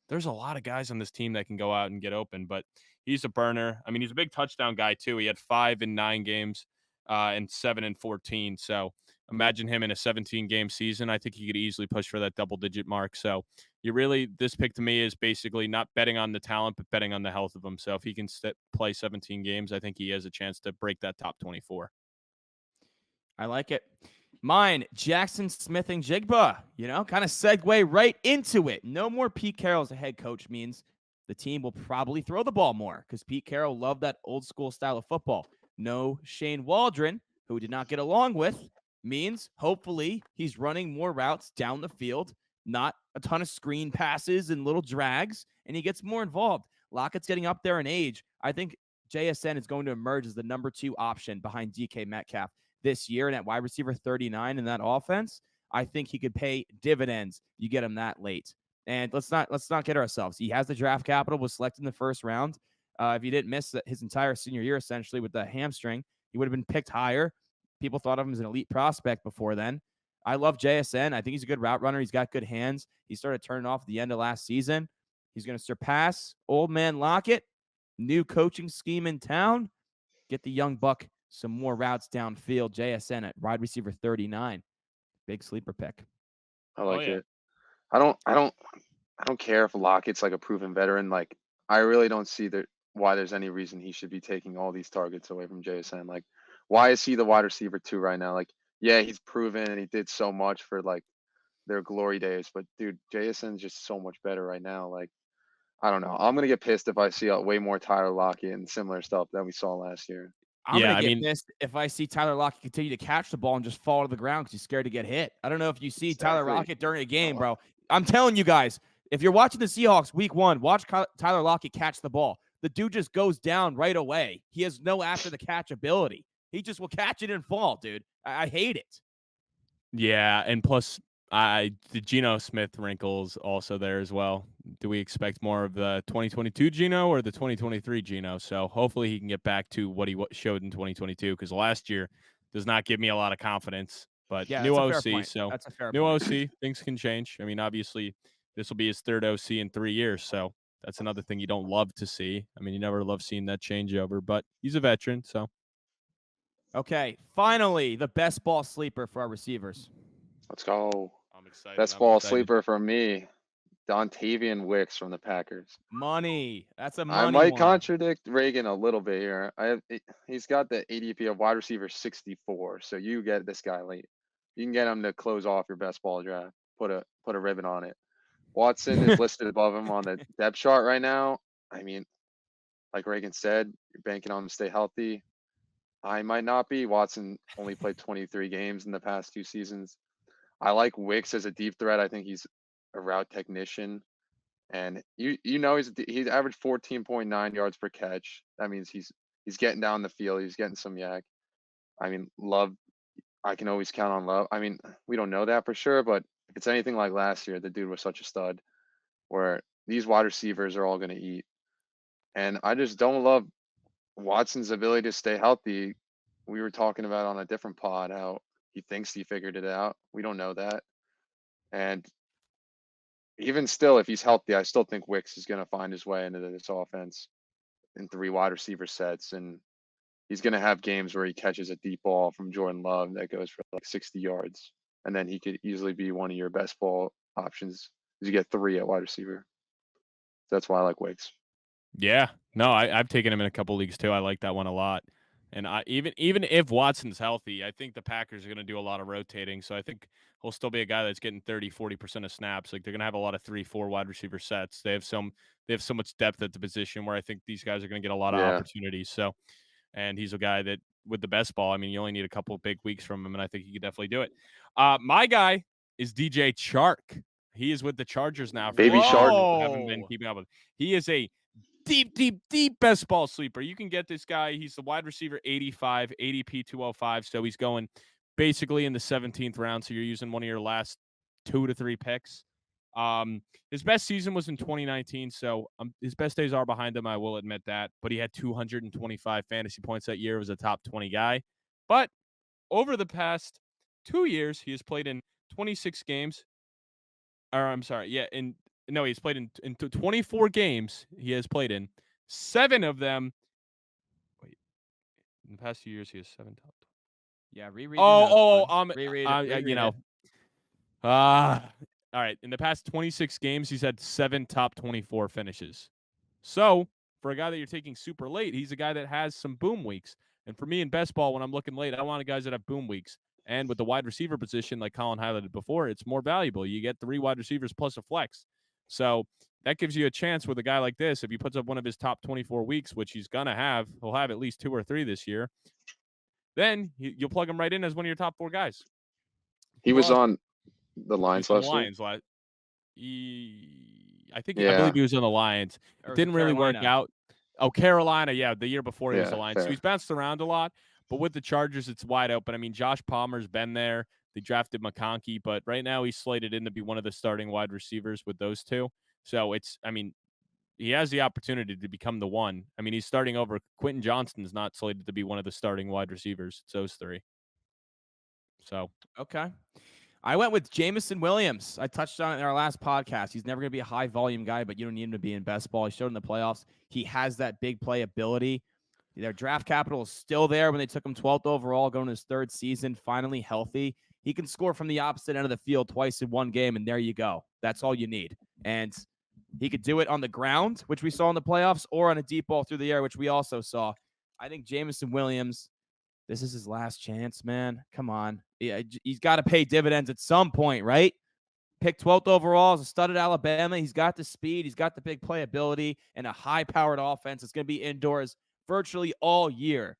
there's a lot of guys on this team that can go out and get open, but he's a burner. I mean, he's a big touchdown guy too. He had 5 in 9 games and 7 in 14. So imagine him in a 17-game season. I think he could easily push for that double-digit mark. So this pick to me is basically not betting on the talent, but betting on the health of him. So if he can play 17 games, I think he has a chance to break that top 24. I like it. Mine, Jackson Smith-Njigba, kind of segue right into it. No more Pete Carroll as a head coach means the team will probably throw the ball more, because Pete Carroll loved that old school style of football. No Shane Waldron, who did not get along with, means hopefully he's running more routes down the field, not a ton of screen passes and little drags, and he gets more involved. Lockett's getting up there in age. I think JSN is going to emerge as the number 2 option behind DK Metcalf this year, and at wide receiver 39 in that offense, I think he could pay dividends. You get him that late. And let's not kid ourselves. He has the draft capital, was selected in the first round. If he didn't miss his entire senior year, essentially, with the hamstring, he would have been picked higher. People thought of him as an elite prospect before then. I love JSN. I think he's a good route runner. He's got good hands. He started turning off at the end of last season. He's going to surpass old man Lockett. New coaching scheme in town. Get the young buck some more routes downfield. JSN at wide receiver 39. Big sleeper pick. I like it. I don't care if Lockett's like a proven veteran. Like, I really don't see why there's any reason he should be taking all these targets away from JSN. Like, why is he the wide receiver 2 right now? Like, yeah, he's proven and he did so much for like their glory days, but dude, JSN's just so much better right now. Like, I don't know. I'm gonna get pissed if I see way more Tyler Lockett and similar stuff that we saw last year. I'm going to get pissed if I see Tyler Lockett continue to catch the ball and just fall to the ground because he's scared to get hit. I don't know if you see Tyler Lockett during a game, bro. I'm telling you guys, If you're watching the Seahawks week 1, watch Tyler Lockett catch the ball. The dude just goes down right away. He has no after the catch ability. He just will catch it and fall, dude. I hate it. Yeah, and plus, the Geno Smith wrinkles also there as well. Do we expect more of the 2022 Geno or the 2023 Geno? So hopefully he can get back to what he showed in 2022, because last year does not give me a lot of confidence. But Yeah, new that's a fair OC, point. so That's a fair new point. OC, things can change. I mean, obviously, this will be his third OC in 3 years, so that's another thing you don't love to see. I mean, you never love seeing that changeover, but he's a veteran, so. Okay, finally, the best ball sleeper for our receivers. Let's go. I'm excited. Best ball sleeper for me, Dontavian Wicks from the Packers. Money. That's a I money might one. contradict Reagan a little bit here. He's got the ADP of wide receiver 64, so you get this guy late. You can get him to close off your best ball draft. Put a ribbon on it. Watson is listed above him on the depth chart right now. I mean, like Reagan said, you're banking on him to stay healthy. I might not be. Watson only played 23 games in the past 2 seasons. I like Wicks as a deep threat. I think he's a route technician. And he's averaged 14.9 yards per catch. That means he's getting down the field. He's getting some yak. I mean, Love, I can always count on Love. I mean, we don't know that for sure, but if it's anything like last year, the dude was such a stud where these wide receivers are all going to eat. And I just don't love Watson's ability to stay healthy. We were talking about on a different pod how he thinks he figured it out. We don't know that. And even still, if he's healthy, I still think Wicks is going to find his way into this offense in 3 wide receiver sets. And he's going to have games where he catches a deep ball from Jordan Love that goes for like 60 yards. And then he could easily be one of your best ball options because you get 3 at wide receiver. That's why I like Wicks. Yeah, no, I've taken him in a couple leagues too. I like that one a lot. And even if Watson's healthy, I think the Packers are going to do a lot of rotating. So I think he'll still be a guy that's getting 30-40% of snaps. Like, they're going to have a lot of 3-4 wide receiver sets. They have so much depth at the position where I think these guys are going to get a lot of opportunities. So, and he's a guy that with the best ball, I mean, you only need a couple of big weeks from him, and I think he could definitely do it. My guy is DJ Chark. He is with the Chargers now. For Baby Shark. who haven't been keeping up with. He is a deep best ball sleeper. You can get this guy. He's the wide receiver 85, ADP 205. So he's going basically in the 17th round. So you're using one of your last 2 to 3 picks. His best season was in 2019. So his best days are behind him. I will admit that. But he had 225 fantasy points that year. He was a top 20 guy. But over the past 2 years, he has played in 26 games. Or I'm sorry. Yeah. No, he's played in 24 games he has played in. 7 of them. Wait, in the past few years, he has 7 top. Yeah, reread. Reread you it. know. All right. In the past 26 games, he's had 7 top 24 finishes. So for a guy that you're taking super late, he's a guy that has some boom weeks. And for me in best ball, when I'm looking late, I want guys that have boom weeks. And with the wide receiver position, like Colin highlighted before, it's more valuable. You get 3 wide receivers plus a flex. So that gives you a chance with a guy like this. If he puts up one of his top 24 weeks, which he's going to have, he'll have at least 2 or 3 this year. Then you'll plug him right in as one of your top 4 guys. He was on the Lions last week. I believe he was on the Lions. It didn't really work out. Oh, Carolina. Yeah, the year before he was the Lions. Fair. So he's bounced around a lot. But with the Chargers, it's wide open. I mean, Josh Palmer's been there. They drafted McConkey, but right now he's slated in to be one of the starting wide receivers with those 2. So he has the opportunity to become the one. I mean, he's starting over Quentin Johnston's not slated to be one of the starting wide receivers. It's those 3. So, okay. I went with Jameson Williams. I touched on it in our last podcast. He's never going to be a high volume guy, but you don't need him to be in best ball. He showed in the playoffs. He has that big play ability. Their draft capital is still there when they took him 12th overall, going to his 3rd season, finally healthy. He can score from the opposite end of the field twice in one game, and there you go. That's all you need. And he could do it on the ground, which we saw in the playoffs, or on a deep ball through the air, which we also saw. I think Jameson Williams, this is his last chance, man. Come on. He's got to pay dividends at some point, right? Picked 12th overall as a stud at Alabama. He's got the speed. He's got the big playability and a high-powered offense. It's going to be indoors virtually all year.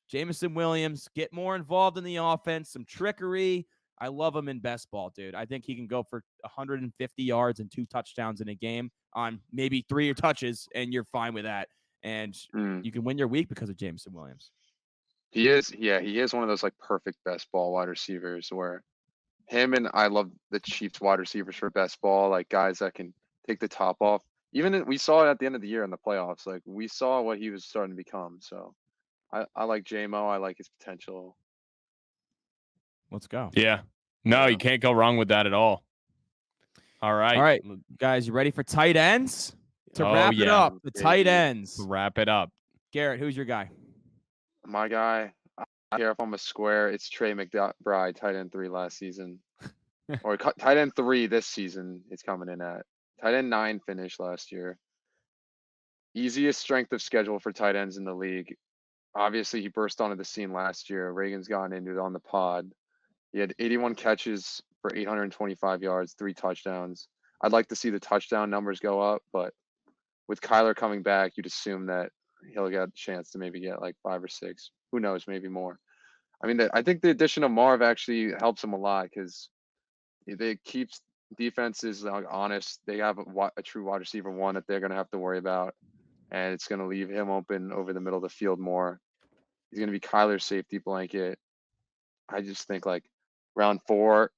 Jameson Williams, get more involved in the offense, some trickery, I love him in best ball, dude. I think he can go for 150 yards and 2 touchdowns in a game on maybe 3 touches, and you're fine with that. And you can win your week because of Jameson Williams. He is one of those like perfect best ball wide receivers where him and I love the Chiefs wide receivers for best ball, like guys that can take the top off. We saw it at the end of the year in the playoffs. Like we saw what he was starting to become. So I like JMO. I like his potential. Let's go. Yeah. No, Yeah. you can't go wrong with that at all. All right. All right, guys, you ready for tight ends? To wrap it up, the tight ends. Wrap it up. Garrett, who's your guy? My guy, I don't care if I'm a square. It's Trey McBride, tight end 3 last season. Or tight end 3 this season. It's coming in at tight end 9 finish last year. Easiest strength of schedule for tight ends in the league. Obviously, he burst onto the scene last year. Reagan's gone into it on the pod. He had 81 catches for 825 yards, 3 touchdowns. I'd like to see the touchdown numbers go up, but with Kyler coming back, you'd assume that he'll get a chance to maybe get like 5 or 6. Who knows, maybe more. I mean, I think the addition of Marv actually helps him a lot because it keeps defenses honest. They have a true wide receiver 1 that they're going to have to worry about, and it's going to leave him open over the middle of the field more. He's going to be Kyler's safety blanket. I just think like round 4,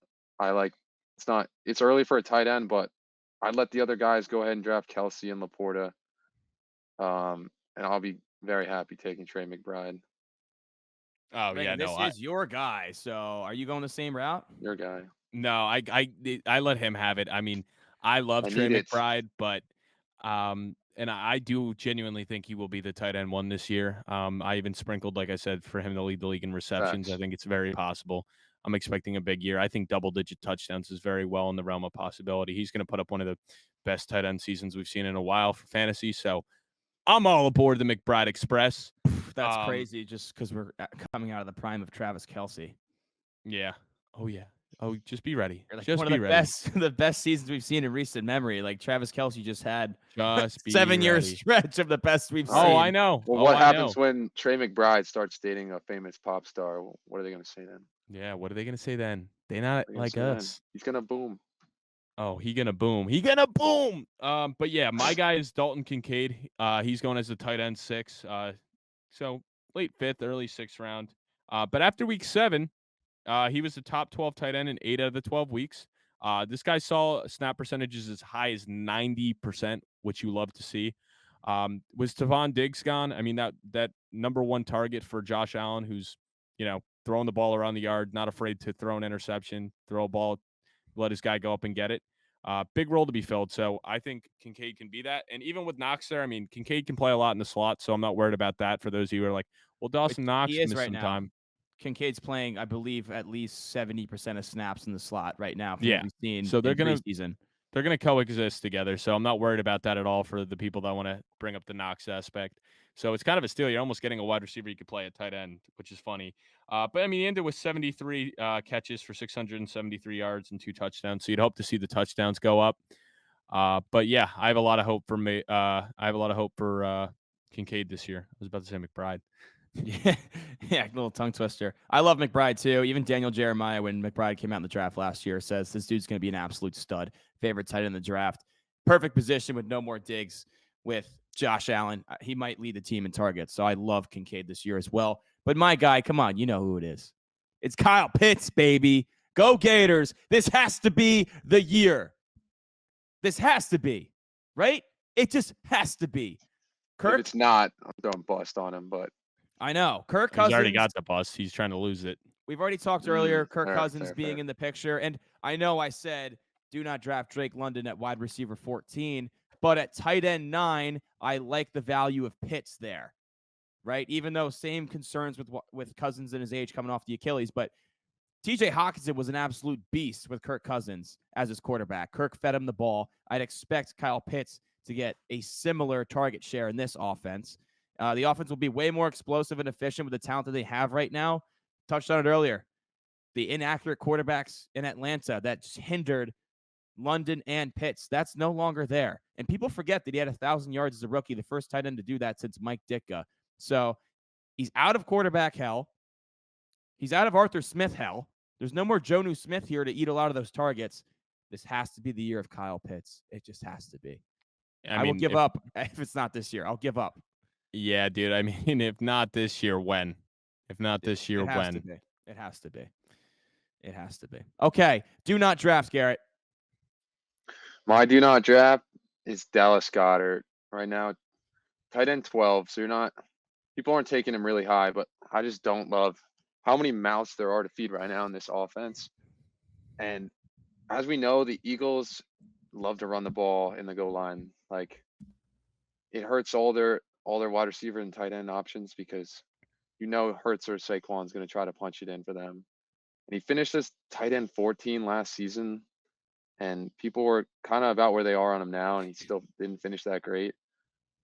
it's early for a tight end, but I'd let the other guys go ahead and draft Kelce and Laporta. And I'll be very happy taking Trey McBride. Oh, Reagan, yeah, this is your guy. So are you going the same route? Your guy. No, I let him have it. I mean, I love Trey McBride, but and I do genuinely think he will be the tight end 1 this year. I even sprinkled, like I said, for him to lead the league in receptions. Facts. I think it's very possible. I'm expecting a big year. I think double-digit touchdowns is very well in the realm of possibility. He's going to put up one of the best tight end seasons we've seen in a while for fantasy. So I'm all aboard the McBride Express. That's crazy just because we're coming out of the prime of Travis Kelce. Yeah. Oh, yeah. Oh, just be ready. Like just one be of the best seasons we've seen in recent memory. Like Travis Kelce just had 7-year stretch of the best we've seen. Oh, I know. Well, what happens when Trey McBride starts dating a famous pop star? What are they going to say then? Yeah, what are they going to say then? They're not like us. He's going to boom. Oh, he gonna boom. He gonna boom. But yeah, my guy is Dalton Kincaid. He's going as a tight end 6. So late 5th, early 6th round. But after week 7, he was the top 12 tight end in 8 out of the 12 weeks. This guy saw snap percentages as high as 90%, which you love to see. Was Tavon Diggs gone? I mean, that number 1 target for Josh Allen, who's, throwing the ball around the yard, not afraid to throw an interception, throw a ball, let his guy go up and get it. Big role to be filled. So I think Kincaid can be that. And even with Knox there, I mean, Kincaid can play a lot in the slot, so I'm not worried about that for those of you who are like, well, Dawson Knox missed some time. Kincaid's playing, I believe, at least 70% of snaps in the slot right now. Yeah. We've seen so they're going to coexist together. So I'm not worried about that at all for the people that want to bring up the Knox aspect. So it's kind of a steal. You're almost getting a wide receiver you could play at tight end, which is funny. But I mean, he ended with 73 catches for 673 yards and 2 touchdowns. So you'd hope to see the touchdowns go up. But yeah, I have a lot of hope for Kincaid this year. I was about to say McBride. Yeah, little tongue twister. I love McBride too. Even Daniel Jeremiah, when McBride came out in the draft last year, says this dude's going to be an absolute stud. Favorite tight end in the draft. Perfect position with no more Diggs. With Josh Allen, he might lead the team in targets. So I love Kincaid this year as well. But my guy, come on, you know who it is. It's Kyle Pitts, baby. Go Gators. This has to be the year. This has to be, right? It just has to be. Kirk, if it's not, I'm throwing bust on him, but I know. Kirk Cousins. He's already got the bust. He's trying to lose it. We've already talked earlier, Kirk Cousins being in the picture. And I know I said, do not draft Drake London at wide receiver 14. But at tight end 9, I like the value of Pitts there, right? Even though same concerns with Cousins and his age coming off the Achilles. But TJ Hawkinson was an absolute beast with Kirk Cousins as his quarterback. Kirk fed him the ball. I'd expect Kyle Pitts to get a similar target share in this offense. The offense will be way more explosive and efficient with the talent that they have right now. Touched on it earlier. The inaccurate quarterbacks in Atlanta that just hindered London and Pitts, that's no longer there. And people forget that he had 1,000 yards as a rookie, the first tight end to do that since Mike Ditka. So he's out of quarterback hell. He's out of Arthur Smith hell. There's no more Jonnu Smith here to eat a lot of those targets. This has to be the year of Kyle Pitts. It just has to be. I will give up if it's not this year. I'll give up. Yeah, dude. I mean, if not this year, when? If not this year, It has to when? be. It has to be. It has to be. Okay. Do not draft, Garrett. My do not draft is Dallas Goedert right now. Tight end 12. So people aren't taking him really high, but I just don't love how many mouths there are to feed right now in this offense. And as we know, the Eagles love to run the ball in the goal line. Like, it hurts all their wide receiver and tight end options because Hurts or Saquon's going to try to punch it in for them. And he finished this tight end 14 last season, and people were kind of about where they are on him now, and he still didn't finish that great.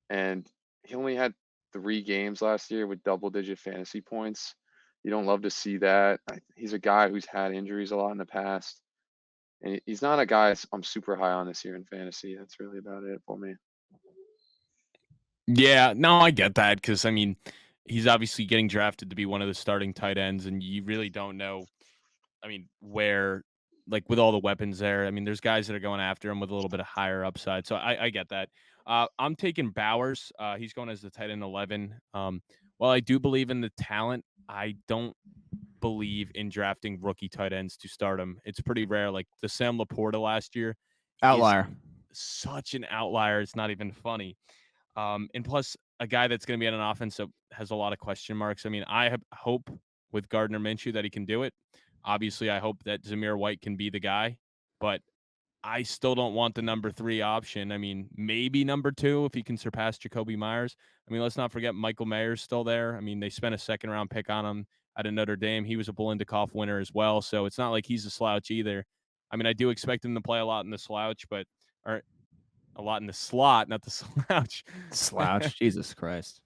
And he only had 3 games last year with double-digit fantasy points. You don't love to see that. He's a guy who's had injuries a lot in the past. And he's not a guy I'm super high on this year in fantasy. That's really about it for me. Yeah, no, I get that because, I mean, he's obviously getting drafted to be one of the starting tight ends, and you really don't know, I mean, where, like, with all the weapons there. I mean, there's guys that are going after him with a little bit of higher upside, so I get that. I'm taking Bowers. He's going as the tight end 11. While I do believe in the talent, I don't believe in drafting rookie tight ends to start them. It's pretty rare. Like the Sam Laporta last year Outlier. is such an outlier. It's not even funny. And plus, a guy that's going to be on an offense that has a lot of question marks. I mean, I hope with Gardner Minshew that he can do it. Obviously, I hope that Zamir White can be the guy, but I still don't want the number 3 option. I mean, maybe number 2 if he can surpass Jacoby Myers. I mean, let's not forget Michael Mayer's still there. I mean, they spent a 2nd-round pick on him out of Notre Dame. He was a Bolindikoff winner as well, so it's not like he's a slouch either. I mean, I do expect him to play a lot in the slouch, or a lot in the slot, not the slouch. Slouch. Jesus Christ.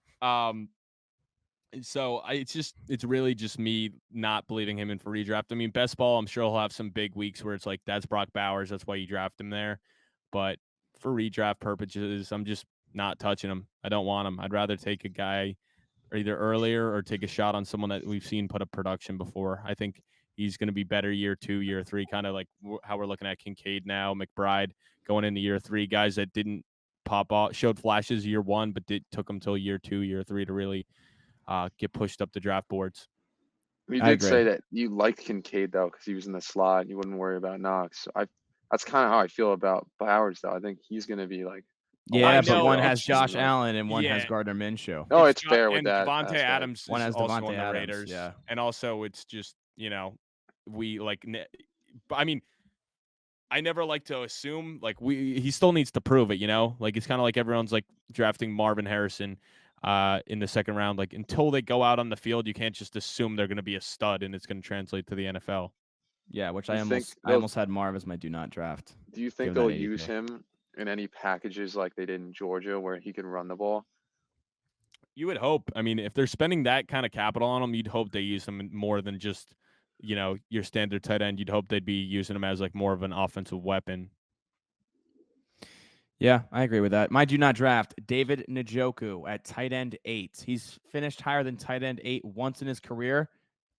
So it's really just me not believing him in for redraft. I mean, best ball, I'm sure he'll have some big weeks where it's like, that's Brock Bowers. That's why you draft him there. But for redraft purposes, I'm just not touching him. I don't want him. I'd rather take a guy either earlier or take a shot on someone that we've seen put up production before. I think he's going to be better year 2, year 3, kind of like how we're looking at Kincaid now, McBride going into year 3, guys that didn't pop off, showed flashes year 1, but took them till year 2, year 3 to really get pushed up the draft boards. You did say that you liked Kincaid, though, because he was in the slot and you wouldn't worry about Knox. That's kind of how I feel about Bowers, though. I think he's going to be like, yeah, but one has Josh Allen and one has Gardner Minshew. No, it's fair with that. Devontae Adams one has also Devontae on the Adams, Raiders. yeah. And also it's just, we like, I mean, I never like to assume, like, he still needs to prove it, like, it's kind of like everyone's like drafting Marvin Harrison in the 2nd round. Like, until they go out on the field, you can't just assume they're going to be a stud and it's going to translate to the NFL. Yeah, which I almost had Marv as my do not draft. Do you think they'll use him in any packages like they did in Georgia where he can run the ball? You would hope. I mean, if they're spending that kind of capital on him, you'd hope they use him more than just, your standard tight end. You'd hope they'd be using him as like more of an offensive weapon. Yeah, I agree with that. My do not draft, David Njoku at tight end 8. He's finished higher than tight end 8 once in his career,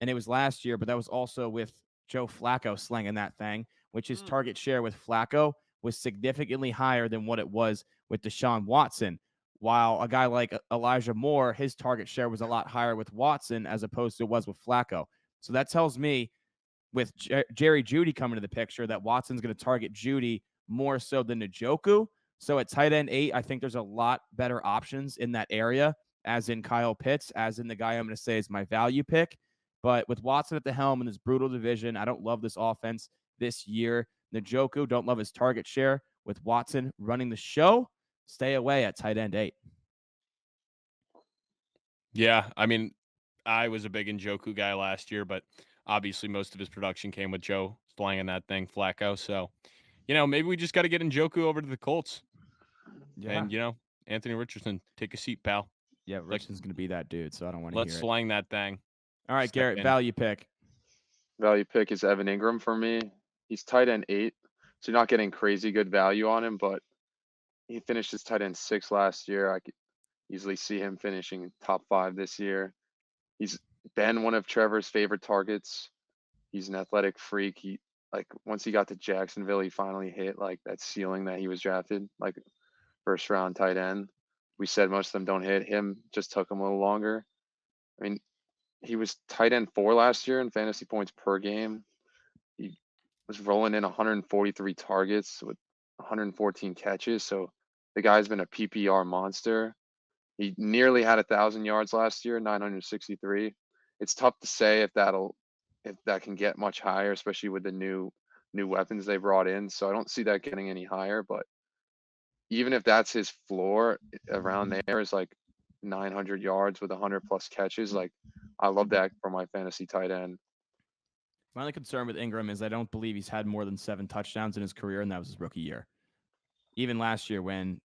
and it was last year, but that was also with Joe Flacco slinging that thing, which his target share with Flacco was significantly higher than what it was with Deshaun Watson. While a guy like Elijah Moore, his target share was a lot higher with Watson as opposed to it was with Flacco. So that tells me with Jerry Jeudy coming to the picture that Watson's going to target Jeudy more so than Njoku. So at tight end 8, I think there's a lot better options in that area, as in Kyle Pitts, as in the guy I'm going to say is my value pick. But with Watson at the helm in this brutal division, I don't love this offense this year. Njoku, don't love his target share. With Watson running the show, stay away at tight end 8. Yeah, I mean, I was a big Njoku guy last year, but obviously most of his production came with Joe slanging that thing, Flacco. So, maybe we just got to get Njoku over to the Colts. Yeah. And, Anthony Richardson, take a seat, pal. Yeah, Richardson's going to be that dude, so I don't want to hear it. Let's slang that thing. All right, Garrett, value pick. Value pick is Evan Ingram for me. He's tight end 8, so you're not getting crazy good value on him, but he finished his tight end 6 last year. I could easily see him finishing top 5 this year. He's been one of Trevor's favorite targets. He's an athletic freak. Once he got to Jacksonville, he finally hit like that ceiling that he was drafted, like first round tight end. We said most of them don't hit. Him just took him a little longer. I mean, he was tight end 4 last year in fantasy points per game. He was rolling in 143 targets with 114 catches. So the guy's been a PPR monster. He nearly had 1,000 yards last year, 963. It's tough to say if that can get much higher, especially with the new weapons they brought in. So I don't see that getting any higher. But even if that's his floor, around there is like 900 yards with 100 plus catches. Like, I love that for my fantasy tight end. My only concern with Ingram is I don't believe he's had more than 7 touchdowns in his career, and that was his rookie year. Even last year when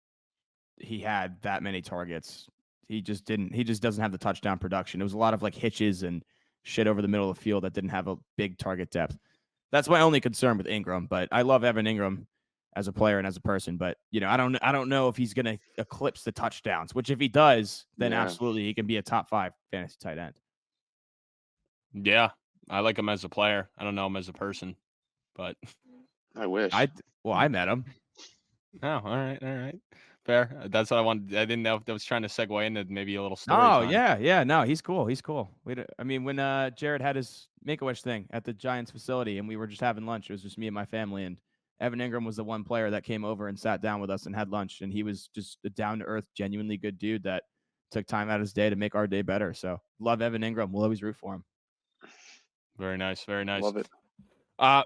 he had that many targets, he just doesn't have the touchdown production. It was a lot of like hitches and shit over the middle of the field that didn't have a big target depth. That's my only concern with Ingram, but I love Evan Ingram as a player and as a person, but I don't know if he's going to eclipse the touchdowns, which if he does, then absolutely he can be a top 5 fantasy tight end. Yeah, I like him as a player. I don't know him as a person, but I wish. I met him. Oh, all right. Fair. That's what I wanted. I didn't know if I was trying to segue into maybe a little story. Oh, time. yeah. No, he's cool. When Jared had his Make-A-Wish thing at the Giants facility and we were just having lunch, it was just me and my family, and Evan Ingram was the one player that came over and sat down with us and had lunch, and he was just a down-to-earth, genuinely good dude that took time out of his day to make our day better. So love Evan Ingram. We'll always root for him. Very nice. Very nice. Love it.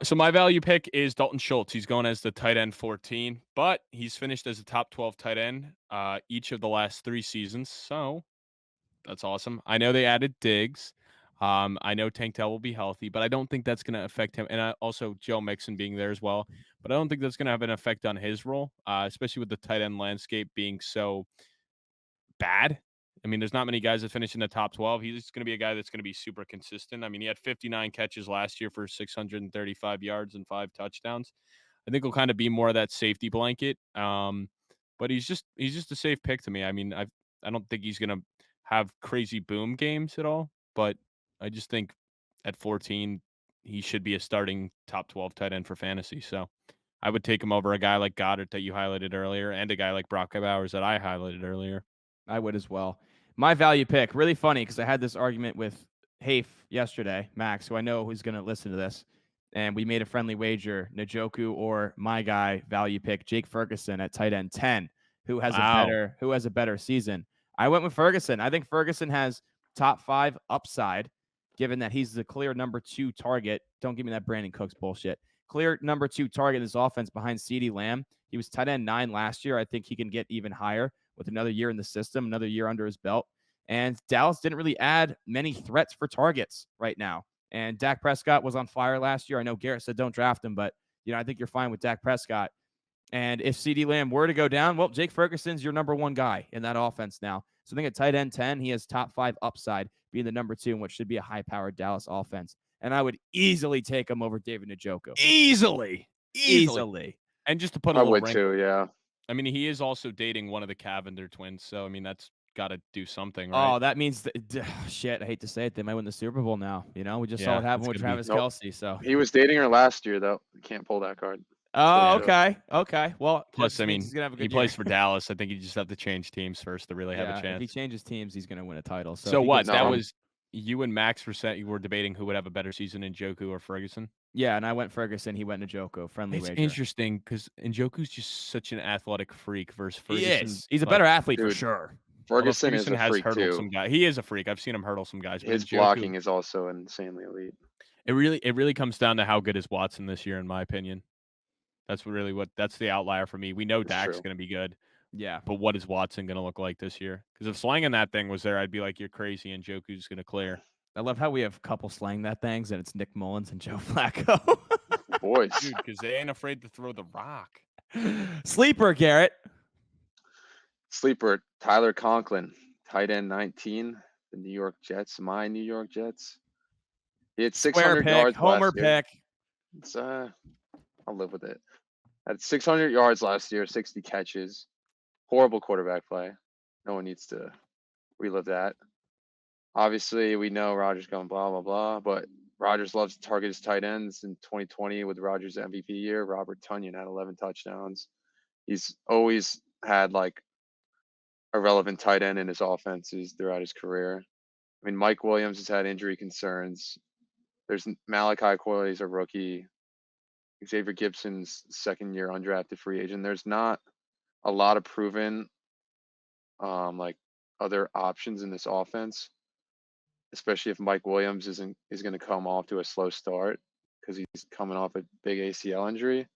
So my value pick is Dalton Schultz. He's going as the tight end 14, but he's finished as a top 12 tight end each of the last 3 seasons. So that's awesome. I know they added Diggs. I know Tank Dell will be healthy, but I don't think that's going to affect him. And also Joe Mixon being there as well. But I don't think that's going to have an effect on his role, especially with the tight end landscape being so bad. I mean, there's not many guys that finish in the top 12. He's going to be a guy that's going to be super consistent. I mean, he had 59 catches last year for 635 yards and 5 touchdowns. I think he'll kind of be more of that safety blanket. But he's just a safe pick to me. I mean, I don't think he's going to have crazy boom games at all, but I just think at 14 he should be a starting top 12 tight end for fantasy. So I would take him over a guy like Goddard that you highlighted earlier and a guy like Brock Bowers that I highlighted earlier. I would as well. My value pick, really funny because I had this argument with Hafe yesterday, Max, who I know who's going to listen to this, and we made a friendly wager, Njoku or my guy value pick, Jake Ferguson at tight end 10, who has a better season. I went with Ferguson. I think Ferguson has top 5 upside, given that he's the clear number 2 target. Don't give me that Brandon Cooks bullshit. Clear number 2 target in this offense behind CeeDee Lamb. He was tight end 9 last year. I think he can get even higher with another year in the system, another year under his belt. And Dallas didn't really add many threats for targets right now. And Dak Prescott was on fire last year. I know Garrett said don't draft him, but I think you're fine with Dak Prescott. And if CeeDee Lamb were to go down, well, Jake Ferguson's your number 1 guy in that offense now. So I think at tight end 10, he has top 5 upside, being the number 2 in what should be a high-powered Dallas offense. And I would easily take him over David Njoku. Easily. And just to put a little would too, yeah. I mean, he is also dating one of the Cavender twins, so I mean that's got to do something, right? Oh, that means shit. I hate to say it, they might win the Super Bowl now. We just saw what happened with Travis Kelce. So he was dating her last year, though. You can't pull that card. Oh, okay. Well, plus, I mean, he's gonna have a good he plays for Dallas. I think you just have to change teams first to really have a chance. If he changes teams, he's gonna win a title. So what? That was you and Max were debating who would have a better season, Njoku or Ferguson. Yeah, and I went Ferguson. He went Njoku. Friendly wager. It's interesting because Njoku's just such an athletic freak versus Ferguson. He is. He's a better athlete for sure. Ferguson is a freak too. Some guy. He is a freak. I've seen him hurdle some guys. His blocking is also insanely elite. It really comes down to how good is Watson this year, in my opinion. That's that's the outlier for me. We know Dak's going to be good. Yeah. But what is Watson going to look like this year? Because if Slang and that thing was there, I'd be like, you're crazy, and Njoku's going to clear. I love how we have a couple Slang that things, and it's Nick Mullins and Joe Flacco. Boys. Dude, because they ain't afraid to throw the rock. Sleeper, Garrett. Sleeper, Tyler Conklin, tight end 19, the New York Jets, my New York Jets. He had 600 yards Homer last year. pick. It's, I'll live with it. Had 600 yards last year, 60 catches. Horrible quarterback play. No one needs to relive that. Obviously, we know Rodgers going blah, blah, blah, but Rodgers loves to target his tight ends. In 2020, with Rodgers' MVP year, Robert Tonyan had 11 touchdowns. He's always had like a relevant tight end in his offenses throughout his career. I mean, Mike Williams has had injury concerns. There's Malachi Coyle's a rookie. Xavier Gibson's second year undrafted free agent. There's not a lot of proven like other options in this offense, especially if Mike Williams is going to come off to a slow start because he's coming off a big ACL injury.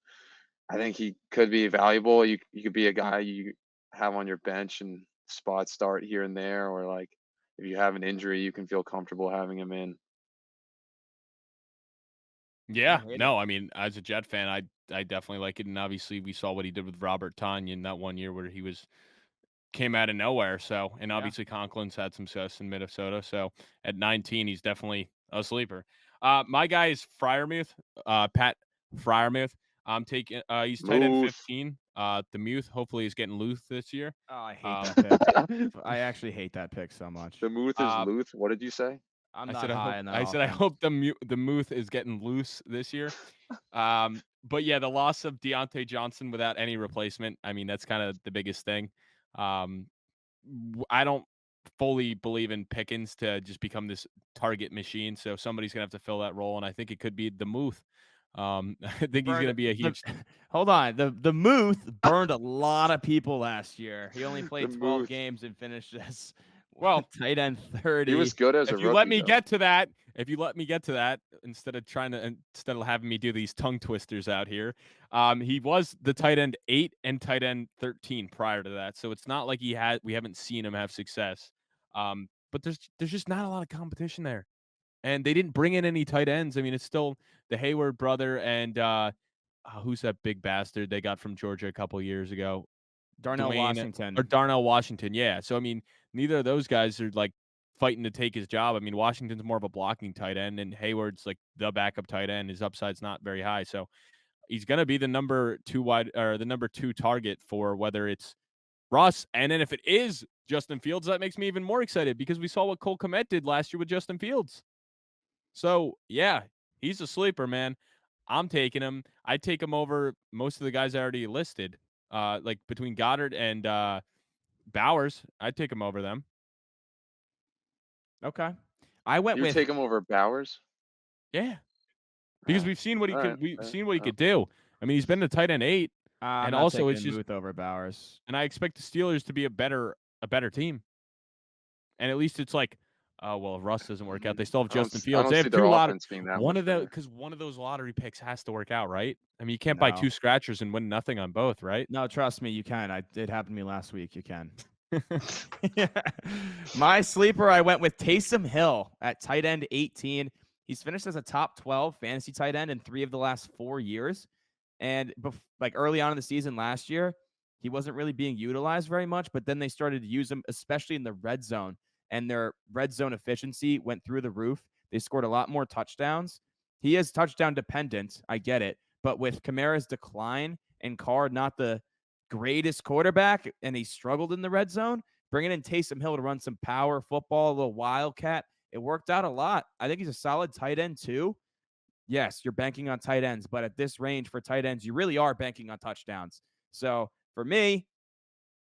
I think he could be valuable. You could be a guy you have on your bench and spot start here and there, or like if you have an injury, you can feel comfortable having him in. Yeah, no, I mean, as a Jet fan, I definitely like it, and obviously we saw what he did with Robert Tonyan that one year where he came out of nowhere. So, and obviously Conklin's had some success in Minnesota. So at 19, he's definitely a sleeper. My guy is Freiermuth, Pat Freiermuth. I'm taking. He's tight end 15. The Muth hopefully is getting loose this year. Oh, I hate that pick. I actually hate that pick so much. The Muth is Luth. What did you say? I'm not high in that. I said I hope the Muth is getting loose this year. But yeah, the loss of Deontay Johnson without any replacement. I mean, that's kind of the biggest thing. I don't fully believe in Pickens to just become this target machine. So somebody's gonna have to fill that role, and I think it could be the Muth. I think he's gonna be a huge. Hold on, the Muth burned a lot of people last year. He only played 12 games and finished as tight end 30. He was good as a rookie. If you let me get to that, instead of having me do these tongue twisters out here, he was the tight end 8 and tight end 13 prior to that. So it's not like we haven't seen him have success. But there's just not a lot of competition there. And they didn't bring in any tight ends. I mean, it's still the Hayward brother and who's that big bastard they got from Georgia a couple years ago? Darnell Washington. Or Darnell Washington, yeah. So, I mean, neither of those guys are, like, fighting to take his job. I mean, Washington's more of a blocking tight end, and Hayward's, like, the backup tight end. His upside's not very high. So, he's going to be the number 2 target for whether it's Russ. And then if it is Justin Fields, that makes me even more excited because we saw what Cole Kmet did last year with Justin Fields. So, yeah, he's a sleeper, man. I'm taking him. I'd take him over most of the guys I already listed. Like between Goddard and Bowers, I'd take him over them. Okay. I went with take him over Bowers? Yeah. Because we've seen what he could do. I mean, he's been the tight end 8. And also it's just over Bowers. And I expect the Steelers to be a better team. And at least it's like, oh, well, if Russ doesn't work out, they still have Justin Fields. They have 2 lottery. Because one of those lottery picks has to work out, right? I mean, you can't buy 2 scratchers and win nothing on both, right? No, trust me, you can. It happened to me last week. You can. My sleeper, I went with Taysom Hill at tight end 18. He's finished as a top 12 fantasy tight end in 3 of the last 4 years. And like early on in the season last year, he wasn't really being utilized very much, but then they started to use him, especially in the red zone. And their red zone efficiency went through the roof. They scored a lot more touchdowns. He is touchdown dependent. I get it. But with Kamara's decline and Carr not the greatest quarterback, and he struggled in the red zone, bringing in Taysom Hill to run some power football, a little wildcat, it worked out a lot. I think he's a solid tight end too. Yes, you're banking on tight ends, but at this range for tight ends, you really are banking on touchdowns. So for me,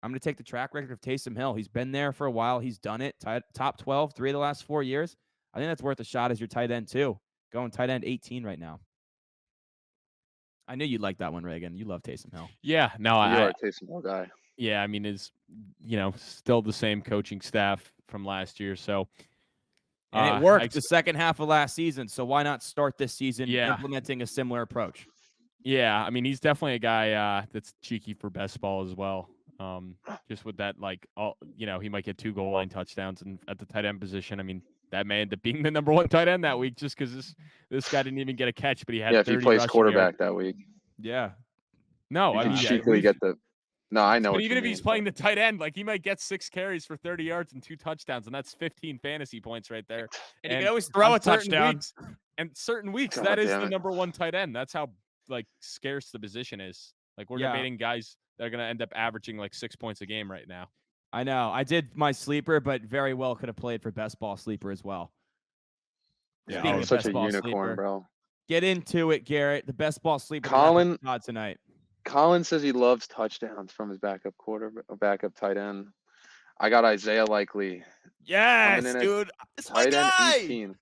I'm going to take the track record of Taysom Hill. He's been there for a while. He's done it. Top 12, 3 of the last 4 years. I think that's worth a shot as your tight end too. Going tight end 18 right now. I knew you'd like that one, Reagan. You love Taysom Hill. Yeah, no, you're a Taysom Hill guy. Yeah, I mean, is still the same coaching staff from last year, so and it worked the second half of last season. So why not start this season implementing a similar approach? Yeah, I mean, he's definitely a guy that's cheeky for best ball as well. Just with that, he might get 2 goal line touchdowns and at the tight end position. I mean, that may end up being the number 1 tight end that week just because this guy didn't even get a catch, but he had 30 if he plays quarterback yards. that week. Yeah. No, I mean, cheekily get the. No, I know. But even if he's playing the tight end, like he might get 6 carries for 30 yards and 2 touchdowns, and that's 15 fantasy points right there. And you can always throw a touchdown. And certain weeks, that is the number 1 tight end. That's how scarce the position is. Like we're debating guys that are going to end up averaging 6 points a game right now. I know. I did my sleeper, but very well could have played for best ball sleeper as well. Yeah, Speaking oh, of such best a ball unicorn, sleeper, bro. get into it, Garrett. The best ball sleeper to wrap up Colin the pod tonight. Colin says he loves touchdowns from his backup tight end. I got Isaiah Likely coming Yes, in at dude. It's my tight end guy. 18.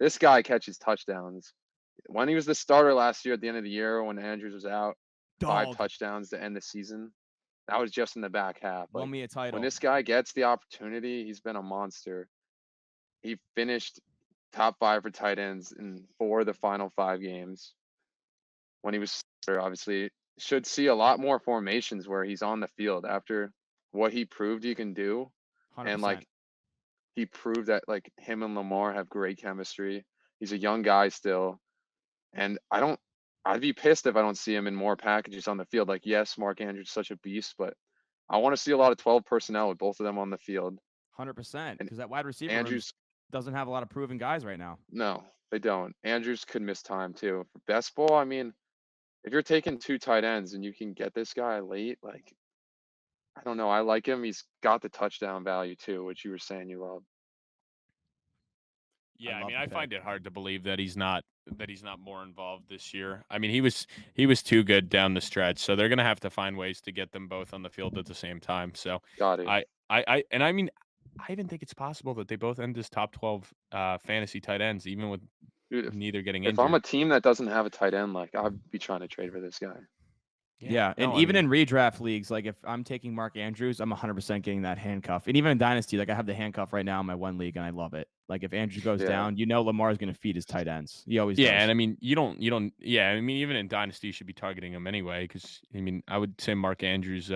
This guy catches touchdowns. When he was the starter last year at the end of the year when Andrews was out, 5 Dog. touchdowns to end the season. That was just in the back half. Won Like me a title. when this guy gets the opportunity, he's been a monster. He finished top 5 for tight ends in 4 of the final 5 games. When he was starter, obviously, should see a lot more formations where he's on the field after what he proved he can do. 100%. And like he proved that like him and Lamar have great chemistry. He's a young guy still. And I'd be pissed if I don't see him in more packages on the field. Like, yes, Mark Andrews is such a beast, but I want to see a lot of 12 personnel with both of them on the field. 100%. And Because that wide receiver room Andrews, doesn't have a lot of proven guys right now. no, they don't. Andrews could miss time too. For best ball, I mean, if you're taking 2 tight ends and you can get this guy late, like, I don't know. I like him. He's got the touchdown value too, which you were saying you love. Yeah, I love mean, the I find pick. it hard to believe that he's not more involved this year. I mean, he was too good down the stretch, so they're gonna have to find ways to get them both on the field at the same time. So Got it. I mean, I even think it's possible that they both end as top 12 fantasy tight ends, even with Dude, neither getting if I'm a injured. team that doesn't have a tight end, like I'd be trying to trade for this guy. Yeah, and no, I even mean, in redraft leagues, like if I'm taking Mark Andrews, I'm 100% getting that handcuff. And even in Dynasty, like I have the handcuff right now in my one league, and I love it. Like if Andrews goes Yeah. down, Lamar's going to feed his tight ends. He always yeah, does. and I mean, you don't, yeah, I mean, even in Dynasty, you should be targeting him anyway, because I mean, I would say Mark Andrews'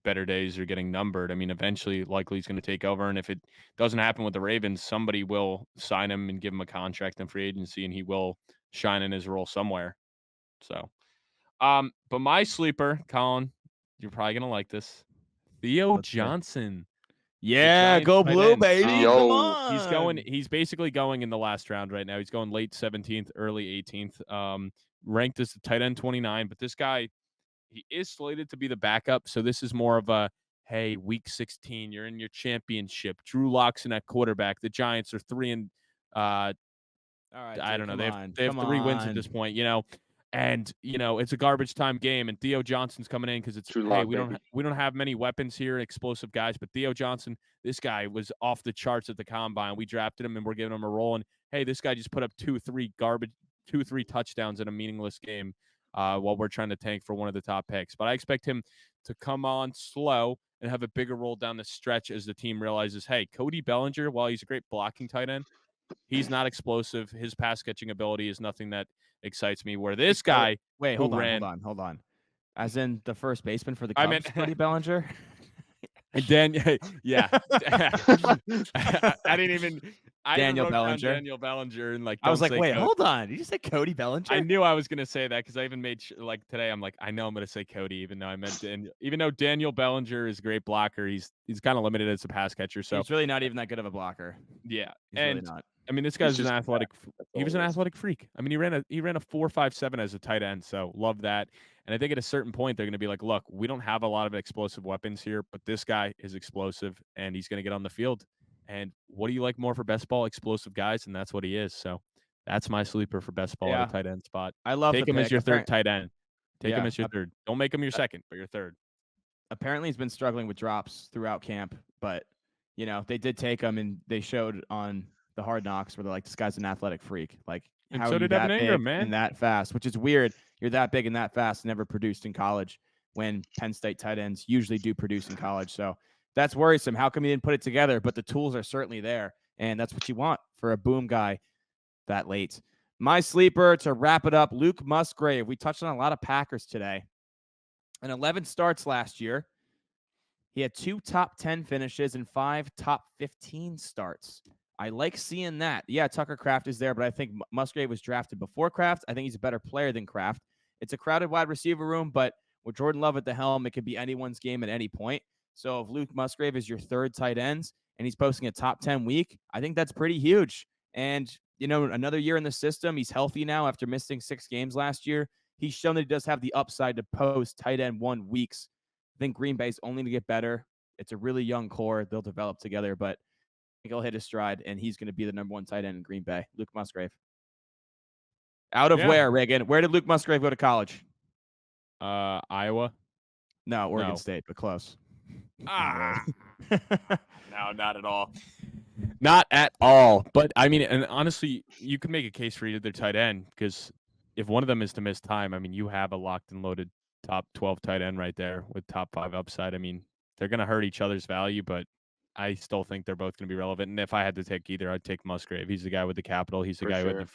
better days are getting numbered. I mean, eventually, likely he's going to take over, and if it doesn't happen with the Ravens, somebody will sign him and give him a contract in free agency, and he will shine in his role somewhere. So, but my sleeper, Colin, you're probably gonna like this, Theo Let's hear. Johnson. Yeah, Giants go tight blue, end. baby. Yo. Come on. He's basically going in the last round right now. He's going late 17th, early 18th. Ranked as the tight end 29, but this guy, he is slated to be the backup. So this is more of a, hey, week 16, you're in your championship. Drew Lock's in at quarterback. The Giants are 3 and All right, I dude, don't know. come on. They have Come 3 wins at on. this point, and it's a garbage time game, and Theo Johnson's coming in because it's True hey, lock, baby. we don't have many weapons here, explosive guys, but Theo Johnson, this guy was off the charts at the combine. We drafted him and we're giving him a role, and hey, this guy just put up 2-3 touchdowns in a meaningless game while we're trying to tank for one of the top picks. But I expect him to come on slow and have a bigger role down the stretch as the team realizes, hey, Cody Bellinger, while he's a great blocking tight end, he's not explosive. His pass catching ability is nothing that excites me. Where this guy, Wait, who hold ran, on. As in the first baseman for the I Cubs, meant Cody Bellinger? and Dan, yeah, I didn't even. I even Daniel wrote down Bellinger. Daniel Bellinger and like. I was don't like, say wait, Cody. hold on. Did you say Cody Bellinger? I knew I was gonna say that because I even made like today. I'm like, I know I'm gonna say Cody, even though I meant Daniel. Even though Daniel Bellinger is a great blocker, he's kind of limited as a pass catcher. So He's really not even that good of a blocker. yeah, He's really not. I mean, this He's guy's an just athletic. That's He all was it an is. athletic freak. I mean, he ran a 4.57 as a tight end. So love that. And I think at a certain point they're going to be like, look, we don't have a lot of explosive weapons here, but this guy is explosive and he's going to get on the field. And what do you like more for best ball? Explosive guys, and that's what he is. So that's my sleeper for best ball at Yeah. a tight end spot. I love Take the him as pick. your third tight end. Take him Yeah, as your third. Don't make him your second, but your third. apparently he's been struggling with drops throughout camp, but they did take him and they showed on the Hard Knocks where they're like, this guy's an athletic freak. Like, And how so are you did Evan that Ingram, big man. and that fast? Which is weird. You're that big and that fast, never produced in college when Penn State tight ends usually do produce in college. So that's worrisome. How come he didn't put it together? But the tools are certainly there. And that's what you want for a boom guy that late. My sleeper to wrap it up, Luke Musgrave. We touched on a lot of Packers today. And 11 starts last year. He had 2 top 10 finishes and 5 top 15 starts. I like seeing that. Yeah, Tucker Kraft is there, but I think Musgrave was drafted before Kraft. I think he's a better player than Kraft. It's a crowded wide receiver room, but with Jordan Love at the helm, it could be anyone's game at any point. So if Luke Musgrave is your third tight end and he's posting a top 10 week, I think that's pretty huge. And, another year in the system, he's healthy now after missing 6 games last year. He's shown that he does have the upside to post tight end 1 weeks. I think Green Bay's only to get better. It's a really young core. They'll develop together, but he'll hit his stride, and he's going to be the number 1 tight end in Green Bay. Luke Musgrave. Out of where, Reagan? Where did Luke Musgrave go to college? Iowa. No, Oregon State, but close. No, not at all. Not at all. But I mean, and honestly, you could make a case for either tight end because if one of them is to miss time, I mean, you have a locked and loaded top 12 tight end right there with top 5 upside. I mean, they're going to hurt each other's value, but I still think they're both going to be relevant. And if I had to take either, I'd take Musgrave. He's the guy with the capital. He's the guy who had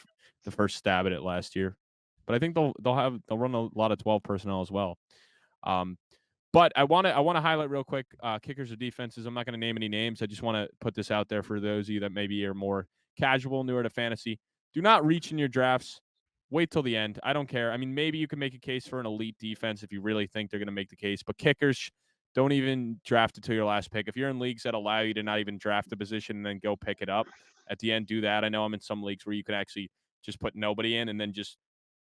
the first stab at it last year. But I think they'll run a lot of 12 personnel as well. But I want to highlight real quick kickers or defenses. I'm not going to name any names. I just want to put this out there for those of you that maybe are more casual, newer to fantasy. Do not reach in your drafts. Wait till the end. I don't care. I mean, maybe you can make a case for an elite defense if you really think they're going to make the case. But kickers, don't even draft it till your last pick. If you're in leagues that allow you to not even draft a position and then go pick it up at the end, do that. I know I'm in some leagues where you can actually just put nobody in and then just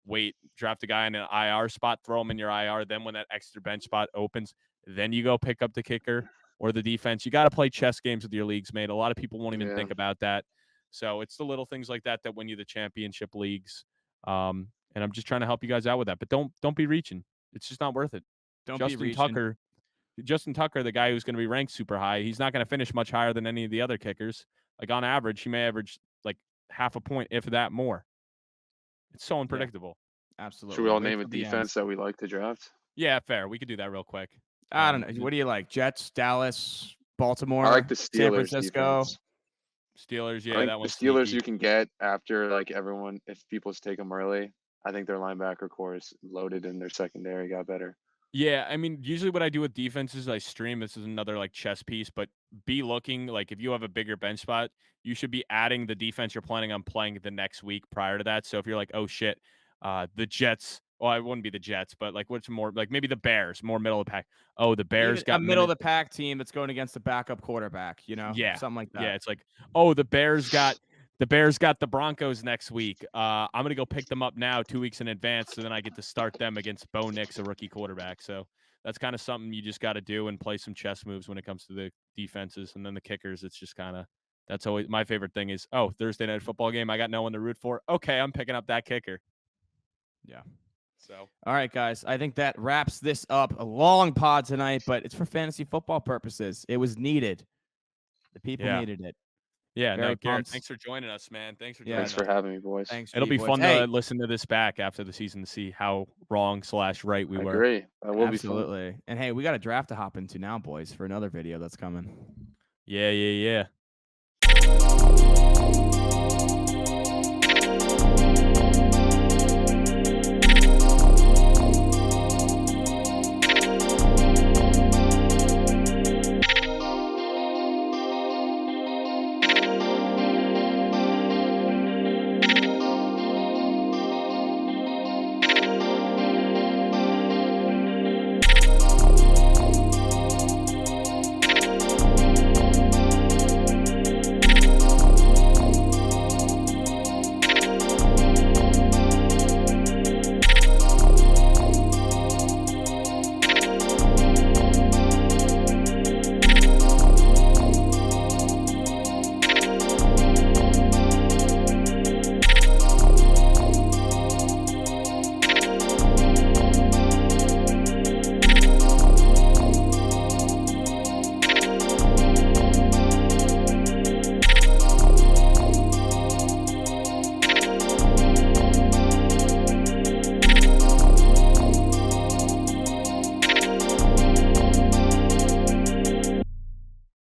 wait, draft a guy in an IR spot, throw him in your IR. Then when that extra bench spot opens, then you go pick up the kicker or the defense. You got to play chess games with your leagues, mate. A lot of people won't even think about that. So it's the little things like that that win you the championship leagues. And I'm just trying to help you guys out with that. But don't be reaching. It's just not worth it. Justin Tucker, the guy who's going to be ranked super high, he's not going to finish much higher than any of the other kickers. Like on average, he may average like half a point, if that more. It's so unpredictable. Yeah, absolutely. Should we all name a defense that we like to draft? Yeah, fair. We could do that real quick. I don't know. What do you like? Jets, Dallas, Baltimore, I like the Steelers, San Francisco. Defense. Steelers, yeah, I think that one's the Steelers sneaky. you can get after like everyone, if people take them early. I think their linebacker core is loaded and their secondary got better. Yeah, I mean, usually what I do with defenses, I stream. This is another like chess piece, but be looking like if you have a bigger bench spot, you should be adding the defense you're planning on playing the next week prior to that. So if you're like, oh shit, the Jets. Well, it wouldn't be the Jets, but like what's more like maybe the Bears, more middle of the pack. Oh, the Bears got a middle of the pack team that's going against the backup quarterback. You know, something like that. Yeah, it's like, oh, the Bears got the Broncos next week. I'm going to go pick them up now 2 weeks in advance, so then I get to start them against Bo Nix, a rookie quarterback. So that's kind of something you just got to do and play some chess moves when it comes to the defenses. And then the kickers, it's just kind of that's always my favorite thing is, oh, Thursday night football game. I got no one to root for. Okay, I'm picking up that kicker. Yeah. So, all right, guys, I think that wraps this up. A long pod tonight, but it's for fantasy football purposes. It was needed. The people needed it. Yeah, Garrett, thanks for joining us, man. Thanks for joining us. Thanks for having me, boys. Thanks. It'll be fun to listen to this back after the season to see how wrong/right we were. I agree. That will be fun. Absolutely. And hey, we got a draft to hop into now, boys, for another video that's coming. Yeah.